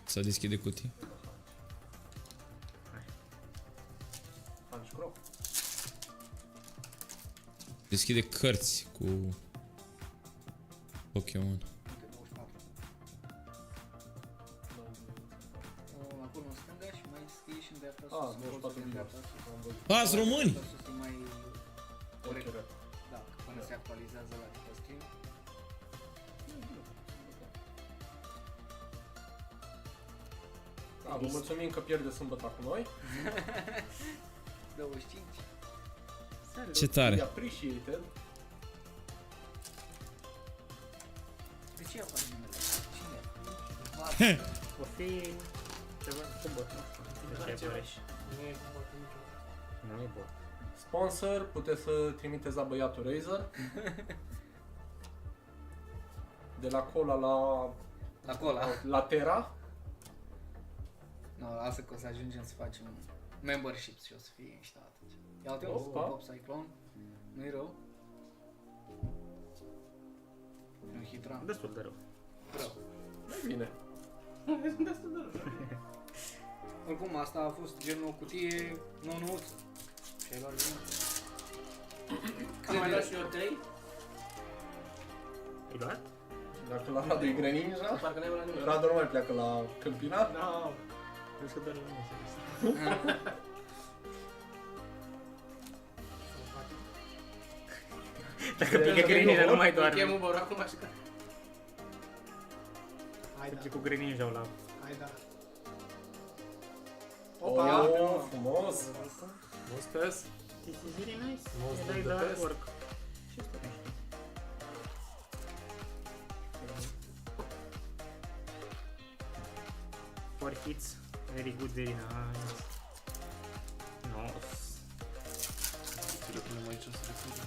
C: Să deschide cutii. Deschide cărți cu Pokémon.
R: Acolo în stânga și mai scrie și în dreapta sus.
C: Azi români!
R: Da, până se actualizează la stream.
T: Da, vă mulțumim că pierde sâmbătă cu noi.
R: 25.
C: Ce tare!
T: Appreciated.
R: De ce apare numele? Cine?
U: O fi ceva sâmbătă. Nu e bun.
T: Sponsor, puteți să trimiteți la băiatul Razer. De la cola
R: la cola.
T: La Terra.
R: No, lasă că o să ajungem să facem membership și o să fie mișto atunci. Ia uite, Pop Cyclone. Nu-i rău. Un hitran.
U: Destul de rău.
R: Rău.
T: E bine. Destul de rău.
R: Oricum, asta a fost genul o cutie nou-nouță. Și ai luat genul.
U: Am mai luat și eu 3. Ai luat?
T: Dacă la Radu e greninja,
U: parcă n-ai luat nimic.
T: Radu nu mai pleacă la câmpinat.
U: No. Crezi că doar nu se Dacă pică greninja nu mai doarme. Chemul băru acum și că... Hai da. Cu greninja la... Hai da.
T: Opa! Oh, frumos!
U: Mustăs! This is very nice.
T: Most
U: I like the artwork. Și asta nu știu. For hits. Very good, very nice. Nice.
T: Le punem aici să le facem.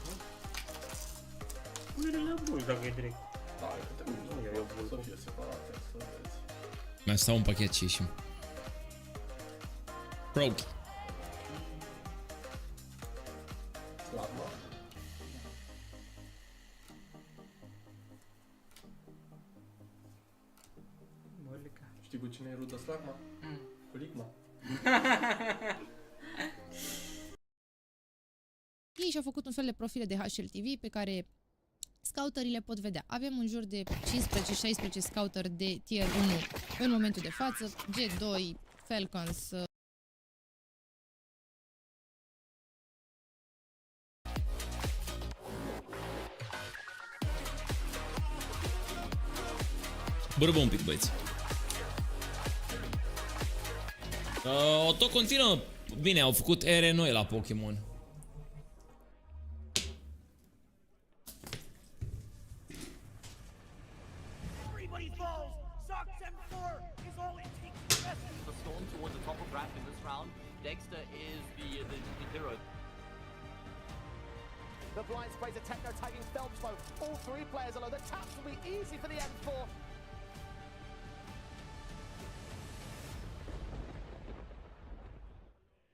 U: Pune-le la bulți dacă e direct.
T: Da, e că trebuie să fie separate, să vezi.
C: Mai stau un pachet și ieșim. Rogue.
T: Slabă. Știi cu cine e rudă Slagma? Cu Ligma.
V: Ei și-au făcut un fel de profile de HLTV pe care scouterii le pot vedea. Avem în jur de 15-16 scouteri de tier 1 în momentul de față, G2, Falcons.
C: Bărbă un pic, băieți. O tot continuă. Bine, au făcut ere noi la Pokémon.
W: Dexter is the hero. The blind sprays a techno tagging Phelps though. All three players alone. The taps will be easy for the M4.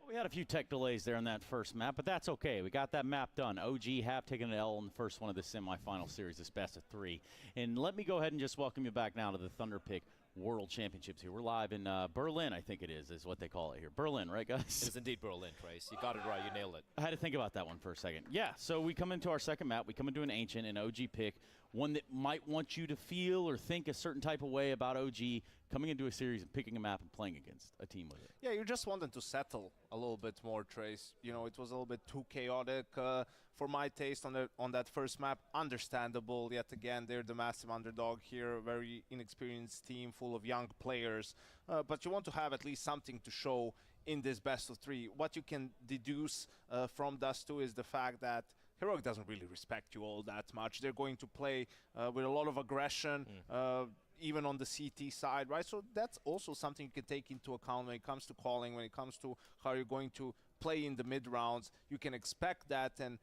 D: We had a few tech delays there in that first map, but that's okay. We got that map done. OG have taken an L in the first one of the semifinal series, this best of 3. And let me go ahead and just welcome you back now to the THUNDERPICK World Championships here. We're live in Berlin, I think it is what they call it here. Berlin, right, guys?
E: It is indeed Berlin, Trace. You got it right. You nailed it.
D: I had to think about that one for a second. Yeah, so we come into our second map. We come into an Ancient, an OG pick, one that might want you to feel or think a certain type of way about OG coming into a series and picking a map and playing against a team with it.
F: Yeah, you just want them to settle a little bit more, Trace. You know, it was a little bit too chaotic for my taste on that first map. Understandable. Yet again, they're the massive underdog here, a very inexperienced team full of young players. But you want to have at least something to show in this best of three. What you can deduce from Dust 2 is the fact that Heroic doesn't really respect you all that much. They're going to play with a lot of aggression, even on the CT side, right? So that's also something you can take into account when it comes to calling, when it comes to how you're going to play in the mid rounds. You can expect that, and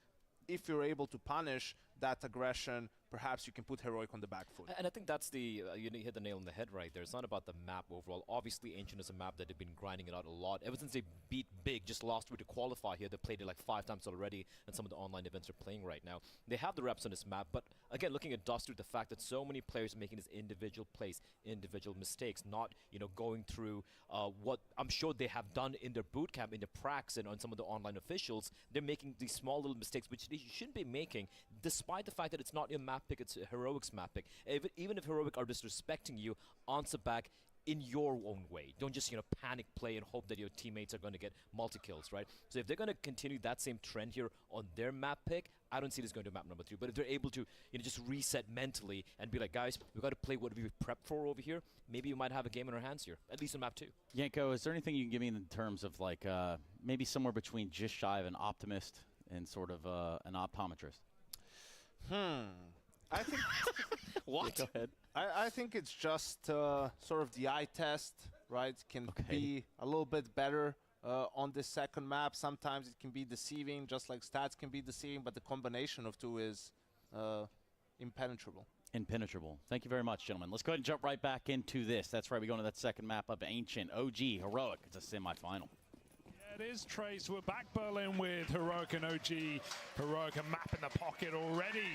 F: if you're able to punish that aggression, perhaps you can put Heroic on the back foot.
E: And I think that's the, you hit the nail on the head right there. It's not about the map overall. Obviously, Ancient is a map that they've been grinding it out a lot. Ever since they beat Big just last week to qualify here, they played it like 5 times already, and some of the online events are playing right now. They have the reps on this map, but again, looking at Duster, the fact that so many players are making this individual plays, individual mistakes, not, you know, going through what I'm sure they have done in their boot camp, in their pracs, and on some of the online officials. They're making these small little mistakes, which they shouldn't be making, despite the fact that it's not your map pick, it's Heroic's map pick. Even if Heroic are disrespecting you, answer back in your own way. Don't just, you know, panic play and hope that your teammates are going to get multi-kills, right? So if they're going to continue that same trend here on their map pick, I don't see this going to map number 3. But if they're able to, you know, just reset mentally and be like, guys, we've got to play what we've prepped for over here, maybe you might have a game in our hands here, at least on map 2.
D: Yanko, is there anything you can give me in terms of like maybe somewhere between just shy of an optimist and sort of an optometrist?
F: I think
D: what? Go ahead.
F: I think it's just sort of the eye test, right? Can be a little bit better on this second map. Sometimes it can be deceiving, just like stats can be deceiving, but the combination of two is impenetrable.
D: Impenetrable. Thank you very much, gentlemen. Let's go ahead and jump right back into this. That's right, we go into that second map of Ancient, OG, Heroic. It's a semi-final.
L: It is, Trace. We're back Berlin with Heroic and OG. Heroic a map in the pocket already.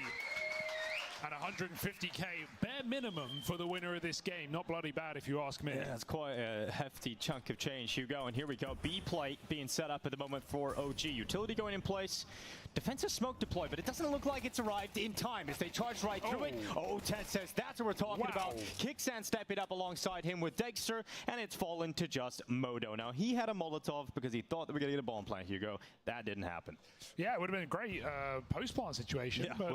L: And 150k bare minimum for the winner of this game. Not bloody bad if you ask me.
M: Yeah, that's quite a hefty chunk of change, Hugo. And here we go. B plate being set up at the moment for OG. Utility going in place. Defensive smoke deployed, but it doesn't look like it's arrived in time as they charge right through it. Oh, Ted says that's what we're talking about. Kicksan stepping up alongside him with Dexter, and it's fallen to just MoDo. Now, he had a Molotov because he thought that we were going to get a bomb plant, Hugo. That didn't happen.
L: Yeah, it would have been a great post-plant situation, but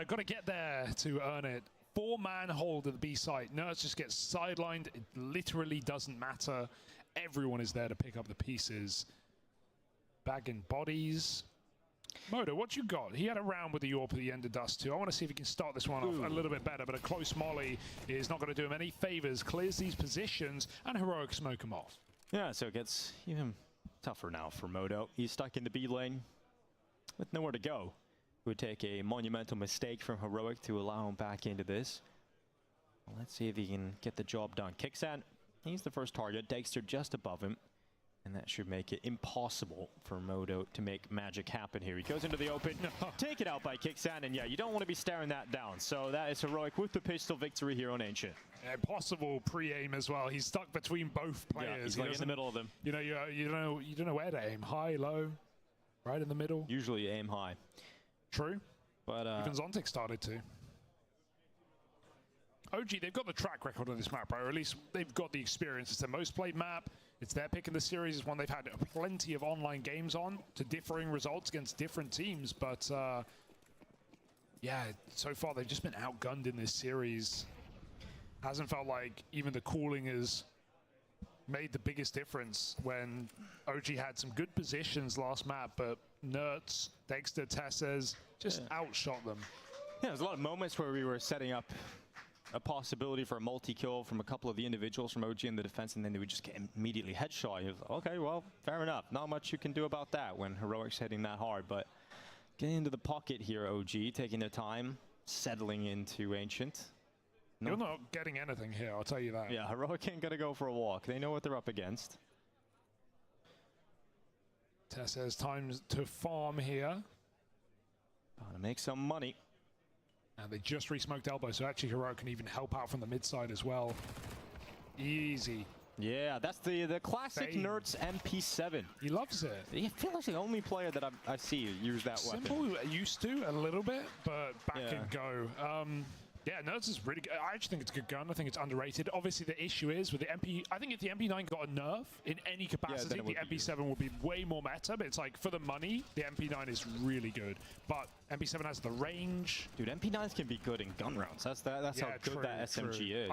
L: got to get there to earn it. 4-man hold at the B site. Nerds just gets sidelined. It literally doesn't matter. Everyone is there to pick up the pieces. Bagging bodies. MoDo, what you got? He had a round with the AWP at the end of Dust 2. I want to see if he can start this one off a little bit better, but a close molly is not going to do him any favors. Clears these positions, and Heroic smoke him off.
M: Yeah, so it gets even tougher now for MoDo. He's stuck in the B lane with nowhere to go. It would take a monumental mistake from Heroic to allow him back into this. Well, let's see if he can get the job done. Kicksan, he's the first target. Dexter just above him. And that should make it impossible for MoDo to make magic happen here. He goes into the open, taken out by Kicksan, and yeah, you don't want to be staring that down. So that is Heroic with the pistol victory here on Ancient.
L: Impossible pre-aim as well. He's stuck between both players.
M: Yeah, he's like in the middle of them.
L: You know, you don't know where to aim. High, low, right in the middle.
M: Usually you aim high.
L: True.
M: But
L: even Zontic started to. OG, they've got the track record on this map, right? Or at least they've got the experience. It's their most played map. It's their pick in the series. It's one they've had plenty of online games on to differing results against different teams. But yeah, so far they've just been outgunned in this series. Hasn't felt like even the cooling has made the biggest difference when OG had some good positions last map, but Nerds, Dexter, Tesses just outshot them.
M: Yeah, there's a lot of moments where we were setting up a possibility for a multi-kill from a couple of the individuals from OG in the defense, and then they would just get immediately headshot. You're like, okay, well, fair enough. Not much you can do about that when Heroic's hitting that hard, but getting into the pocket here, OG, taking their time, settling into Ancient.
L: No. You're not getting anything here, I'll tell you that.
M: Yeah, Heroic ain't gonna go for a walk. They know what they're up against.
L: Tess has time to farm here.
M: Gotta make some money.
L: And they just re-smoked elbow, so actually Heroic can even help out from the mid side as well. Easy.
M: Yeah, that's the classic Nerds MP7.
L: He loves it.
M: He feels like the only player that I see use that weapon.
L: Simple, used to a little bit, but back and go. Yeah, Nerds is really good. I actually think it's a good gun. I think it's underrated. Obviously, the issue is with the MP. I think if the MP9 got a nerf in any capacity, the MP7 would be way more meta. But it's like for the money, the MP9 is really good. But MP7 has the range.
M: Dude, MP9s can be good in gun rounds. That's how good that SMG is.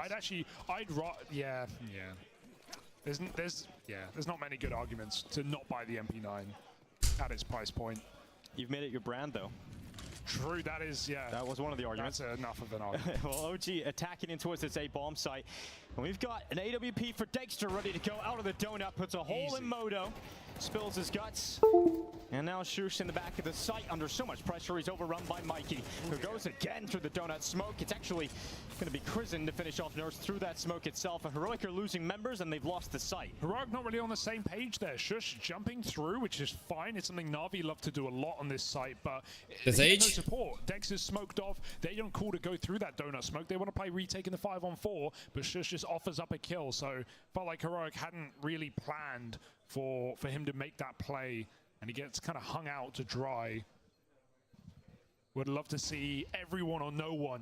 L: There's not many good arguments to not buy the MP9 at its price point.
M: You've made it your brand, though.
L: True, that is,
M: That was one of the arguments.
L: That's enough of an argument.
M: Well, OG attacking in towards this A-bomb site. And we've got an AWP for Dexter ready to go out of the donut. Puts a hole in MoDo. Spills his guts. And now Shush in the back of the site under so much pressure. He's overrun by Mikey, who goes again through the donut smoke. It's actually going to be Crizzen to finish off Nurse through that smoke itself. And Heroic are losing members, and they've lost the site.
L: Heroic not really on the same page there. Shush jumping through, which is fine. It's something Na'Vi love to do a lot on this site, but they get no support. Dex is smoked off. They don't call to go through that donut smoke. They want to play retaking the 5-on-4, but Shush just offers up a kill. So felt like Heroic hadn't really planned for him to make that play, and he gets kind of hung out to dry. Would love to see everyone or no one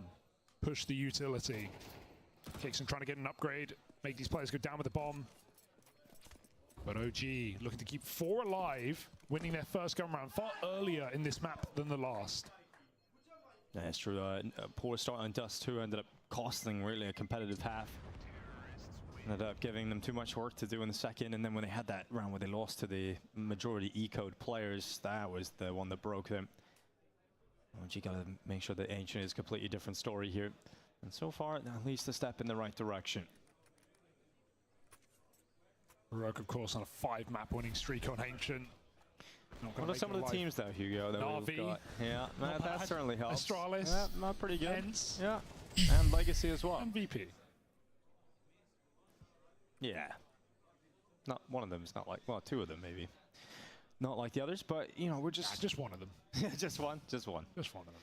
L: push the utility. Kixon trying to get an upgrade, make these players go down with the bomb. But OG looking to keep 4 alive, winning their first gun round far earlier in this map than the last.
M: Yeah, it's true. A poor start on Dust 2 ended up costing really a competitive half. Ended up giving them too much work to do in the second, and then when they had that round where they lost to the majority E-code players, that was the one that broke them. OG got to make sure that Ancient is a completely different story here. And so far, at least a step in the right direction.
L: Heroic, of course, on a 5-map winning streak on Ancient.
M: What are some of the teams, though, Hugo, that we've got? Yeah, that certainly helps.
L: Astralis.
M: Yeah, not pretty good.
L: Hence.
M: Yeah, and Legacy as well.
L: And VP.
M: Yeah. Not one of them is not like, well, 2 of them maybe. Not like the others, but, you know, we're just...
L: just one of them.
M: Just one? Just one.
L: Just one of them.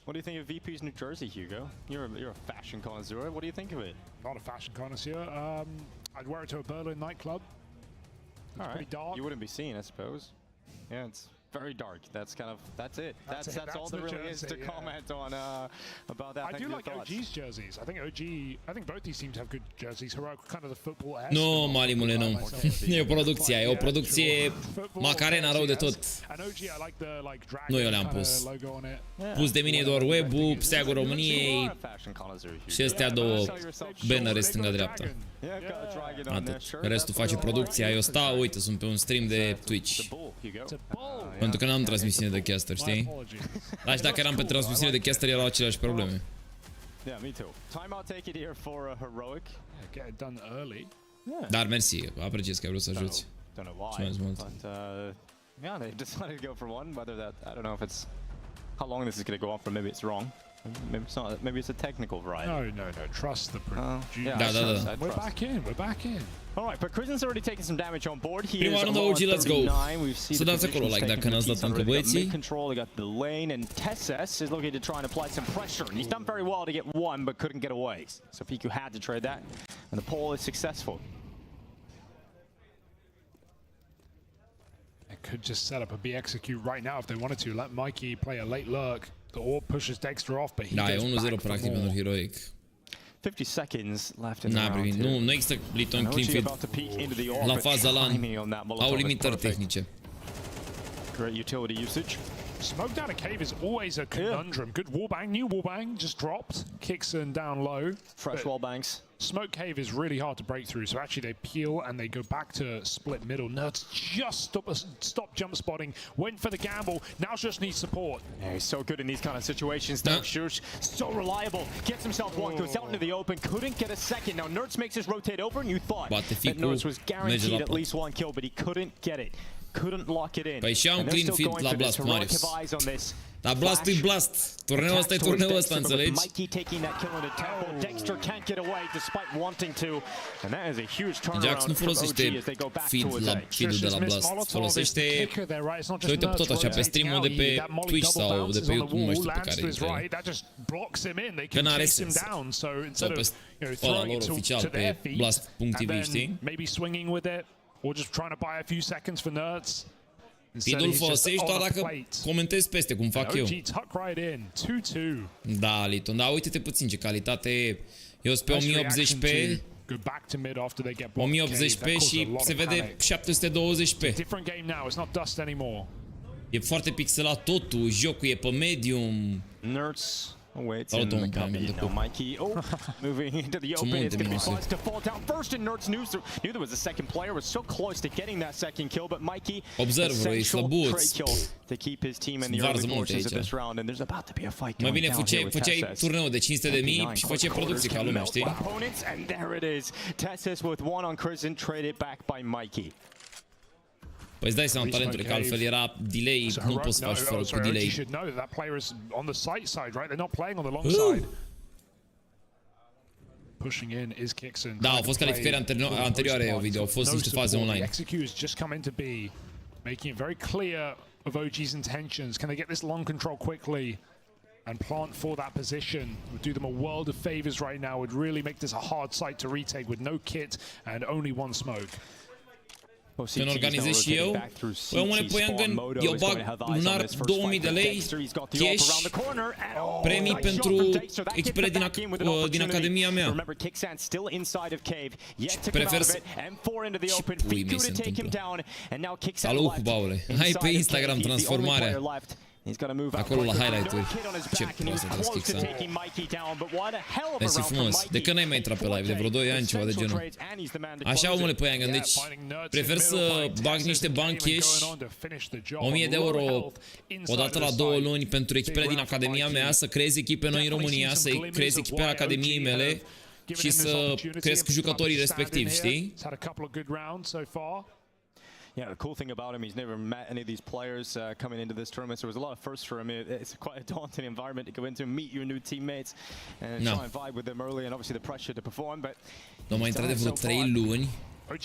M: What do you think of VP's New Jersey, Hugo? You're a fashion connoisseur. What do you think of it?
L: Not a fashion connoisseur. I'd wear it to a Berlin nightclub. It's pretty dark.
M: You wouldn't be seen, I suppose. Yeah, it's very dark. That's kind of, that's it. That's all there really is to comment on about that.
L: I do like OG's jerseys. I think both these teams have good jerseys. Heroic kind of the football
C: Nu, Malimule, nu. E o producție, e o producție Macarena rău de tot. Nu eu le-am pus. Pus de mine doar web-ul, steagul României și astea 2 bannere stânga-dreapta. Atât. Restul face producția. Eu stau, uite, sunt pe un stream de Twitch. Pentru că n-am transmisiune de caster, știi? Dar și dacă eram pe transmisiune de caster, erau aceleași probleme.
M: Yeah, me too. Timeout take it here for Heroic.
L: Get it done early.
C: Dar mersi, apreciez că ai vrut să ajuți.
M: Don't know why. But yeah, they decided to go for one. Whether that, I don't know if it's how long this is going to go on for. Maybe it's wrong. Maybe it's not. Maybe it's a technical variety.
L: No. Trust the producer.
C: Da.
L: We're back in.
M: All right, but Crizzen's already taken some damage on board. He
C: Prima rundă OG, let's go. Să dați acolo like dacă n-ați dat încă băieții.
M: Control, they got the lane, and Tesses is looking to try and apply some pressure. And he's done very well to get one, but couldn't get away. So Piku had to trade that, and the pull is successful.
L: They could just set up a B execute right now if they wanted to. Let Mikey play a late lurk. The orb pushes Dexter off, but he
C: da,
L: goes back
C: 1-0 practic pentru Heroic.
M: 50 seconds left in the round.
C: Nu există Liton Cleanfield la faza LAN. Au limitări tehnice.
M: Great utility usage.
L: Smoke down a cave is always a conundrum. Good wallbang, new wallbang, just dropped. Kixon down low.
M: Fresh wallbangs.
L: Smoke cave is really hard to break through, so actually they peel and they go back to split middle. Nerds just stop jump spotting, went for the gamble, now just needs support.
M: Yeah, he's so good in these kind of situations, though. Shush, so reliable, gets himself one, goes out into the open, couldn't get a second. Now Nerds makes his rotate over, and you thought that Nerds was guaranteed at least one kill, but he couldn't get it. Couldn't lock it in.
C: Păi și-au un clean feed la blast, Marius. Dar Blast e Blast. Turneul ăsta e turneul ăsta, înțelegi? Jax nu folosește feed la feed-ul de la Blast. Folosește... Și uite tot așa pe stream-ul de pe Twitch sau de pe YouTube, nu mai știu pe care dintre ele. Că n-are sens. Sau pe ăla lor oficial, pe blast.tv, știi? Feed-ul folosești doar dacă comentezi peste, cum fac eu. Da, Liton, da, uite-te puțin ce calitate e. Eu sunt pe 1080p, 1080p și se vede 720p. E foarte pixelat totul, jocul e pe medium.
M: Salut, domnul Mikey. Oh, moving into the open. It's going to be Buzz to fall down first, and Nerds knew there was a second player. Was so close to getting that second kill, but Mikey essential trade kill to keep his team in the early portions of this round, and there's about to be a fight going down here with
C: făceai turneul de 500.000 și făceai producție ca lumea, știi?
M: Opponents, and there it is. Tessus with one on Crimson, traded back by Mikey.
C: Păi îți dai seama talentului, că altfel era delay, nu poți să faci fără cu delay. Da, au fost calificări anterioare, Ovidiu, au fost niște faze online.
L: Making it very clear of OG's intentions. Can they get this long control quickly and plant for that position? Would do them a world of favors right now. Would really make this a hard site to retake with no kit and only one smoke.
C: Când organizez și eu, păi omule, eu bag lunar 2000 de lei, cash, premii pentru echipele din Academia mea. Și prefer să... Și pui mei se întâmplă. Salut, Cubaule! Hai pe Instagram transformarea. Acolo la highlight-uri. Ce prost a Kixan. Mersi frumos. De când n-ai mai intrat pe live? De vreo 2 ani, ceva de genul. Așa, omule, pe Young, deci prefer să bag niște bani cash, 1000 de euro odată la 2 luni pentru echipele din Academia mea, să creez echipe noi în România, să creez echipele Academiei mele și să cresc jucătorii respectivi, știi?
M: Yeah, the cool thing about him, he's never met any of these players coming into this tournament, so there was a lot of firsts for him. It's quite a daunting environment to go into, meet your new teammates, and try and vibe with them early, and obviously the pressure to perform. But
C: nu mai intrat de vreo 3 luni.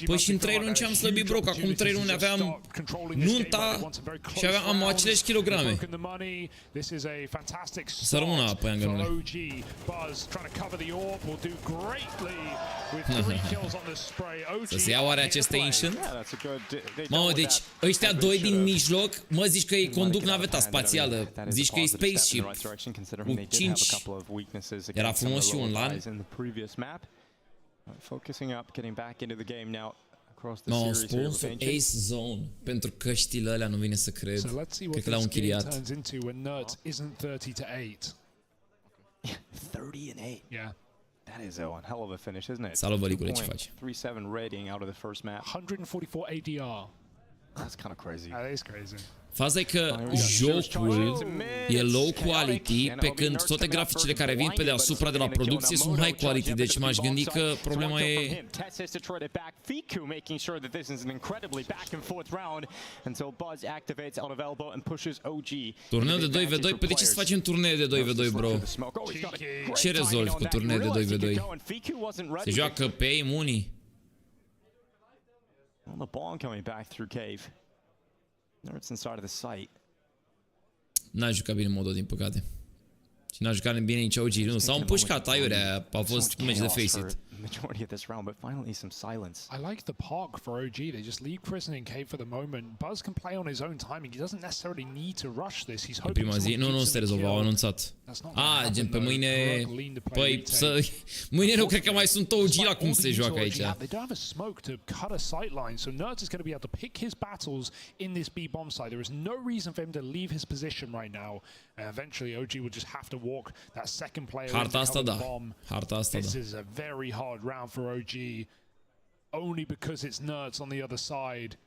C: Păi și în 3 luni ce am slăbit, bro, că acum 3 luni aveam nunta și am aceleași kilograme. Să rămână apă, Angănule. Să se ia oare aceste Ancient? Mamă, deci ăștia 2 din mijloc, mă, zici că ei conduc naveta spațială. Zici că e spaceship cu 5. Era frumos și un LAN.
M: Focusing up, getting back into the game now across the series.
C: Sponsor Ace Zone pentru căștile alea, nu vine să cred. Cred că le-au închiriat.
L: 30
M: and 8. Yeah. That is one hell of a finish, isn't it?
C: Salut, Bălicule, ce faci?
M: 3-7 rating out of the first map.
L: 144 ADR.
M: That's kind of crazy.
L: That is crazy.
C: Faza e că jocul e low quality, pe când toate graficile care vin pe deasupra de la producție sunt high quality, deci m-aș gândi că problema e... Turneu de 2v2? Păi de ce să facem turnee de 2v2, bro? Ce rezolvi cu turnee de 2v2? Se joacă pe aim unii?
M: Nerds inside of the site.
C: N-a jucat bine MoDo, din păcate. Și n-a jucat bine nici OG, nu. S-au împușcat, aiurea, a fost meci de face-it.
M: Majority of this round, but finally some silence.
L: I like the park for OG. They just leave Prison in cave for the moment. Buzz can play on his own timing. He doesn't necessarily need to rush this. He's hoping
C: prima zi, nu se rezolva, au anunțat. Gen pe mâine. Păi mâine nu cred că mai sunt OG la cum se joacă aici.
L: They don't have a smoke to cut a sight line, so Nerds is going to be able to pick his battles in this B bomb site. There is no reason for him to leave his position right now. Eventually OG will just have to walk that second player into the bomb.
C: Harta asta, da.
L: This is a very hard round for OG, only because it's Nerds on the other side.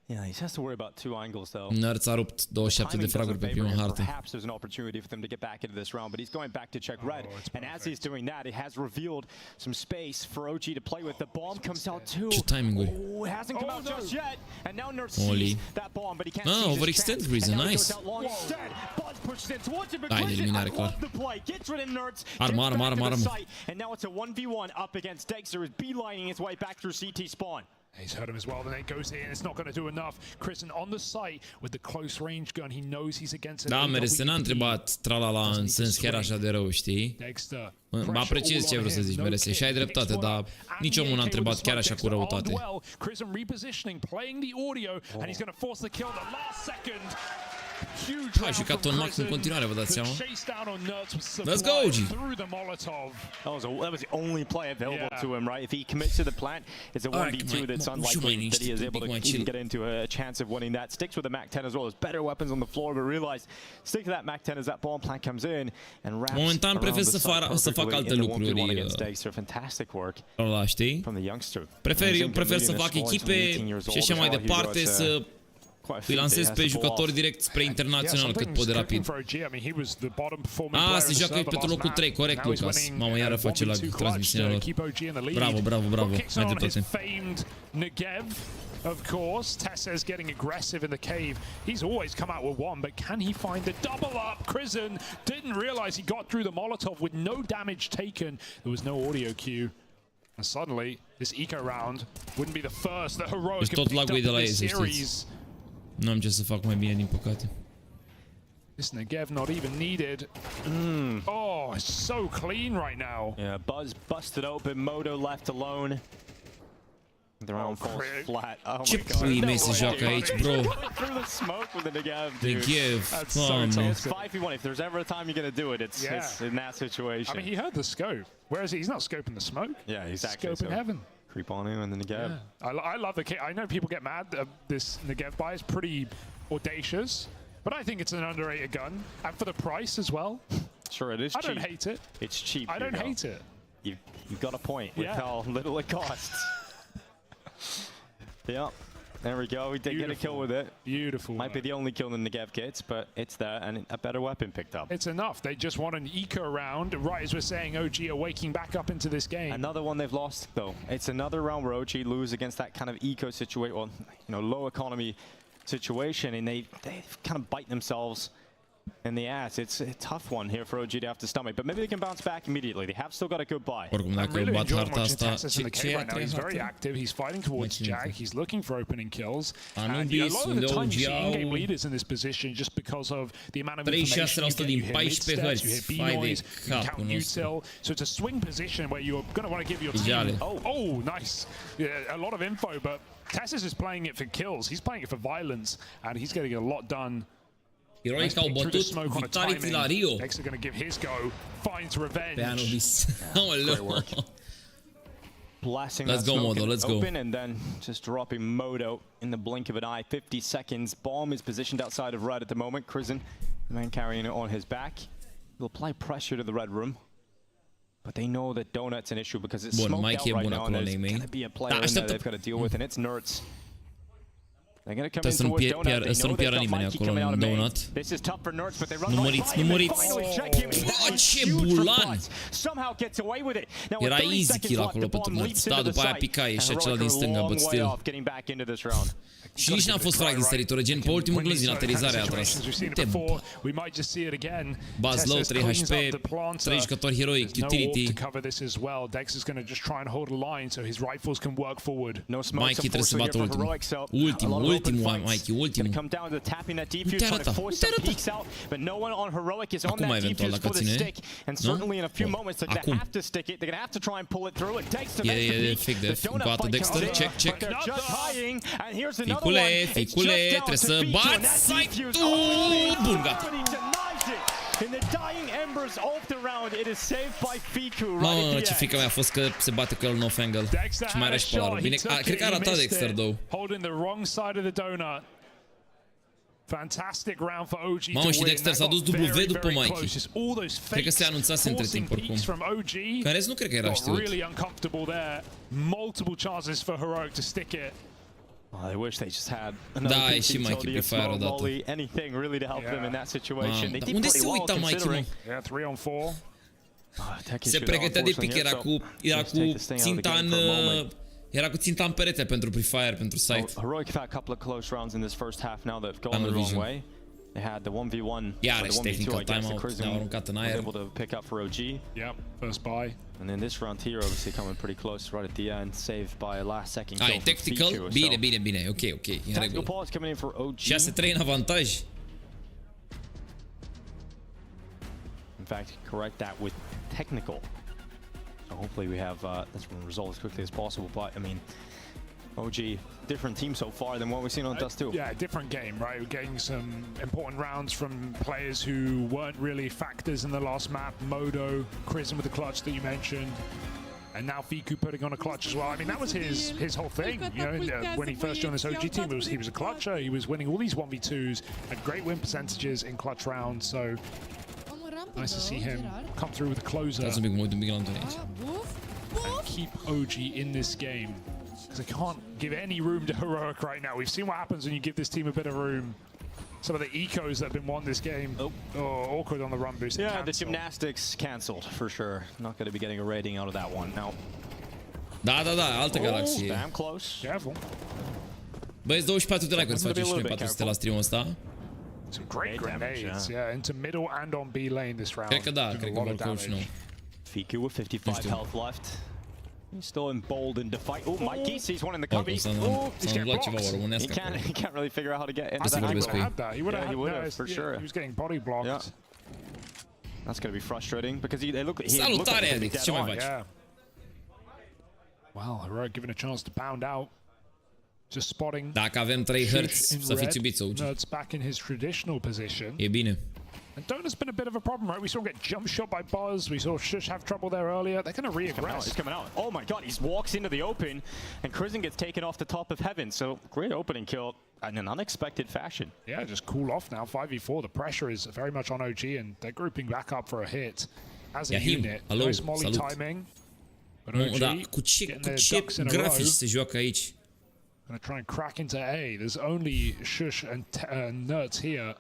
M: Yeah, he has to worry about two angles though.
C: Nerds a rupt 27 de fraguri pe prima hartă.
M: Perhaps there's an opportunity for them to get back into this round, but he's going back to check red. And as he's doing that, it has revealed some space for OG to play with. The bomb comes out too.
C: Ce timing-uri.
M: Oh, it hasn't come out just yet. And now Nerd sees that bomb, but he can't see
C: overextend reason, nice.
M: Buzz pushes in towards him, but
C: Hai de eliminare, clar.
M: the play. Gets rid of Nerds.
C: Armă.
M: And now it's a 1v1 up against Dexter, who's beelining his way back through CT spawn.
L: He's heard him as well, then it goes in, it's not going to do enough. Kristen on the site with the close range gun, he knows he's against
C: Da, mereu n-a întrebat tralala în sens chiar așa de rău, știi? Mă apreciez ce vreau să zici, mereu, și ai dreptate, dar nici omul n-a întrebat chiar așa cu răutate.
L: Kristen repositioning, playing the audio, and he's going to force the kill at the last second.
C: A jucat un max în continuare, vă dați seama? Let's go, OG!
M: That was the only play available to him, right? If he commits to the plant, it's a 1v2 that's unlikely that he is able to even get into a chance of winning that. Sticks with the MAC-10 as well. There's better weapons on the floor, but realized stick to that MAC-10 as that bomb plant comes in and wraps
C: momentan prefer să fac alte lucruri.
M: Fantastic work
C: ăla, știi?
M: from the youngster.
C: Prefer să fac echipe și așa mai departe, să îi lansez pe jucatori direct spre internațional cât pot de rapid. Se joacă pentru locul 3, corect, Lucas. Mamă, iară face la transmisiunea lor. Bravo. Mai departe.
L: Of course, Tessa's getting aggressive in the cave. He's always come out with one, but can he find the double up? Krisen didn't realize he got through the Molotov with no damage taken. There was no audio cue. And suddenly, this eco round wouldn't be the first that Heroic
C: had picked up in this series. N-am ce să fac mai bine, din păcate.
L: This Negev not even needed. Oh, it's so clean right now.
M: Yeah, Buzz busted open, MoDo left alone. The round falls flat. Oh my god.
C: Ce pui mei se joacă aici, bro?
M: Through the smoke with the Negev, dude.
C: Negev,
M: It's 5v1. If there's ever a time you're going to do it, it's in that situation.
L: I mean, he heard the scope. Where is he? He's not scoping the smoke.
M: Yeah, exactly.
L: He's scoping heaven.
M: Creep on him and the Negev.
L: Yeah. I love the kit. I know people get mad. This Negev buy is pretty audacious, but I think it's an underrated gun, and for the price as well.
M: Sure, it is cheap.
L: I don't hate it.
M: It's cheap.
L: I don't hate it.
M: You've got a point with how little it costs. Yeah, there we go. We did get a kill with it.
L: Beautiful.
M: Might be the only kill the Negev gets, but it's there and a better weapon picked up.
L: It's enough. They just want an eco round. Right as we're saying, OG are waking back up into this game.
M: Another one they've lost, though. It's another round where OG lose against that kind of eco situation, or low economy situation, and they kind of bite themselves in the ass. It's a tough one here for OG to have to stomach, but maybe they can bounce back immediately. They have still got a good buy.
C: Oricum, dacă eu bat harta asta,
L: he's very active. He's fighting towards Jag. He's looking for opening kills. And a
C: Anubis,
L: lot of the time you see in-game leaders in this position just because of the amount of information you get. You hear missteps, you hear B-noise, you count util. So it's a swing position where you're going to want to give your team... Oh, nice. Yeah, a lot of info, but Tessus is playing it for kills. He's playing it for violence, and he's getting a lot done.
C: Heroic au bătut Vitality la Rio.
L: Dexter going to give his go, finds revenge.
C: Pe Anubis.
M: Blasting
C: let's go, MoDo, let's go.
M: Open and then just dropping MoDo in the blink of an eye. 50 seconds. Bomb is positioned outside of red at the moment. Krisen, the man carrying it on his back. He'll apply pressure to the red room. But they know that Donut's an issue because it's smoked out right now and there's going to be a player in there they've got to deal with, and it's Nerds. They're going to come in towards Donut. They know they've got Mikey coming out of main. This is tough for Nerds, but they run right by him and finally check him.
C: Ce bulan!
M: Somehow gets away with it. Now,
C: era easy kill acolo pentru Nerds. Da, după aia pica și acela din stânga, but still. Și nici n-a fost frag din săritură, gen pe ultimul glonț din aterizare a tras. Buzz low, 3 HP, 3 jucători heroic, utility. Mikey trebuie să bată ultimul. Ultimul, Mikey, ultimul. Nu te arăta. Acum eventual dacă ține. Acum. E fake def. Încă o dată Dexter, check. Ficule, trebuie să bați site-ul. Bun, gata. Mamă, ce frică mea a fost că se bate cu el în off-angle. Și mai are și polarul. Bine, cred că a ratat Dexter, though. Mamă, și Dexter s-a dus W după Mikey. Cred că se anunțase între timp, oricum. În rest, nu cred că era știut.
M: I wish they just had
C: Da, e și mai chipi fire odată.
M: Anything really to help them in that situation. They did
C: Unde
M: pretty
C: se
M: well
C: uita Mikey, mă?
L: Yeah, 3 on 4.
C: Se pregătea de pic, era cu ținta în... Era cu ținta în perete pentru pre-fire, pentru site.
M: Heroic have had a couple of close rounds in this first half now that have gone the wrong way. They had the 1v1,
C: Iarăși
M: the 1v2,
C: technical
M: I guess,
C: timeout,
M: that
C: ne-au aruncat în aer.
M: was able to pick up for OG.
L: Yep, first buy.
M: And then this round here, obviously coming pretty close right at the end, saved by a last second kill.
C: Ai, tactical, bine, ok, în regulă.
M: Pause coming in for OG.
C: 6-3 în avantaj.
M: In fact, correct that with technical. So hopefully we have this one resolved as quickly as possible. But I mean, OG, different team so far than what we've seen on Dust 2.
L: Yeah, different game, right? We're getting some important rounds from players who weren't really factors in the last map. MoDo, Crism with the clutch that you mentioned. And now Fiku putting on a clutch as well. I mean, that was his whole thing. You know, when he first joined this OG team, he was a clutcher. He was winning all these 1v2s, had great win percentages in clutch rounds. So nice to see him come through with a closer and keep OG in this game. Because I can't give any room to Heroic right now. We've seen what happens when you give this team a bit of room. Some of the ecos that have been won this game. Awkward on the run boost.
M: Yeah, the gymnastics cancelled for sure. Not going to be getting a rating out of that one. Now.
C: Da, altă galaxie.
M: Damn close.
L: Careful.
C: Băieți, 24 de like-uri să facem și noi 400 la stream-ul ăsta.
L: Some great grenades, yeah, into middle and on B lane this round.
C: Cred că da, cred că vor coach nou.
M: Fiku with 55 health left. He's still emboldened to fight. Oh, Mikey sees one in the cubby. Oh, he's getting blocked. He can't really figure out how to get into that.
L: He would have
M: for sure.
L: He was getting body blocked.
M: Yeah. That's going to be frustrating because they look.
C: Salutare, Alex. Ce mai faci?
L: Well, Heroic given a chance to pound out. Just spotting.
C: Dacă avem 3 hărți, să fiți iubiți, OG.
L: Nerds back in his traditional position.
C: E bine.
L: And Dona's been a bit of a problem, right? We saw him get jump shot by Buzz. We saw Shush have trouble there earlier. They're going to re-aggress.
M: He's coming out. Oh my god, he walks into the open, and Crism gets taken off the top of heaven. So great opening kill in an unexpected fashion.
L: Yeah, just cool off now. 5v4. The pressure is very much on OG, and they're grouping back up for a hit as a unit. Nice molly timing. But OG getting their ducks in a row.
C: Se joacă aici.
L: Gonna try and crack into A. There's only Shush and Nerds here,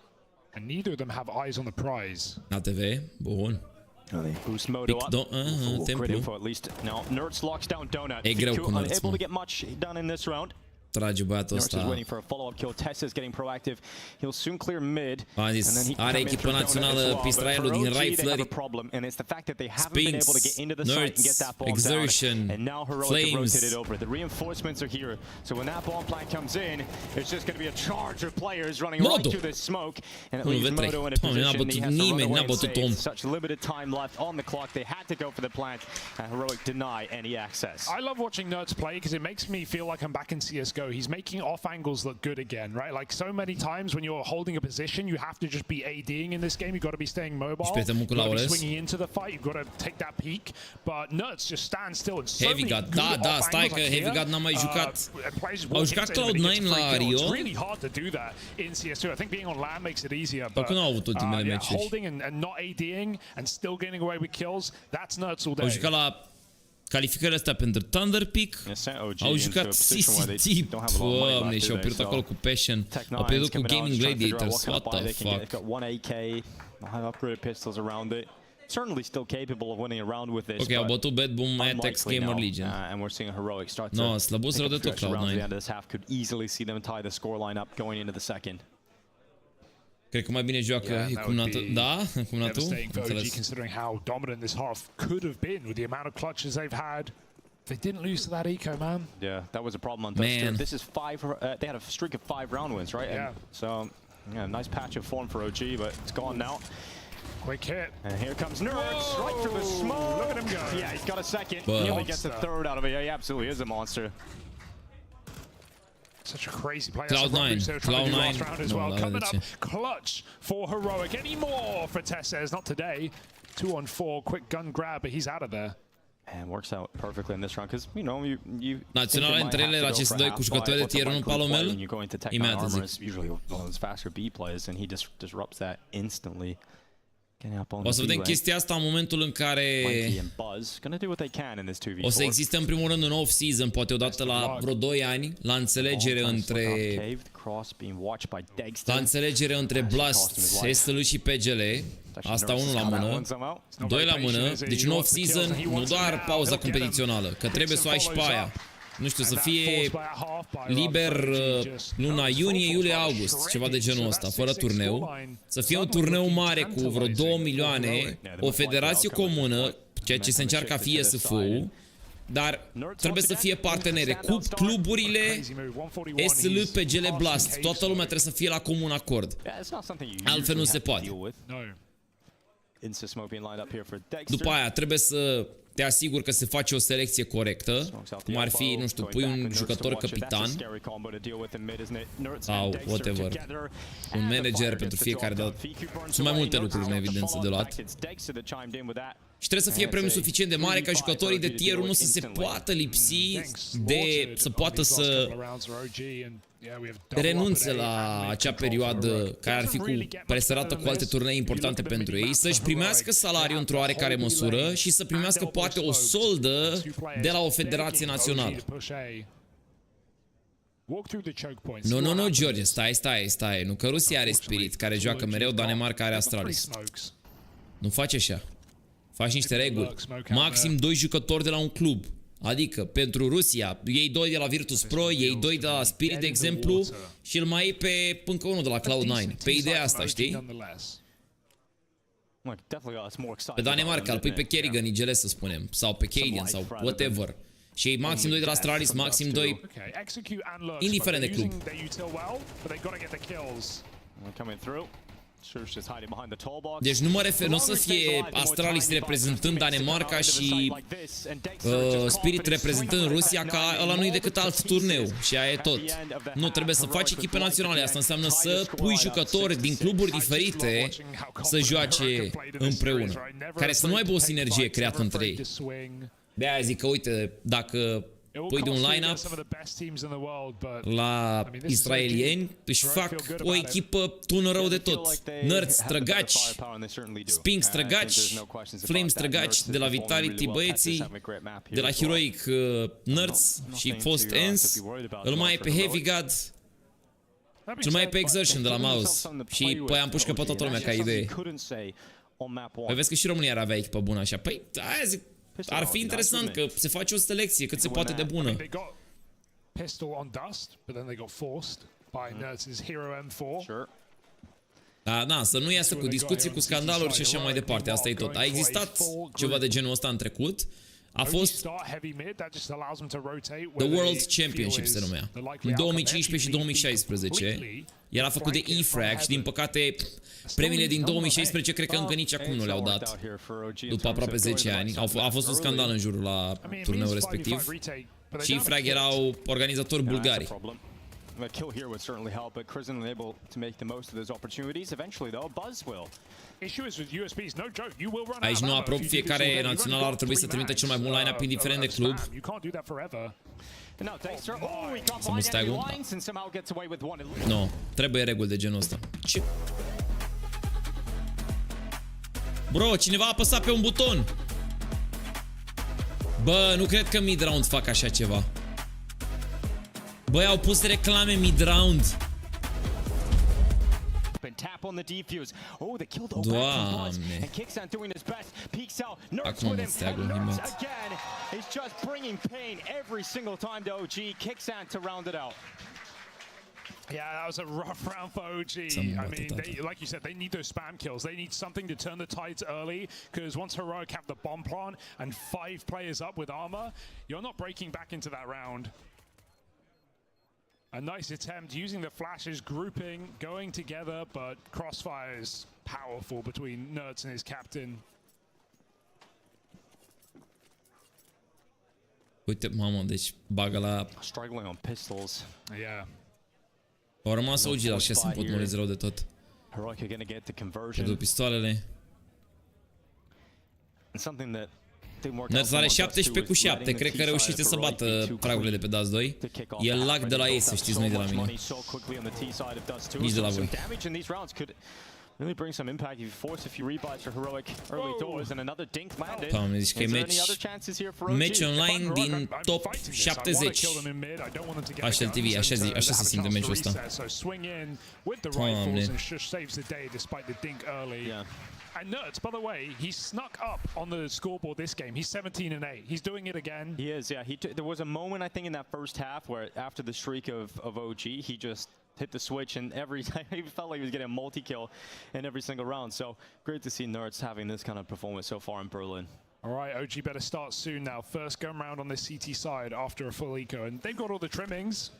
L: and neither of them have eyes on the prize.
C: ATV, bun.
M: Boost MoDo up. Great info at least. Now Nerds locks down Donut. Unable to get much done in this round.
C: Trage băiatul ăsta.
M: Is waiting for a follow-up kill. Tessa is getting proactive. He'll soon clear mid.
C: Are echipă națională pe Israelul din riflări.
M: And it's the fact that they haven't been able to get into the site and get that bomb down. And now Heroic have rotated over. The reinforcements are here. So when that bomb plant comes in, it's just going to be a charge of players running right through this smoke. And it leaves MoDo in a position he has to run away and save. Such limited time left on the clock. They had to go for the plant, and Heroic deny any access.
L: I love watching Nerds play because it makes me feel like I'm back in CSGO. He's making off angles look good again, right? Like so many times when you're holding a position, you have to just be ADing in this game. You've got to be staying mobile. You've got to be swinging into the fight. You've got to take that peek. But Nerds just stand still and so
C: Heavy God, da, stai că Heavy God n-a mai jucat. Au jucat Cloud9 la Rio.
L: It's really hard to do that in CS2. I think being on LAN makes it easier.
C: But nu au avut ultimele meciuri.
L: Holding and not ADing and still getting away with kills, that's Nerds all day.
C: Au jucat la calificările astea pentru THUNDERPIck, au jucat CCT, doamne, și au pierdut acolo cu Passion, au pierdut cu Gaming Gladiators, what the fuck.
M: They've got 1 AK, have upgraded pistols around it. Certainly still capable of winning a round with this.
C: Ok, au bătut Bad Boom, Atex, Gamer Legion.
M: And we're seeing a Heroic start to
C: no, slăbuț rău de tot Cloud9.
M: The end of this half could easily see them tie the scoreline up going into the second.
C: Cred că mai bine joacă Cumnatul. Da? Cumnatul?
L: Considering how dominant this half could have been with the amount of clutches they've had. They didn't lose to that eco, man.
M: Yeah, that was a problem on Dust. This is 5. They had a streak of 5 round wins, right?
L: Yeah.
M: And so, yeah, nice patch of form for OG, but it's gone now.
L: Quick hit.
M: And here comes Nerds right through the smoke.
L: Look at him go.
M: Yeah, he's got a second. He only gets a third out of it. Yeah, he absolutely is a monster.
L: Such a crazy play.
C: Cloud9
L: as well. Coming up clutch for Heroic. Any more for Tessez? Not today. 2 on 4. Quick gun grab, but he's out of there.
M: And works out perfectly in this round because you know you
C: naționale între ele la aceste doi cu jucători de tier 1 Palomel.
M: Imediat zic. Usually one of those faster B plays and he just disrupts that instantly.
C: O să vedem chestia asta în momentul în care o să existe în primul rând un off-season, poate odată la vreo 2 ani, la înțelegere între Blast, SL și PGL. Asta unul la mână, 2 la mână, deci un off-season, nu doar pauza competițională, că trebuie să o ai și pe aia. Nu știu, să fie liber luna iunie, iulie, august, ceva de genul ăsta, fără turneu. Să fie un turneu mare cu vreo 2 milioane, o federație comună, ceea ce se încearcă a fi ESF-ul, dar trebuie să fie partenere cu cluburile SL, PGL, Blast. Toată lumea trebuie să fie la comun acord. Altfel nu se poate. După aia trebuie să te asiguri că se face o selecție corectă, cum ar fi, nu știu, pui un jucător capitan sau whatever, un manager pentru fiecare, dar sunt mai multe lucruri în evidență de luat. Și trebuie să fie premiul suficient de mare ca jucătorii de tier 1 să se poată lipsi de, să poată să renunțe la acea perioadă care ar fi presărată cu alte turnee importante pentru ei, să-și primească salariul într-o oarecare măsură și să primească poate o soldă de la o federație națională. Nu, George, stai, nu că Rusia are Spirit, care joacă mereu, Danemarca are Astralis. Nu faci așa. Faci niște reguli. Maxim 2 jucători de la un club. Adică, pentru Rusia, iei 2 de la Virtus Pro, iei 2 de la Spirit, de exemplu, și îl mai iei pe încă unul de la Cloud9. Pe ideea asta, știi? Pe Danemarca, îl pui pe Kerrigan, Nigele, să spunem, sau pe Cadian, sau whatever. Și iei maxim 2 de la Astralis, maxim 2, indiferent de club. Deci nu mă refer, nu o să fie Astralis reprezentând Danemarca și Spirit reprezentând Rusia, ca ăla nu e decât alt turneu și aia e tot. Nu, trebuie să faci echipe naționale, asta înseamnă să pui jucători din cluburi diferite să joace împreună, care să nu aibă o sinergie creată între ei. De-aia zic că, uite, dacă pui de un line-up la israelieni, își fac o echipă tună rău de tot. Nerds străgaci, Spink străgaci, Flame străgaci, de la Vitality băieții, de la Heroic Nerds și Fost Ens, îl mai e pe Heavy God, și îl mai e pe Exertion de la Mouse și păi am pușcă pe toată lumea ca idee. Păi vezi că și România ar avea echipă bună așa. Păi aia zic, ar fi interesant că se face o selecție cât se poate de bună. Da, să nu iasă cu discuții, cu scandaluri și așa mai departe. Asta e tot. A existat ceva de genul ăsta în trecut. A fost The World Championship, se numea, în 2015 și 2016. El a făcut de E-Frag și din păcate premiile din 2016 cred că încă nici acum nu le-au dat. După aproape 10 ani. A fost un scandal în jurul la turneul respectiv. Și E-Frag erau organizatori bulgari. Aici nu aprob, fiecare național ar trebui să trimită cel mai bun line-up indiferent de club. Să mă steagul? Nu, trebuie reguli de genul ăsta. Ce? Bro, cineva a apăsat pe un buton. Bă, nu cred că mid-round fac așa ceva. Băi, au pus reclame mid-round. Doamne. Acum mă steagul imediat.
L: Yeah, that was a rough round for OG. I mean, like you said, they need those spam kills. They need something to turn the tides early, because once Heroic have the bomb plant and 5 players up with armor, you're not breaking back into that round. A nice attempt using the flashes, grouping, going together, but Crossfire is powerful between Nerds and his captain.
C: Uite, mamă, deci bagă la...
L: Struggling on pistols. Yeah.
C: Au rămas OG la 6, îmi pot muriți rău de tot. Pentru pistoalele. Nerds are 17 cu 7, cred că reușește să bată pragurile de pe DAS 2. E lag de la ei, să știți, noi de la mine. Nici de la voi.
M: Really brings some impact. He forced a few rebuys for Heroic early doors, and another dink landed.
C: Doamne, zici că e meci online din top 70. HLTV, așa se simte meciul ăsta. Doamne.
L: And Nerds, by the way, he snuck up on the scoreboard this game. He's 17-8. He's doing it again.
M: He is, yeah. There was a moment, I think, in that first half where after the streak of OG, he just hit the switch, and he felt like he was getting a multi-kill in every single round. So great to see Nerds having this kind of performance so far in Berlin.
L: All right, OG better start soon now. First going round on the CT side after a full eco, and they've got all the trimmings.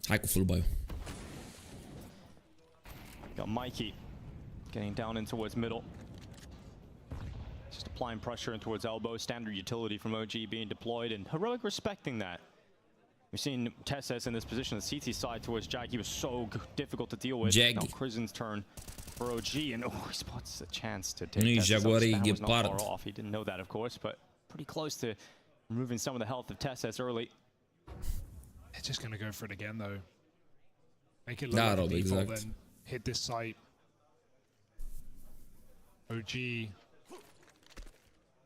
C: Hai cu full buy.
M: Got Mikey getting down in towards middle. Just applying pressure in towards elbow. Standard utility from OG being deployed, and Heroic respecting that. We've seen Tesses in this position on the CT side towards Jag. He was so difficult to deal with.
C: Jag.
M: Now Krisen's turn for OG, and he spots a chance to take
C: Nu-i Jaguarii
M: that was not
C: Gepard.
M: far off. He didn't know that, of course, but pretty close to removing some of the health of Tesses early.
L: They're just going to go for it again, though. Make it look like a default, then hit this site. OG.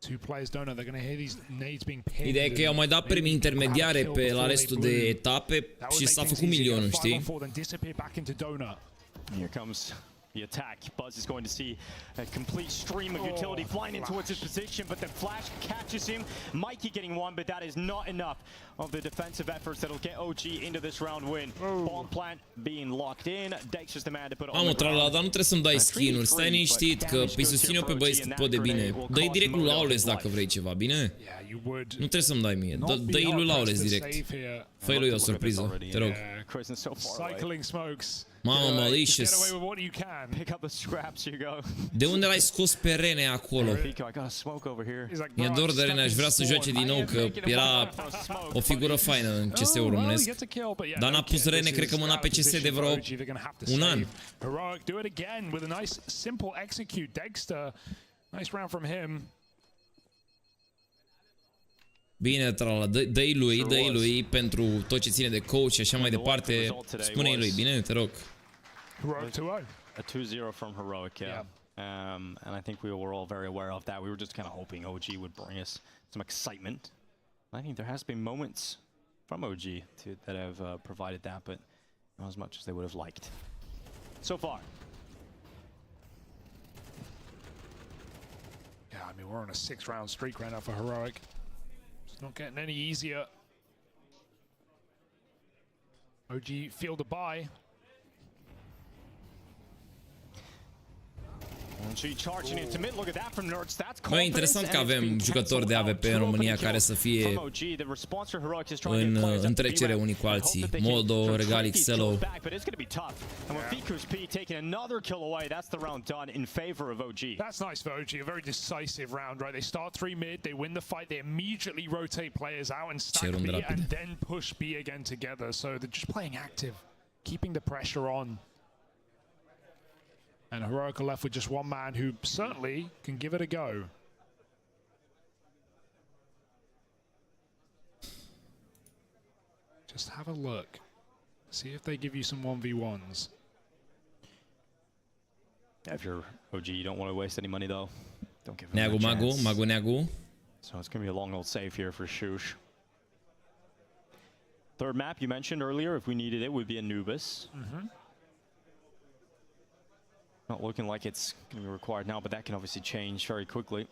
L: Two players don't know. They're going to hear these nades being pinned.
C: Ideea e că i-au mai dat premii intermediare pe la restul de etape și s-a făcut milionul, știi?
M: Here comes the attack. Buzz is going to see a complete stream of utility flying in towards his position, but the flash catches him. Mikey getting one, but that is not enough of the defensive efforts that'll get OG into this round win. Bomb plant being locked in. Dexter's the man to put on the ground.
C: Dar nu trebuie să-mi dai skin-uri. Stai liniștit că îi susțin eu pe băieți cât pot de bine. Dă-i direct lui Lawless dacă vrei ceva, bine? Nu trebuie să-mi dai mie. Dă-i lui Lawless direct. Fă-i lui o surpriză, te rog. Mamă, malicious. De unde l-ai scos pe Rene acolo? Mi-e dor de Rene, aș vrea să joace din nou, că era o figură faină în CS-ul românesc. Dar n-a pus Rene, cred că mâna pe CS de vreo un an. Bine, Trala, dă-i lui pentru tot ce ține de coach și așa mai departe. Spune-i lui, bine, te rog.
M: A 2-0 from Heroic, yeah. And I think we were all very aware of that. We were just kind of hoping OG would bring us some excitement. I think there has been moments from OG that have provided that, but not as much as they would have liked so far.
L: Yeah, I mean, we're on a 6-round streak right now for Heroic. It's not getting any easier. OG field a buy.
C: Mai interesant că avem jucători de AVP în România care să fie în trecere unii cu alții. MoDo, Regal, Xelo.
L: That's nice for OG, a very decisive round, right? They start 3 mid, they win the fight, they immediately rotate players out and stack B and then push B again together. So they're just playing active, keeping the pressure on. And Heroic are left with just one man who certainly can give it a go. Just have a look. See if they give you some 1v1s.
M: If you're OG, you don't want to waste any money though. Don't give him
C: Magu.
M: So it's going to be a long old save here for Shush. Third map you mentioned earlier, if we needed it, would be Anubis. Not looking like it's going to be required now, but that can obviously change very quickly.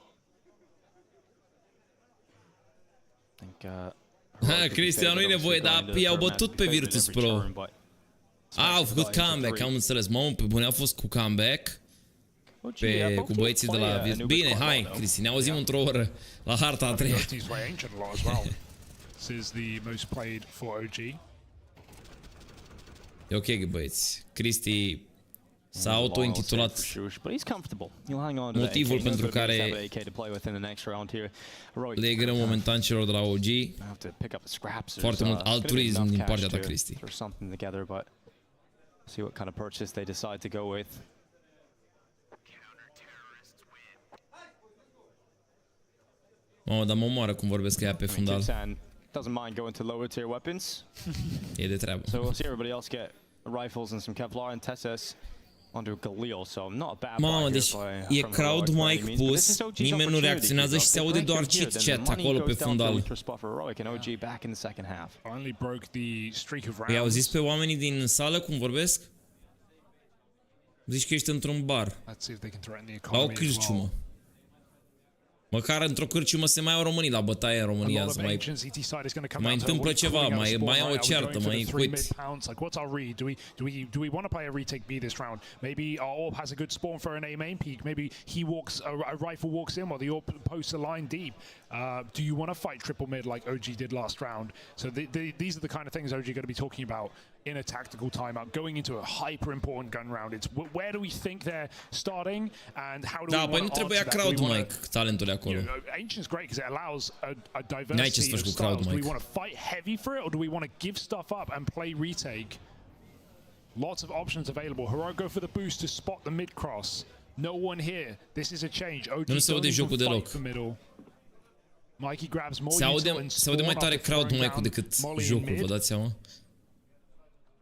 M: I think
C: Cristian, nu-i nevoie, dar i-au bătut pe Virtus Pro. Au făcut comeback, am înțeles. Mamă, pe bune, au fost cu comeback cu băieții de la Virtus. Bine, hai, Cristi, ne auzim într-o oră la harta a treia.
L: This is the most played for OG.
C: E ok, băieți. Cristi s-a auto-intitulat motivul pentru care le e greu momentan celor de la OG. Foarte mult altruism din partea ta, Cristi.
M: See what kind of purchase they decide to go with.
C: Mamă, dar mă omoară cum vorbesc ea pe fundal.
M: Doesn't mind going to lower tier weapons.
C: E de treabă.
M: So we'll see everybody else get rifles and some Kevlar and Tesses onto Galil, so not a bad.
C: Mamă, deci e crowd mic pus, nimeni nu reacționează și se aude doar chit-chat acolo pe fundal. Îi auziți pe oamenii din sală cum vorbesc? Zici că ești într-un bar. La o cârciumă. Măcar într-o cârciumă se mai au românii la bătaie în România, să mai întâmplă ceva, mai au o ceartă, mai uite.
L: What's our read? Do we want to play a retake B this round? Maybe our AWP has a good spawn for an A main peak. Maybe he walks, a rifle walks in while the AWP posts a line deep. Do you want to fight triple mid like OG did last round? So these are the kind of things OG are going to be talking about in a tactical timeout, going into a hyper important gun round. It's where do we think they're starting and how do we want to
C: nu trebuia crowd mic talentul acolo.
L: Ancient's great because it allows a diversity of styles. Do we want to fight heavy for it or do we want to give stuff up and play retake? Lots of options available. Heroic go for the boost to spot the mid cross. No one here. This is a change. OG
C: nu se aude jocul deloc.
L: Mikey grabs more.
C: Se aude mai tare crowd mic-ul decât jocul, vă dați seama?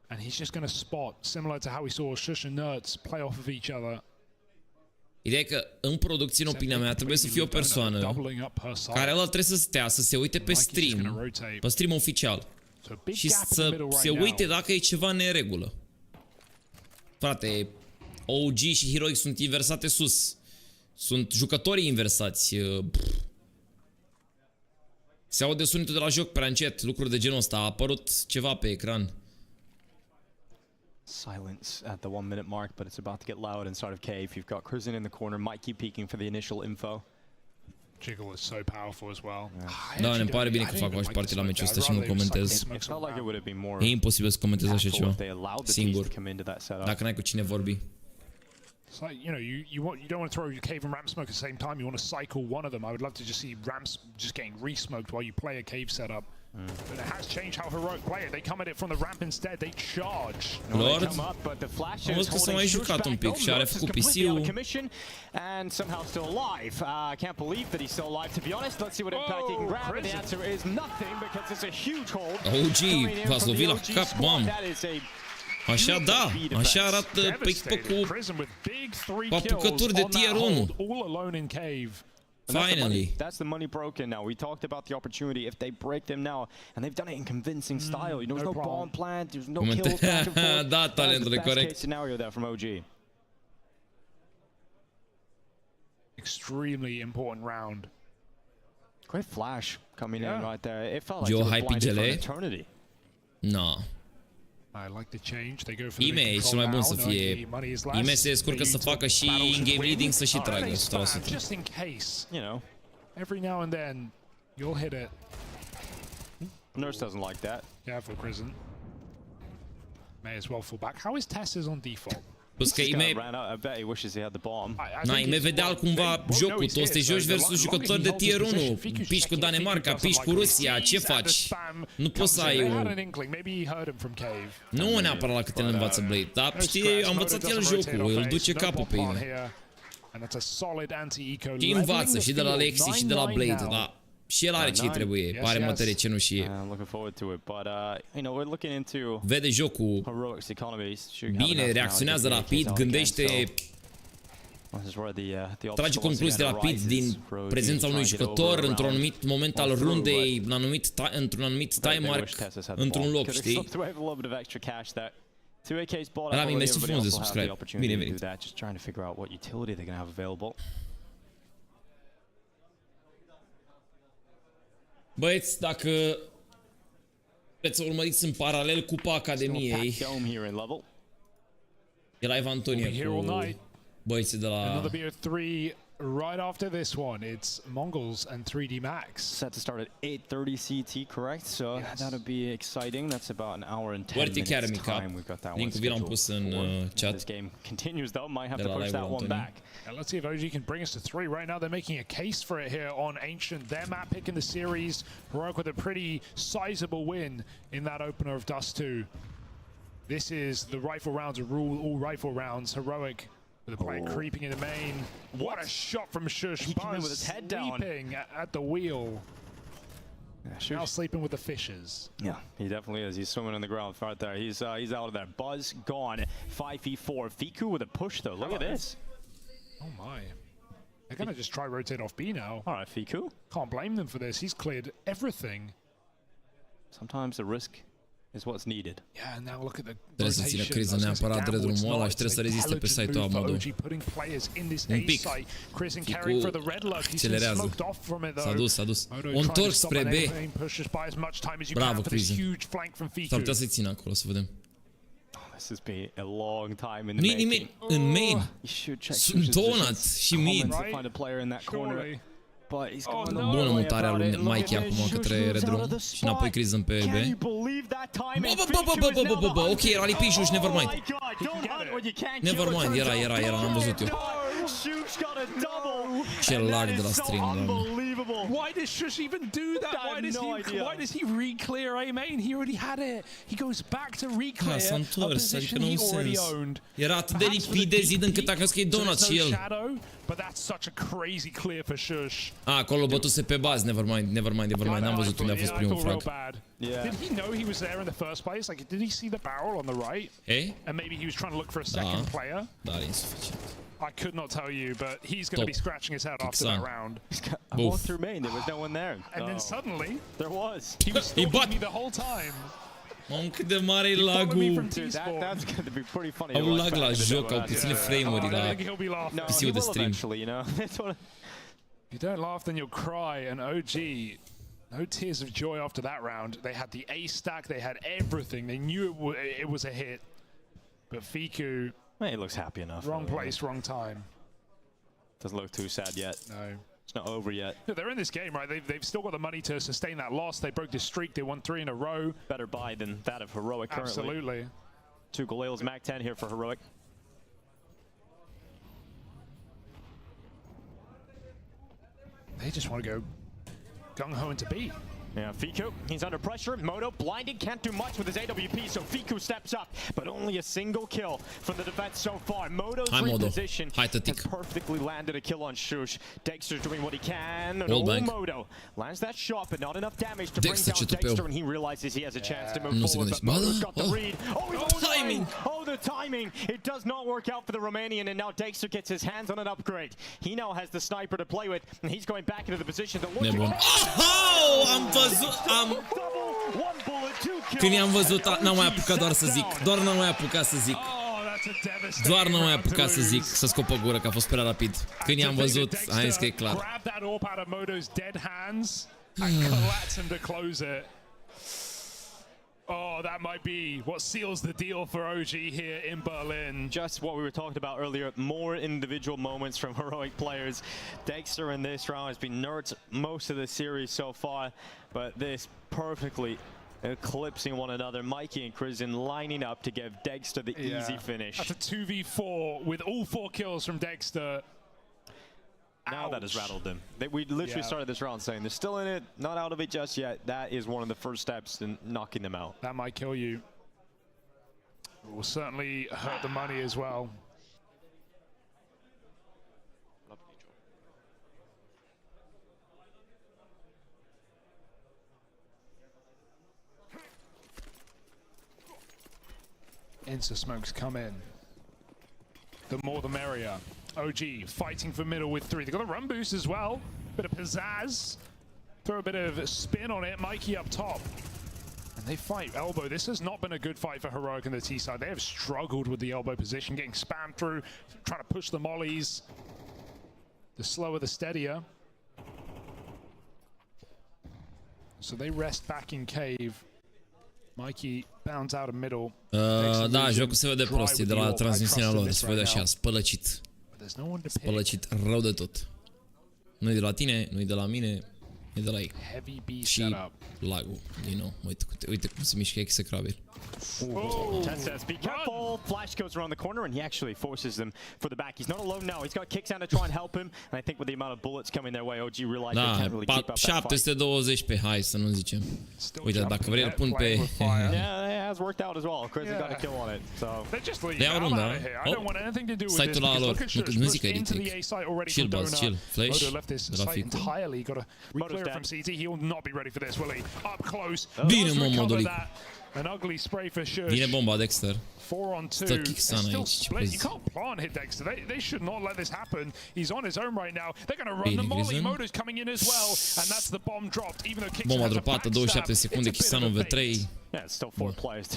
L: And he's just going to spot, similar to how we saw Shush and Nerds play off of each other.
C: Ideea e că în producție, în opinia mea, trebuie să fie o persoană care ăla trebuie să stea, să se uite pe stream, pe stream oficial și să se uite dacă e ceva neregulă. Frate, OG și Heroic sunt inversate sus. Sunt jucătorii inversați. Se aude sunetul de la joc prea încet, lucruri de genul ăsta. A apărut ceva pe ecran.
M: Silence at the 1 minute mark, but it's about to get loud inside of cave. You've got Cruisin in the corner, might keep peeking for the initial info.
L: Jiggle is so powerful as well.
C: Da, ne pare bine că fac o parte la meciul ăsta și nu comentez. E imposibil să comentez așa ceva singur, dacă n-ai cu cine vorbi.
L: It's like, you know, you don't want to throw your cave and ramp smoke at the same time. You want to cycle one of them. I would love to just see ramps just getting re-smoked while you play a cave setup. But it has changed how Heroic play it. They come at it from the ramp instead. They charge.
C: Lord, am văzut că s-a mai jucat un pic și a refăcut PC-ul.
M: And somehow still alive. I can't believe that he's still alive, to be honest. Let's see what impact he can grab. And the answer is nothing because it's a huge hold.
C: OG v-a lovit la cap, mamă. Așa da, așa arată pe echipă cu apucături de tier 1. Finally.
M: That's the money broken now. We talked about the opportunity if they break them now, and they've done it in convincing style. You know, there's no bomb plant, there's no kills back and forth.
C: Da, talentul e corect.
M: Best case scenario there from OG.
L: Extremely important round.
M: Great flash coming in right there. It felt like it was blinded for eternity.
C: No.
L: I like the change. They go for the
C: Ime e cel mai bun să fie. Ime se descurcă să facă și in-game leading să și tragă 100%.
L: Just in case, you know, every now and then you'll hit it.
M: Nurse doesn't like that.
L: Careful, Prison. May as well fall back. How is Tessa's on default?
C: Plus că Ime... Na, Ime vedea cumva jocul, tu o să te joci versus jucători de tier 1. Piși cu Danemarca, piși cu Rusia, ce faci? Nu poți să ai un... Nu neapărat la cât îl învață Blade, dar știi, a învățat el jocul, îl duce capul pe Ime. Și învață și de la Lexi și de la Blade, dar... Și el are ce-i trebuie, are materie cenușie. Vede jocul bine, reacționează rapid, gândește, trage concluzii rapid din prezența unui jucător într-un anumit moment al rundei, într-un anumit time mark, într-un loc, știi? Rami, mersi frumos de subscribe. Bine venit. Băieți, dacă vreți să urmăriți în paralel Cupa Academiei, e live Antonia cu băieții de la...
L: Right after this one, it's Mongols and 3D Max.
M: Set to start at 8:30 CT, correct? So that'll be exciting. That's about an hour and 10
C: Werte
M: minutes
C: Academy
M: time. We've got that one
C: Link-ul vi l-am pus în chat.
M: This game continues though. Might have to push that one back.
L: And let's see if OG can bring us to 3. Right now, they're making a case for it here on Ancient. Their map pick in the series. Heroic with a pretty sizable win in that opener of Dust 2. This is the rifle rounds, a rule all rifle rounds. Heroic with the player creeping in the main. What a shot from Shush.
M: He came in with his head down.
L: At the wheel. Now sleeping with the fishes.
M: Yeah, he definitely is. He's swimming in the ground right there. He's out of there. Buzz gone. 5v4. Fiku with a push though. Look at this.
L: Oh my. They're gonna just try rotate off B now.
M: All right, Fiku.
L: Can't blame them for this. He's cleared everything.
M: Sometimes the risk is what's needed.
L: Yeah, now look at the
C: trebuie să țină criza neapărat de drumul ăla și trebuie să reziste pe site-ul a MoDo. Un pic. Ficu accelerează. S-a dus. O întorc spre B. Bravo, Criza. S-ar putea să-i țină acolo, să vedem.
M: This has been a long time in
C: the making. Nimeni în main. Sunt donuts și mid. Bună mutarea lui Mikey acum către Red Room și înapoi Criza în pe B. Ok, era lipișuș, nevermind. Nevermind, era, am văzut eu. Ce lag de la stream, doamne.
L: Why does Shush even do that? Why does he re-clear A main? He already had it. He goes back to re-clear a position he already owned.
C: Era atât de lipit de zid încât a crezut că e donut și el.
L: But that's such a crazy clear for Shush.
C: Acolo bătuse pe bază, nevermind. N-am văzut unde a fost primul frag.
L: Yeah. Did he know he was there in the first place? Like, did he see the barrel on the right?
C: Hey?
L: And maybe he was trying to look for a second player?
C: Da, insuficient.
L: I could not tell you, but he's going to be scratching his head after that round.
M: I walked through main, there was no one there.
L: And then suddenly,
M: there was.
L: He was stalking me the whole time.
C: Mamă, cât de mare e lagul.
M: That's going to be pretty funny.
C: Au lag la joc, au puține frame-uri la PC-ul de stream.
L: If you don't laugh, then you'll cry. And OG, no tears of joy after that round. They had the A stack, they had everything. They knew it was a hit. But Fiku...
M: Well, he looks happy enough.
L: Wrong place, wrong time.
M: Doesn't look too sad yet.
L: No.
M: It's not over yet.
L: Yeah, they're in this game, right? They've still got the money to sustain that loss. They broke this streak. They won 3 in a row.
M: Better buy than that of Heroic currently.
L: Absolutely.
M: 2 Galil's Mac 10 here for Heroic.
L: They just want to go gung-ho into B.
M: Yeah, Fiku, he's under pressure. MoDo blinded, can't do much with his AWP, so Fiku steps up, but only a single kill from the defense so far. MoDo's reposition has perfectly landed a kill on Shush. Dexter's doing what he can. MoDo lands that shot, but not enough damage to bring down Dexter when he realizes he has a chance to move forward. But MoDo's got the read. Oh, he's timing! Oh, the timing! It does not work out for the Romanian, and now Dexter gets his hands on an upgrade. He now has the sniper to play with, and he's going back into the position to look
C: Când i-am văzut, n-am mai apucat doar să zic. Doar n-am mai apucat să zic. Doar n-am mai apucat să zic, să scop pe gură, că a fost prea rapid. Când i-am văzut, am zis că e clar.
L: Oh, that might be what seals the deal for OG here in Berlin.
M: Just what we were talking about earlier, more individual moments from Heroic players. Dexter in this round has been nerds most of the series so far, but this perfectly eclipsing one another. Mikey and Christian lining up to give Dexter the easy finish.
L: That's a 2v4 with all 4 kills from Dexter.
M: Now that has rattled them. We literally started this round saying they're still in it, not out of it just yet. That is one of the first steps in knocking them out.
L: That might kill you. It will certainly hurt the money as well. Insta smokes come in. The more the merrier. OG fighting for middle with 3. They've got a run boost as well. Bit of pizzazz. Throw a bit of spin on it. Mikey up top. And they fight elbow. This has not been a good fight for Heroic on the T side. They have struggled with the elbow position, getting spammed through, trying to push the mollies. The slower, the steadier. So they rest back in cave. Mikey bounds out of middle.
C: Da, jocul se vede prost, e de la transmisiunea lor, se vede așa, spălăcit. Spălăcit rău de tot. Nu-i de la tine, nu-i de la mine, e de la ei. Și lagul, din nou, uite cum se mișcă execrabil.
M: Tess says, be careful! Flash goes around the corner and he actually forces them for the back. He's not alone now. He's got kicks down to try and help him. And I think with the amount of bullets coming their way, OG realized they can't really keep up that fight.
C: 720 pe hai, să nu zicem. Uite, dacă vrei îl pun pe...
M: Yeah, it has worked out as well. Chris got a kill on it. So
C: le iau runda. Site-ul la lor. Nu zic că e retake. Chill, Buzz, chill. Flash de la Fiku.
M: MoDo's
L: here from CT. He will not be ready for this, will he? Up close.
C: Bine, mă, MoDo.
L: An ugly spray for sure.
C: Vine bomba, Dexter.
L: 4 on 2.
C: Stă Kixan aici, ce
L: You can't plant hit Dexter. They should not let this happen. He's on his own right now. They're going to run the molly. MoDo's coming in as well, and that's the bomb dropped. Even though Kixan
C: bomba
L: has a
C: dropată, 27 secunde, Kixan în V3.
M: Yeah, it's still 4 players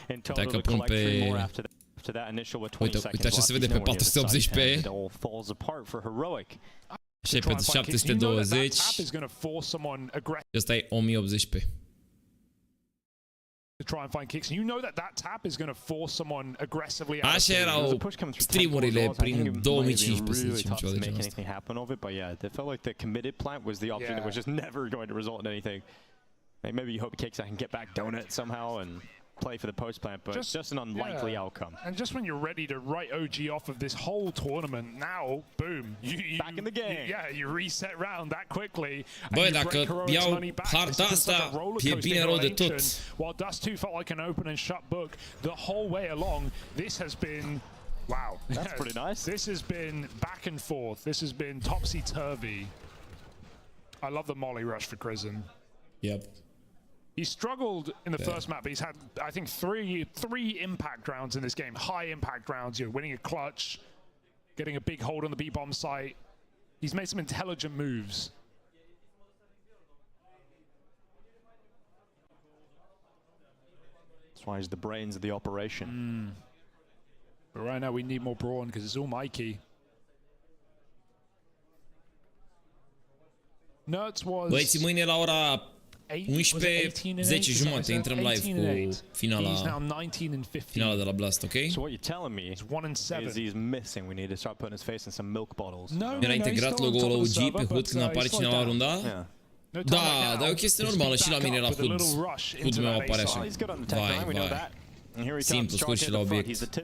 M: in total
C: Dacă
M: to
C: pun
M: collect 3
C: pe...
M: more after that initial with 20 seconds
C: Uite așa se vede pe 480 pe...
M: It all falls apart for Heroic.
C: Și pe 720. Ăsta e 1080 pe.
L: To try and find kicks. You know that tap is going to force someone aggressively out.
C: Așa erau streamurile prin 2015, să zicem ceva de genul ăsta.
M: But yeah, they felt like the committed plant was the option that was just never going to result in anything. Maybe you hope Kicks can get back donut somehow and play for the post plant, but just an unlikely outcome.
L: And just when you're ready to write OG off of this whole tournament, now, boom, you
M: back in the game.
L: You reset round that quickly.
C: Băi, dacă iau harta asta, e bine rău de tot.
L: While Dust 2 felt like an open and shut book the whole way along, this has been, wow.
M: That's pretty nice.
L: This has been back and forth. This has been topsy-turvy. I love the molly rush for Crizzen.
C: Yep.
L: He struggled in the first map, but he's had, I think, three impact rounds in this game. High impact rounds, winning a clutch, getting a big hold on the B-bomb site. He's made some intelligent moves.
M: That's why he's the brains of the operation.
L: But right now we need more brawn because it's all Mikey. Nerds was...
C: Băieți, mâine la ora 11, 10 jumate intrăm live cu finala de la Blast, ok?
M: So what you're telling me is he's missing. We need to start putting his face in some milk bottles.
C: Era integrat logo-ul OG pe HUD când apare cineva la runda? Da, dar e o chestie normală și la mine la HUD. HUD-ul meu apare așa. Vai. Simplu, scurt și la obiect.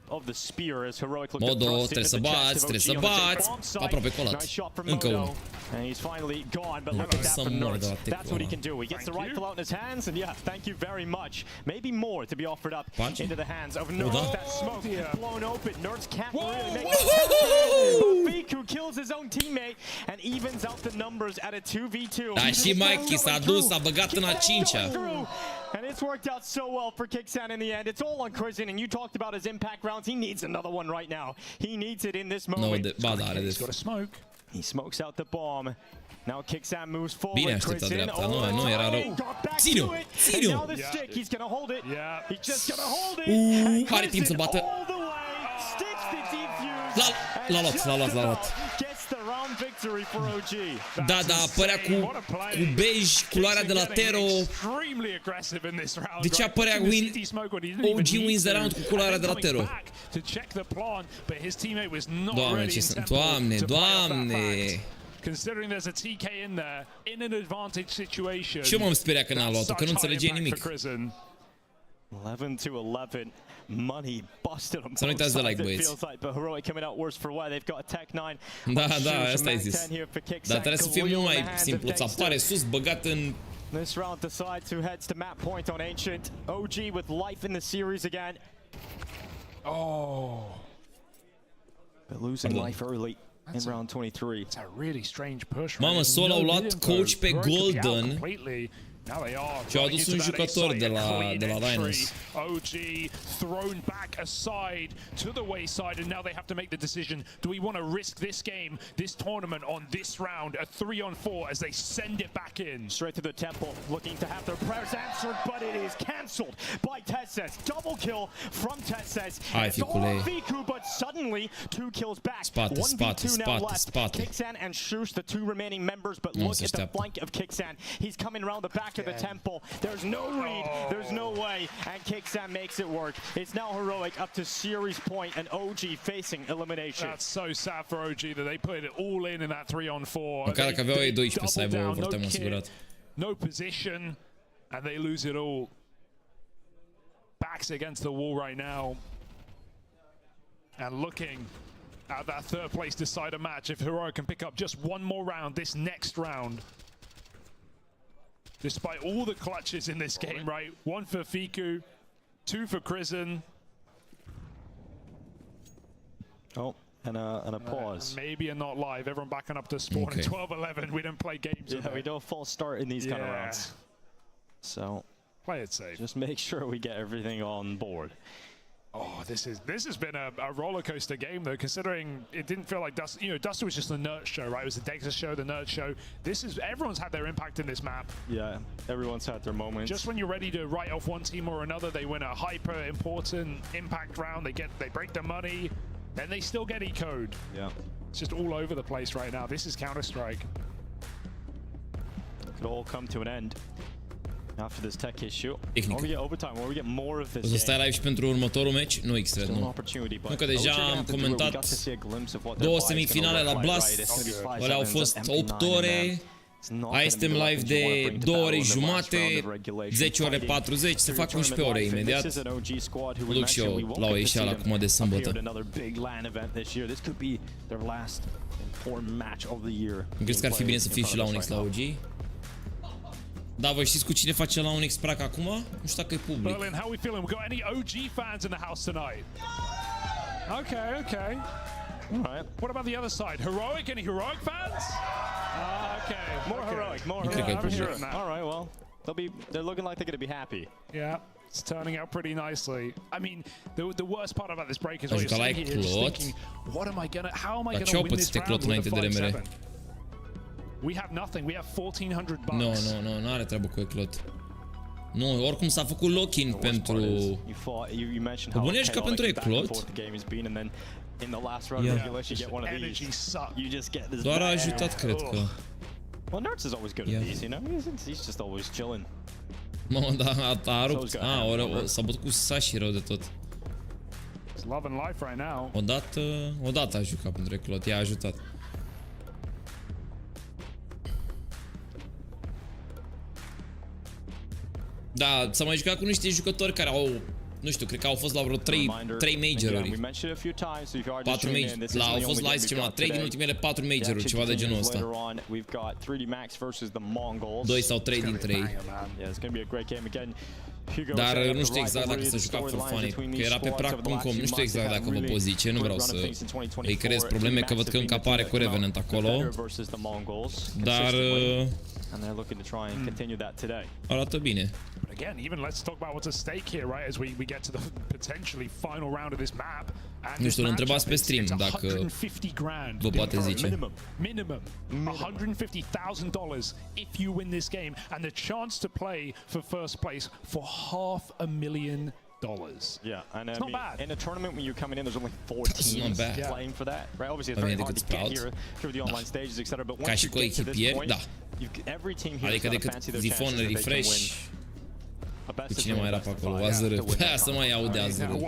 C: MoDo, trebuie să bați, aproape colat. Încă unul.
M: And he's finally gone, but look at that from North. That's what he can do. He gets the rifle out in his hands, and yeah, thank you very much. Maybe more to be offered up into the hands of Nerds. That smoke blown open. Nerds can't really make it. But Fiku kills his own teammate and evens out the numbers at a 2v2.
C: Da, și Mikey s-a dus, s-a băgat în a 5-a.
M: And it's worked out so well for Kixan in the end. It's all on Crizzen, and you talked about his impact rounds. He needs another one right now. He needs it in this moment.
L: He's got a smoke.
M: He smokes out the bomb. Now Kixan moves forward.
C: Bine așteptat dreapta, nu era rău. Ține-o!
M: Ține-o! Now the stick, he's gonna hold it. He's just gonna hold it.
C: Are timp să bată. L-a luat. Da, apărea cu beige, culoarea de la Tero. De ce apărea OG wins the round cu culoarea de la Tero? Doamne!
L: Considering there's a TK in there, in an advantage situation.
C: Și eu m-am speriat că n-a luat-o, că nu înțelegeai nimic.
M: 11-11. Money busted on
C: să nu uitați de like, băieți. Da, asta ai zis. Dar trebuie să fie mult mai simplu. Îți apare sus, băgat în...
M: This round decides who heads to map point on Ancient. OG with life in the series again.
L: Oh.
M: But losing life early in round 23.
L: It's a really strange push.
C: Mamă, Sol au luat coach pe Golden. Și au adus un jucător de la Rhinos.
L: OG thrown back aside to the wayside, and now they have to make the decision. Do we want to risk this game, this tournament on this round, a 3-on-4 as they send it back in?
M: Straight to the temple, looking to have their prayers answered, but it is cancelled by Tesses. Double kill from Tesses.
C: It's all
M: Fiku, but suddenly 2 kills back. 1v2 now left. Kixan and Shush, the 2 remaining members, but look at the flank of Kixan. He's coming around the back of the temple. There's no read, there's no way, and Kixan makes it work. It's now Heroic up to series point, and OG facing elimination.
L: That's so sad for OG that they put it all in that 3-on-4.
C: Măcar dacă aveau ei 12 să aibă overtime asigurat.
L: No position, and they lose it all. Backs against the wall right now. And looking at that third place decider match, if Heroic can pick up just one more round, this next round. Despite all the clutches in this game, right? 1 for Fiku, 2 for Crizzen.
M: Oh, and a pause.
L: Maybe a not live. Everyone backing up to spawn in 12-11. We don't play games.
M: Yeah, we don't false start in these kind of rounds. So
L: play it safe.
M: Just make sure we get everything on board.
L: Oh, this has been a roller coaster game though, considering it didn't feel like Dust. You know, Duster was just the nerd show, right? It was the Dexter show, the nerd show. Everyone's had their impact in this map.
M: Yeah, everyone's had their moments.
L: Just when you're ready to write off one team or another, they win a hyper important impact round. They break their money, then they still get E-code.
M: Yeah,
L: it's just all over the place right now. This is Counter-Strike.
M: It could all come to an end after this tech issue. Or we get overtime, or we get more of this.
C: O să stai live și pentru următorul meci? Nu X-Red, nu. Nu că deja am comentat două semifinale la Blast. Alea au fost 8 ore. Aici suntem live de 2 ore jumate, 10 ore 40, se fac 11 ore imediat. Mă duc și eu la o ieșeală acum de sâmbătă. Crezi că ar fi bine să fii și la un X la OG? Da, voi știți cu cine face la un X-Prac acum? Nu știu dacă e public.
L: Berlin, how we feeling? We got any OG fans in the house tonight? Okay.
M: All right.
L: What about the other side? Heroic? Any heroic fans? Okay.
M: More heroic. I'm sure. All right. Well, they're looking like they're going to be happy.
L: Yeah. It's turning out pretty nicely. I mean, the worst part about this break is when you're sitting here just thinking, how am I gonna win this round with a 5-7? We have nothing. We have 1,400 bucks.
C: Nu, n-are treabă cu Eclot. Nu, oricum s-a făcut lock-in pentru... Pe bune ești ca pentru Eclot? Doar a ajutat, cred că.
M: Well, Nerds is always good at these, you know? He's just always chilling.
C: Mă, da, a rupt. S-a bătut cu Sashi rău de tot.
L: It's love and life right now.
C: Odată a jucat pentru Eclot, i-a ajutat. Da, s-a mai jucat cu niște jucători care au, nu știu, cred că au fost la vreo 3 major-uri. 4 major, au fost la Ice la 3 din ultimele 4 major-uri, ceva de genul ăsta. 2 sau 3 dintre ei. Dar nu știu exact dacă s-a jucat for funny, că era pe prac.com, nu știu exact dacă vă pot zice, nu vreau să îi creez probleme, că văd că încă apare cu Revenant acolo. Dar... arată bine.
L: Again, even let's talk about what's at stake here, right? As we get to the potentially final round of this map.
C: Nu știu, îl întrebați pe stream dacă vă poate zice.
L: Minimum $150,000 if you win this game, and the chance to play for first place for $500,000.
M: Yeah, and it's not bad. In a tournament when you're coming in, there's only 4 teams playing for that, right? Obviously, it's very hard to get here through the online stages, etc. But once you get to this point, every team here is going to fancy their chances if they can win.
C: Pe cine mai era pe acolo? Azără. Pe aia să mai aude Azără.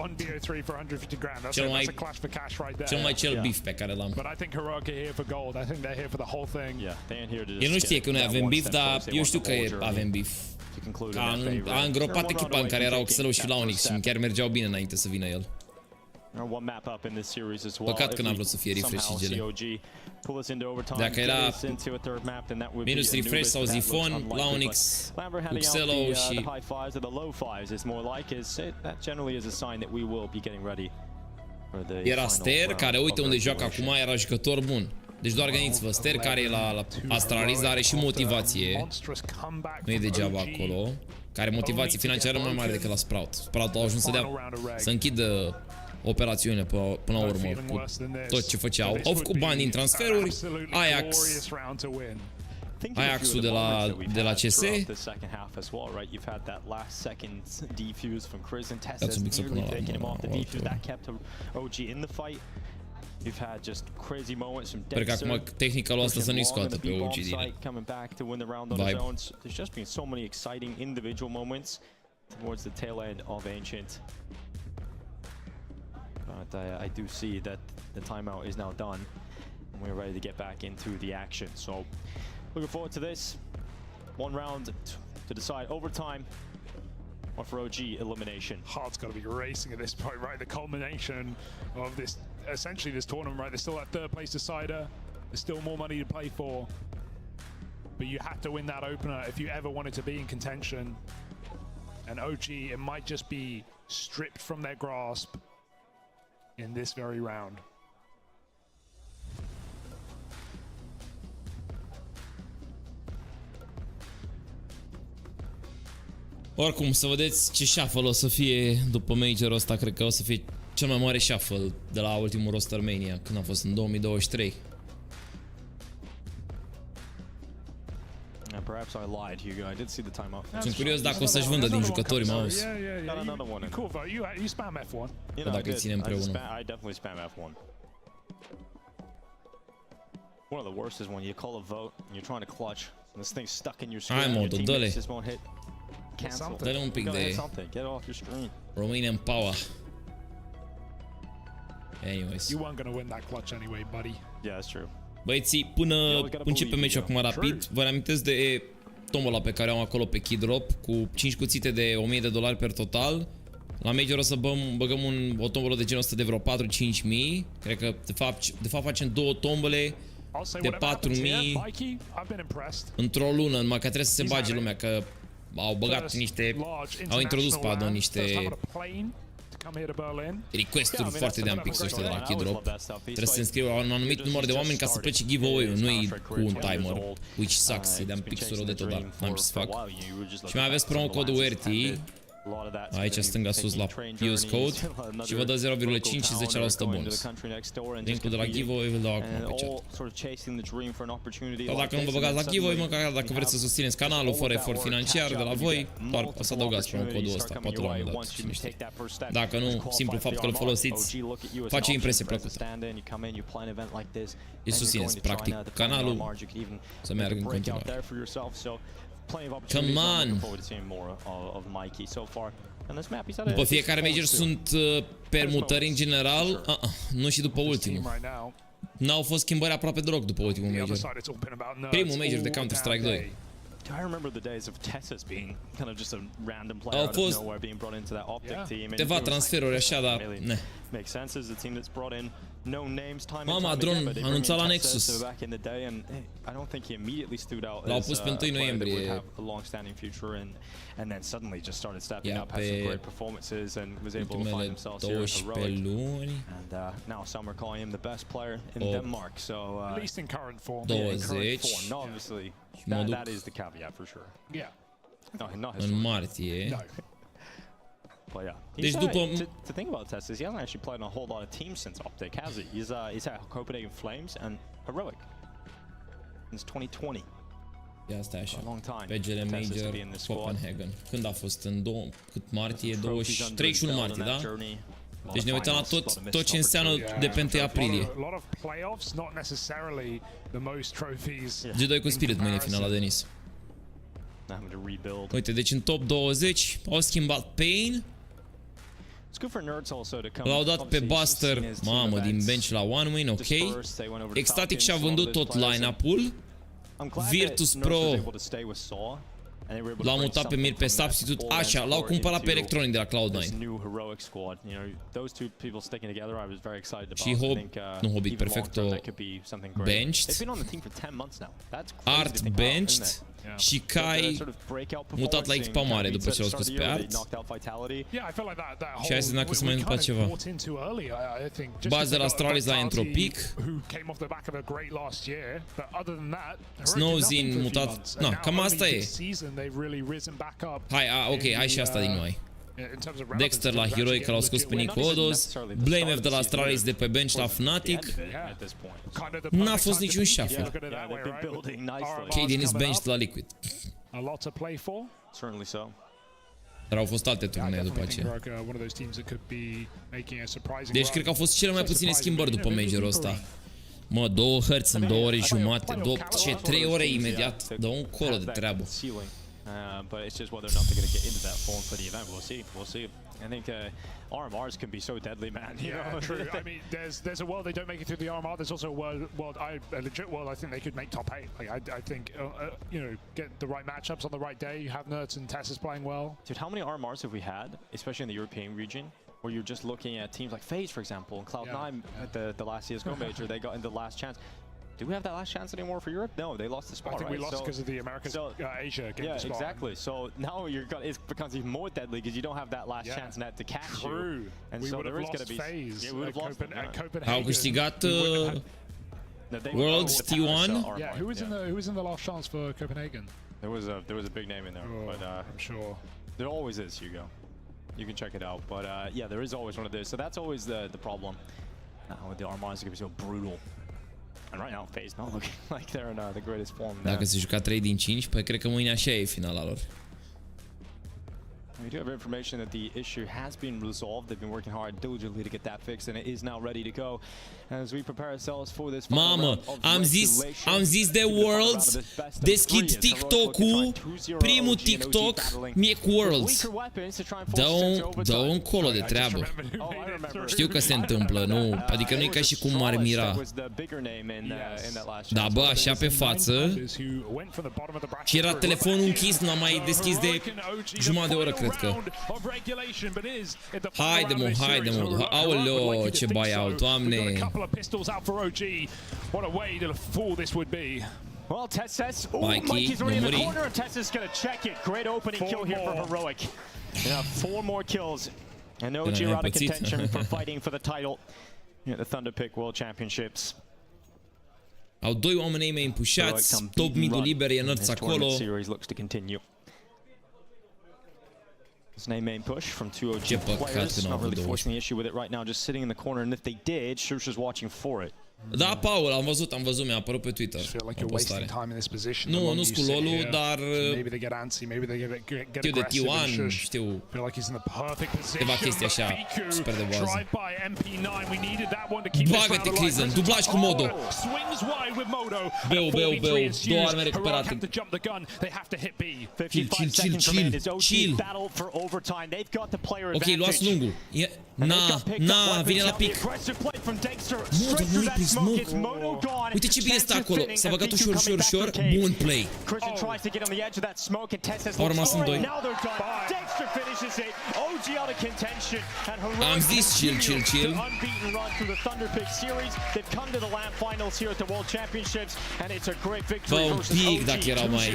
C: Cel mai cel beef pe care l-am. El nu știe că noi avem beef, dar eu știu că avem beef. A îngropat echipa în care erau Xelo și Launix și chiar mergeau bine înainte să vină el. Păcat că n-a vrut să fie refresh și gele. Dacă era minus refresh sau Zifon, Launix cu Xelo și... Era Ster, care uite unde joacă acum, era jucător bun. Deci doar gândiți-vă, Ster care e la Astralis are și motivație. Nu e degeaba acolo. Care motivație financiară mai mare decât la Sprout. Sprout a ajuns să închidă operațiune până la urmă cu tot ce făceau. Au făcut bani din transferuri. Ajaxul de la CS. Dați un pic să pună la
M: You've had just crazy moments from
C: Dexter. Sper că acum tehnica lui asta să nu-i scoată pe OG din vibe.
M: There's just been so many exciting individual moments towards the tail end of Ancient. But I do see that the timeout is now done and we're ready to get back into the action. So looking forward to this. One round to decide overtime or for OG elimination.
L: Heart's got to be racing at this point, right? The culmination of this, essentially this tournament, right? There's still that third place decider. There's still more money to play for. But you have to win that opener if you ever wanted to be in contention. And OG, it might just be stripped from their grasp in this very round.
C: Oricum, să vedeți ce shuffle o să fie după majorul ăsta. Cred că o să fie cel mai mare shuffle de la ultimul roster Mania, când a fost în 2023.
A: Perhaps I lied, Hugo. I did see the timeout.
C: Sunt curios dacă o să-și vândă din jucători mouse.
L: Cool vote. You spam F1.
C: Dacă îi ține împreună.
A: I definitely spam F1. One of the worst is when you call a vote and you're trying to clutch and this thing's stuck in your screen.
C: Hai, MoDo, dă-le.
A: Just won't hit cancel.
C: Dă-le un pic de
A: Get off your screen.
C: Romanian power. Anyways.
L: You weren't gonna win that clutch anyway, buddy.
A: Yeah, that's true.
C: Băieții, până începe meciul acum rapid, vă reamintesc de tombola pe care am acolo pe Keydrop cu 5 cuțite de $1000 per total. La Major o să băgăm o tombolă de genul ăsta de vreo 4-5 mii. Cred că de fapt facem 2 tombole de 4 mii într-o lună, numai că trebuie să se bage lumea, că au băgat au introdus, pardon, niște request-uri foarte de ampix ăștia de la Keydrop. Trebuie să se înscriu la un anumit număr de oameni ca să plece giveaway-ul, nu-i cu un timer, which sucks, e de ampixul rău de tot, dar n-am ce să fac. Și mai aveți promo codul WERTY, aici stânga sus la use code și vă dă 0,5 și 10% bonus. Linkul de la giveaway vi-l dau acum pe chat. Dar dacă nu vă băgați la giveaway, măcar dacă vreți să susțineți canalul fără efort financiar de la voi, doar o să adăugați promo codul ăsta, poate la un moment dat, cine știe. Dacă nu, simplu fapt că îl folosiți face impresie plăcută. Îi susțineți, practic, canalul să meargă în continuare. Come on! După fiecare major sunt permutări în general, nu și după ultimul. N-au fost schimbări aproape deloc după ultimul major. Primul major de Counter-Strike 2. Au fost câteva transferuri așa, dar ne. Mama, Dron anunțat la Nexus. L-au pus pe 1 noiembrie. Ia pe ultimele 12 luni. 20 mă duc în martie. Deci după...
A: To think about Tess is he hasn't actually played on a whole lot of teams since Optic, has he? He's at Copenhagen Flames and Heroic since 2020.
C: Ia stai așa, PGL Major, Copenhagen. Când a fost? În martie? 31 martie, da? Deci ne uităm la tot ce înseamnă de pe 1 aprilie. G2 cu Spirit mâine finala, Denis. Uite, deci în top 20 au schimbat Pain. L-au dat pe Buster, mamă, din bench la one win, ok. Ecstatic și-a vândut tot line-up-ul. Virtus Pro l-au mutat pe Mir pe substitute, așa, l-au cumpărat pe Electronic de la Cloud9. Și Hobbit Perfecto benched, Art benched și Kai mutat la echipa mare după ce l-au scos pe Art. Și hai să vedem dacă se mai întâmplă ceva. Baz de la Astralis la Entropic. Snowzin mutat. Na, cam asta e. Hai, ok, hai și asta din noi. Dexter la Heroic, că l-au scos pe Nicodos. Blamef de la Astralis de pe bench la Fnatic. N-a fost niciun shuffle. Ok, Denis bench la Liquid. Dar au fost alte turnee după aceea. Deci cred că au fost cele mai puține schimbări după majorul ăsta. Mă, 2 hărți în 2 ore jumate, 3 ore imediat. Dă un colo de treabă.
A: But it's just whether or not they're going to get into that form for the event. We'll see. I think RMRs can be so deadly, man.
L: Yeah, true. I mean, there's a world they don't make it through the RMR. There's also a legit world I think they could make top 8. Like I think you know, get the right matchups on the right day. You have Nerds and Tess is playing well.
A: Dude, how many RMRs have we had, especially in the European region, where you're just looking at teams like FaZe, for example, and Cloud9 at the last CS:GO major, they got into the last chance. Do we have that last chance anymore for Europe? No, they lost the spot,
L: I think we lost because of the Americas, Asia getting the spot.
A: Yeah, exactly. So now it becomes even more deadly because you don't have that last chance net to catch you. And
L: we
A: so
L: would have lost FaZe at Copenhagen.
C: Au câștigat Worlds T1.
L: Yeah, who was in the last chance for Copenhagen?
A: There was a big name in there, but
L: I'm sure.
A: There always is, Hugo. You can check it out, but yeah, there is always one of those. So that's always the problem. Now with the Armands, it's gonna be so brutal. And right now, FaZe not looking like they're in the greatest form.
C: Dacă se juca 3 din 5, păi cred că mâine așa e finala lor.
A: We do have information that the issue has been resolved. They've been working hard diligently to get that fixed, and it is now ready to go. As we prepare ourselves for this final round of
C: am zis de Worlds, deschid TikTok-ul, primul TikTok mi-e cu Worlds. Dă-o încolo de treabă. Știu că se întâmplă, nu, adică nu e ca și cum m-ar mira. Da, bă, așa pe față. Și era telefonul închis, nu am mai deschis de jumătate de oră, cred că. Haide mă, aoleo, ce buyout, Doamne.
M: Well, Tess says, Mikey's already in the corner, and Tess is going to check it. Great opening kill here for Heroic. Yeah, 4 more kills. And OG are out of contention for fighting for the title at the THUNDERPICK World Championships.
C: Au 2 oameni mei împușați, top mid-ul liber, e înălț acolo.
A: It's an main push from 2 OG players. Not really forcing the issue with it right now, just sitting in the corner, and if they did, Shusha's watching for it.
C: Da, Paul, am văzut, mi-a apărut pe Twitter. Nu, nu-s cu LoL-ul, dar știu de T1, știu câteva chestii așa super de bază. Bagă-te, Crizen, dublaj cu MoDo. Beu, 2 arme recuperate. Chill. Ok, luați lungul. Na, vine la pic. MoDo, nu-i prins smoke. Uite ce bine stă acolo. S-a băgat ușor. Bun play. Au rămas în 2. Am zis chill. Bă, un pic dacă erau mai...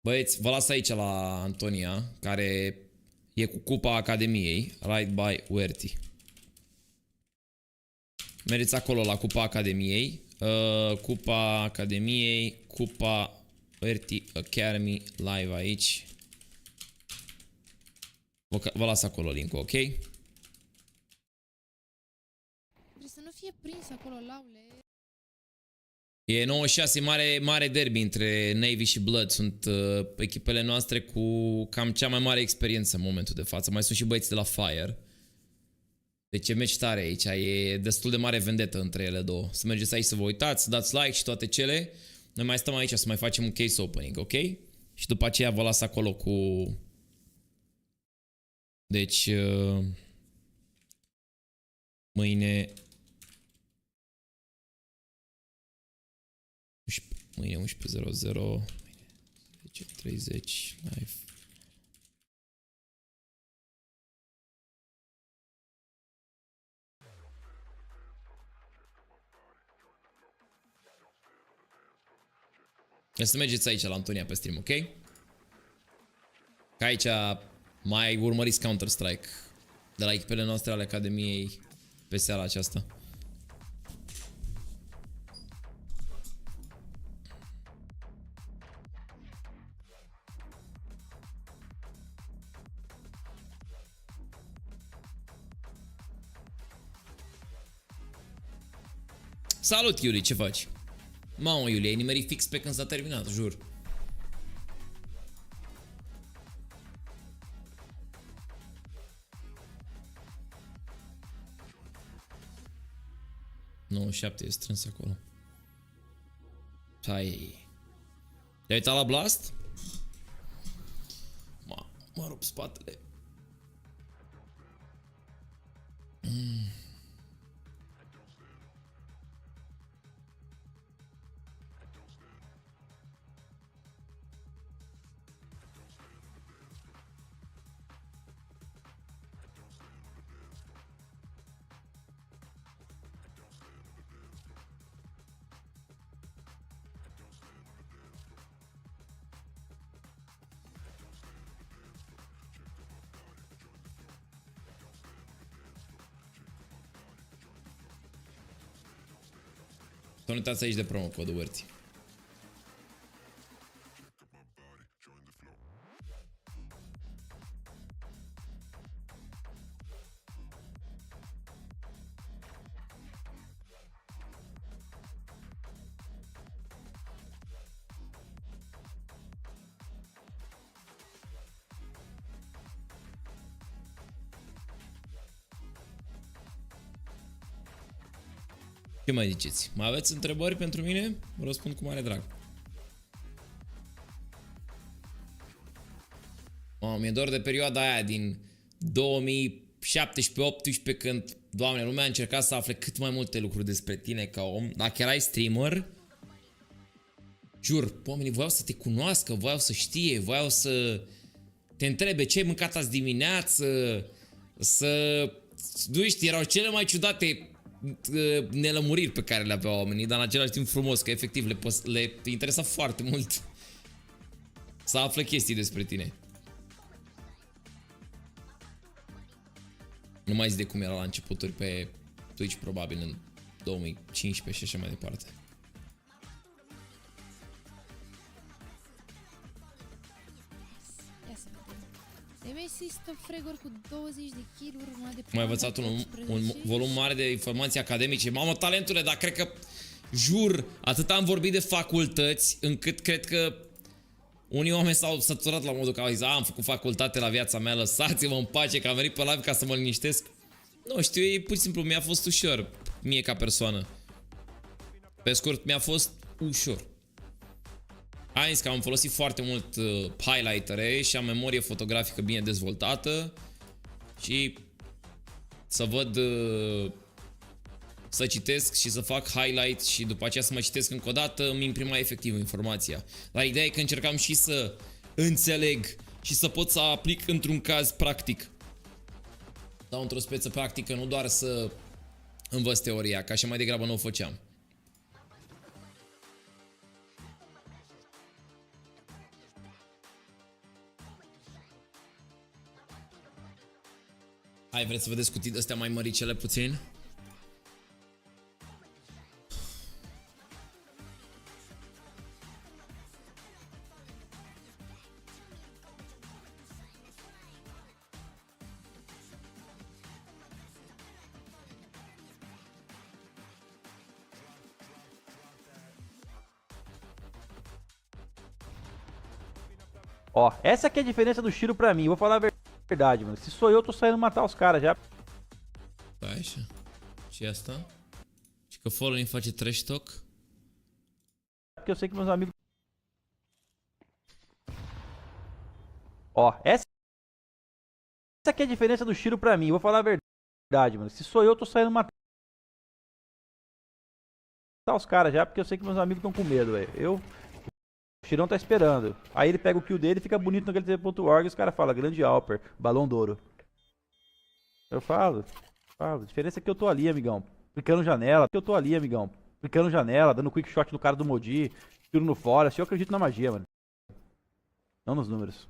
C: Băieți, vă las aici la Antonia, care e cu Cupa Academiei, right by Werty. Mergeți acolo la Cupa Academiei, Cupa Academiei, Cupa Werty Academy live aici. Vă las acolo link-ul, ok?
V: Trebuie să nu fie prins acolo, Laule.
C: E 96, mare derby între Navy și Blood. Sunt echipele noastre cu cam cea mai mare experiență în momentul de față. Mai sunt și băieți de la Fire. Deci e meci tare aici, e destul de mare vendetă între ele două. Să mergeți aici să vă uitați, să dați like și toate cele. Noi mai stăm aici să mai facem un case opening, ok? Și după aceea vă las acolo cu... Deci... Mâine 11:00, 10:30 live. Să mergeți aici la Antonia pe stream, ok? Că aici mai urmăriți Counter-Strike de la echipele noastre ale Academiei pe seara aceasta. Salut, Iuli, ce faci? Mamă, Iulie, ai nimerit fix pe când s-a terminat, jur. Nu, 7 e strâns acolo. Hai. Te-ai uitat la Blast? Mă rup spatele. Să nu uitați aici de promo codul Werty. Ce mai ziceți? Mai aveți întrebări pentru mine? Vă răspund cu mare drag. Mi-e dor de perioada aia din 2017-18 când, Doamne, lumea a încercat să afle cât mai multe lucruri despre tine ca om. Dacă erai streamer, jur, oamenii voiau să te cunoască, voiau să știe, voiau să te întrebe ce ai mâncat azi dimineață, nu știu, erau cele mai ciudate nelămuriri pe care le aveau oamenii, dar în același timp frumos, că efectiv le interesa foarte mult să afle chestii despre tine. Nu mai zi de cum era la începuturi pe Twitch, probabil în 2015 și așa mai departe.
V: Cu 20 de kill-uri,
C: mai învățat un volum mare de informații academice. Mamă, talentule, dar cred că, jur, atât am vorbit de facultăți, încât cred că unii oameni s-au săturat la modul că au zis, am făcut facultate la viața mea, lăsați-mă în pace, că am venit pe live ca să mă liniștesc. Nu știu, e pur și simplu, mi-a fost ușor, mie ca persoană. Pe scurt, mi-a fost ușor. Am zis că am folosit foarte mult highlightere și am memorie fotografică bine dezvoltată și să văd, să citesc și să fac highlight și după aceea să mă citesc încă o dată, îmi imprima efectiv informația. Dar ideea e că încercam și să înțeleg și să pot să aplic într-un caz practic. Sau într-o speță practică, nu doar să învăț teoria, ca și mai degrabă nu o făceam. Hai, vreți să vedeți cutii astea mai măricele puțin?
B: Ó, essa aqui é a diferença do Shiro pra mim, vou falar a verdade, mano. Se sou eu, tô saindo matar os caras já.
C: Da, așa. Și asta? Și că following face trash talk?
B: Porque eu sei que meus amigos... Ó, essa aqui é a diferença do Shiro pra mim, vou falar a verdade, mano. Se sou eu, tô saindo matar os caras já, porque eu sei que meus amigos estão com medo, velho. O Shirão tá esperando. Aí ele pega o kill dele e fica bonito no HLTV.org e os caras falam, grande Alper, balão d'ouro. Eu falo. A diferença é que eu tô ali, amigão, clicando janela. Eu tô ali, amigão, clicando janela, dando quick shot no cara do Modi, tiro no fora. Eu acredito na magia, mano. Não nos números.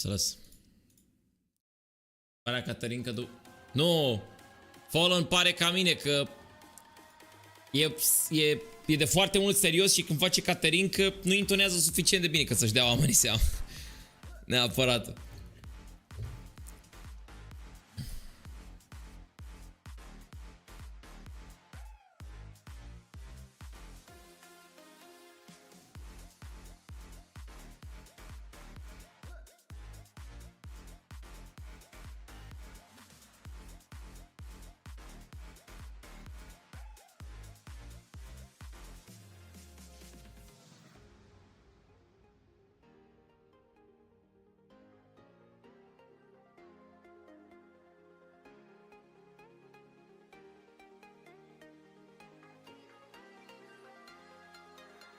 C: Înțeles. Parea Caterin că nu! Fallen pare ca mine că e de foarte mult serios și când face Caterin că nu intonează suficient de bine ca să-și dea oamenii seama. Neapărat.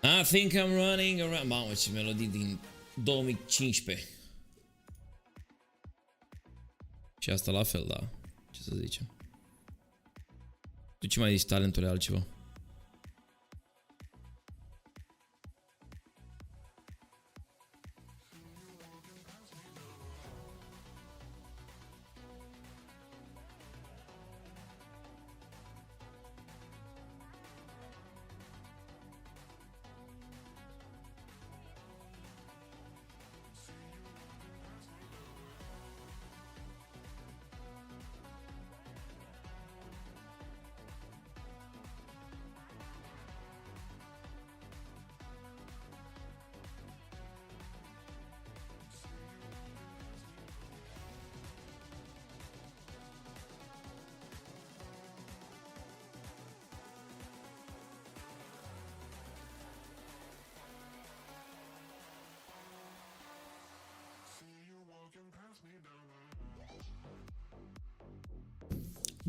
C: I think I'm running around. Mamă, ce melodii din 2015. Și asta la fel, da. Ce să zicem. Tu ce mai zici, talentule, altceva?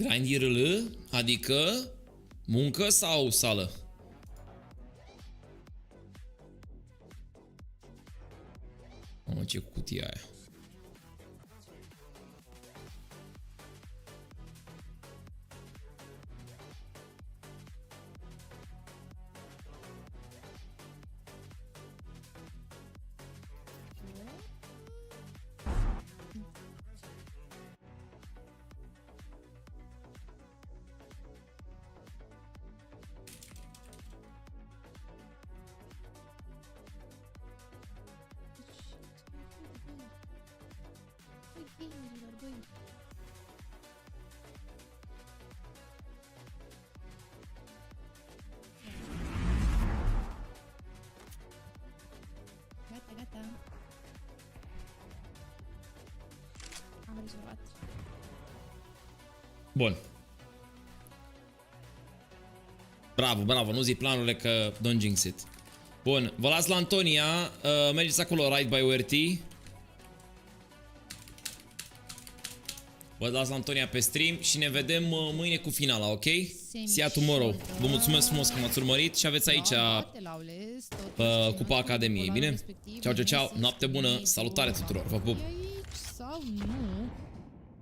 C: Grind IRL, adică muncă sau sală? Mamă, ce cutie aia.
V: Gata. Am rezolvat.
C: Bun. Bravo, nu zi planurile că don't jinx it. Bun, vă las la Antonia, mergeți acolo, right by WRT. Vă las la Antonia pe stream și ne vedem mâine cu finala, ok? See you tomorrow. Vă mulțumesc frumos că m-ați urmărit și aveți aici Cupa Academiei, bine? Ciao, noapte bună, salutare tuturor, vă pup!
V: Sau nu?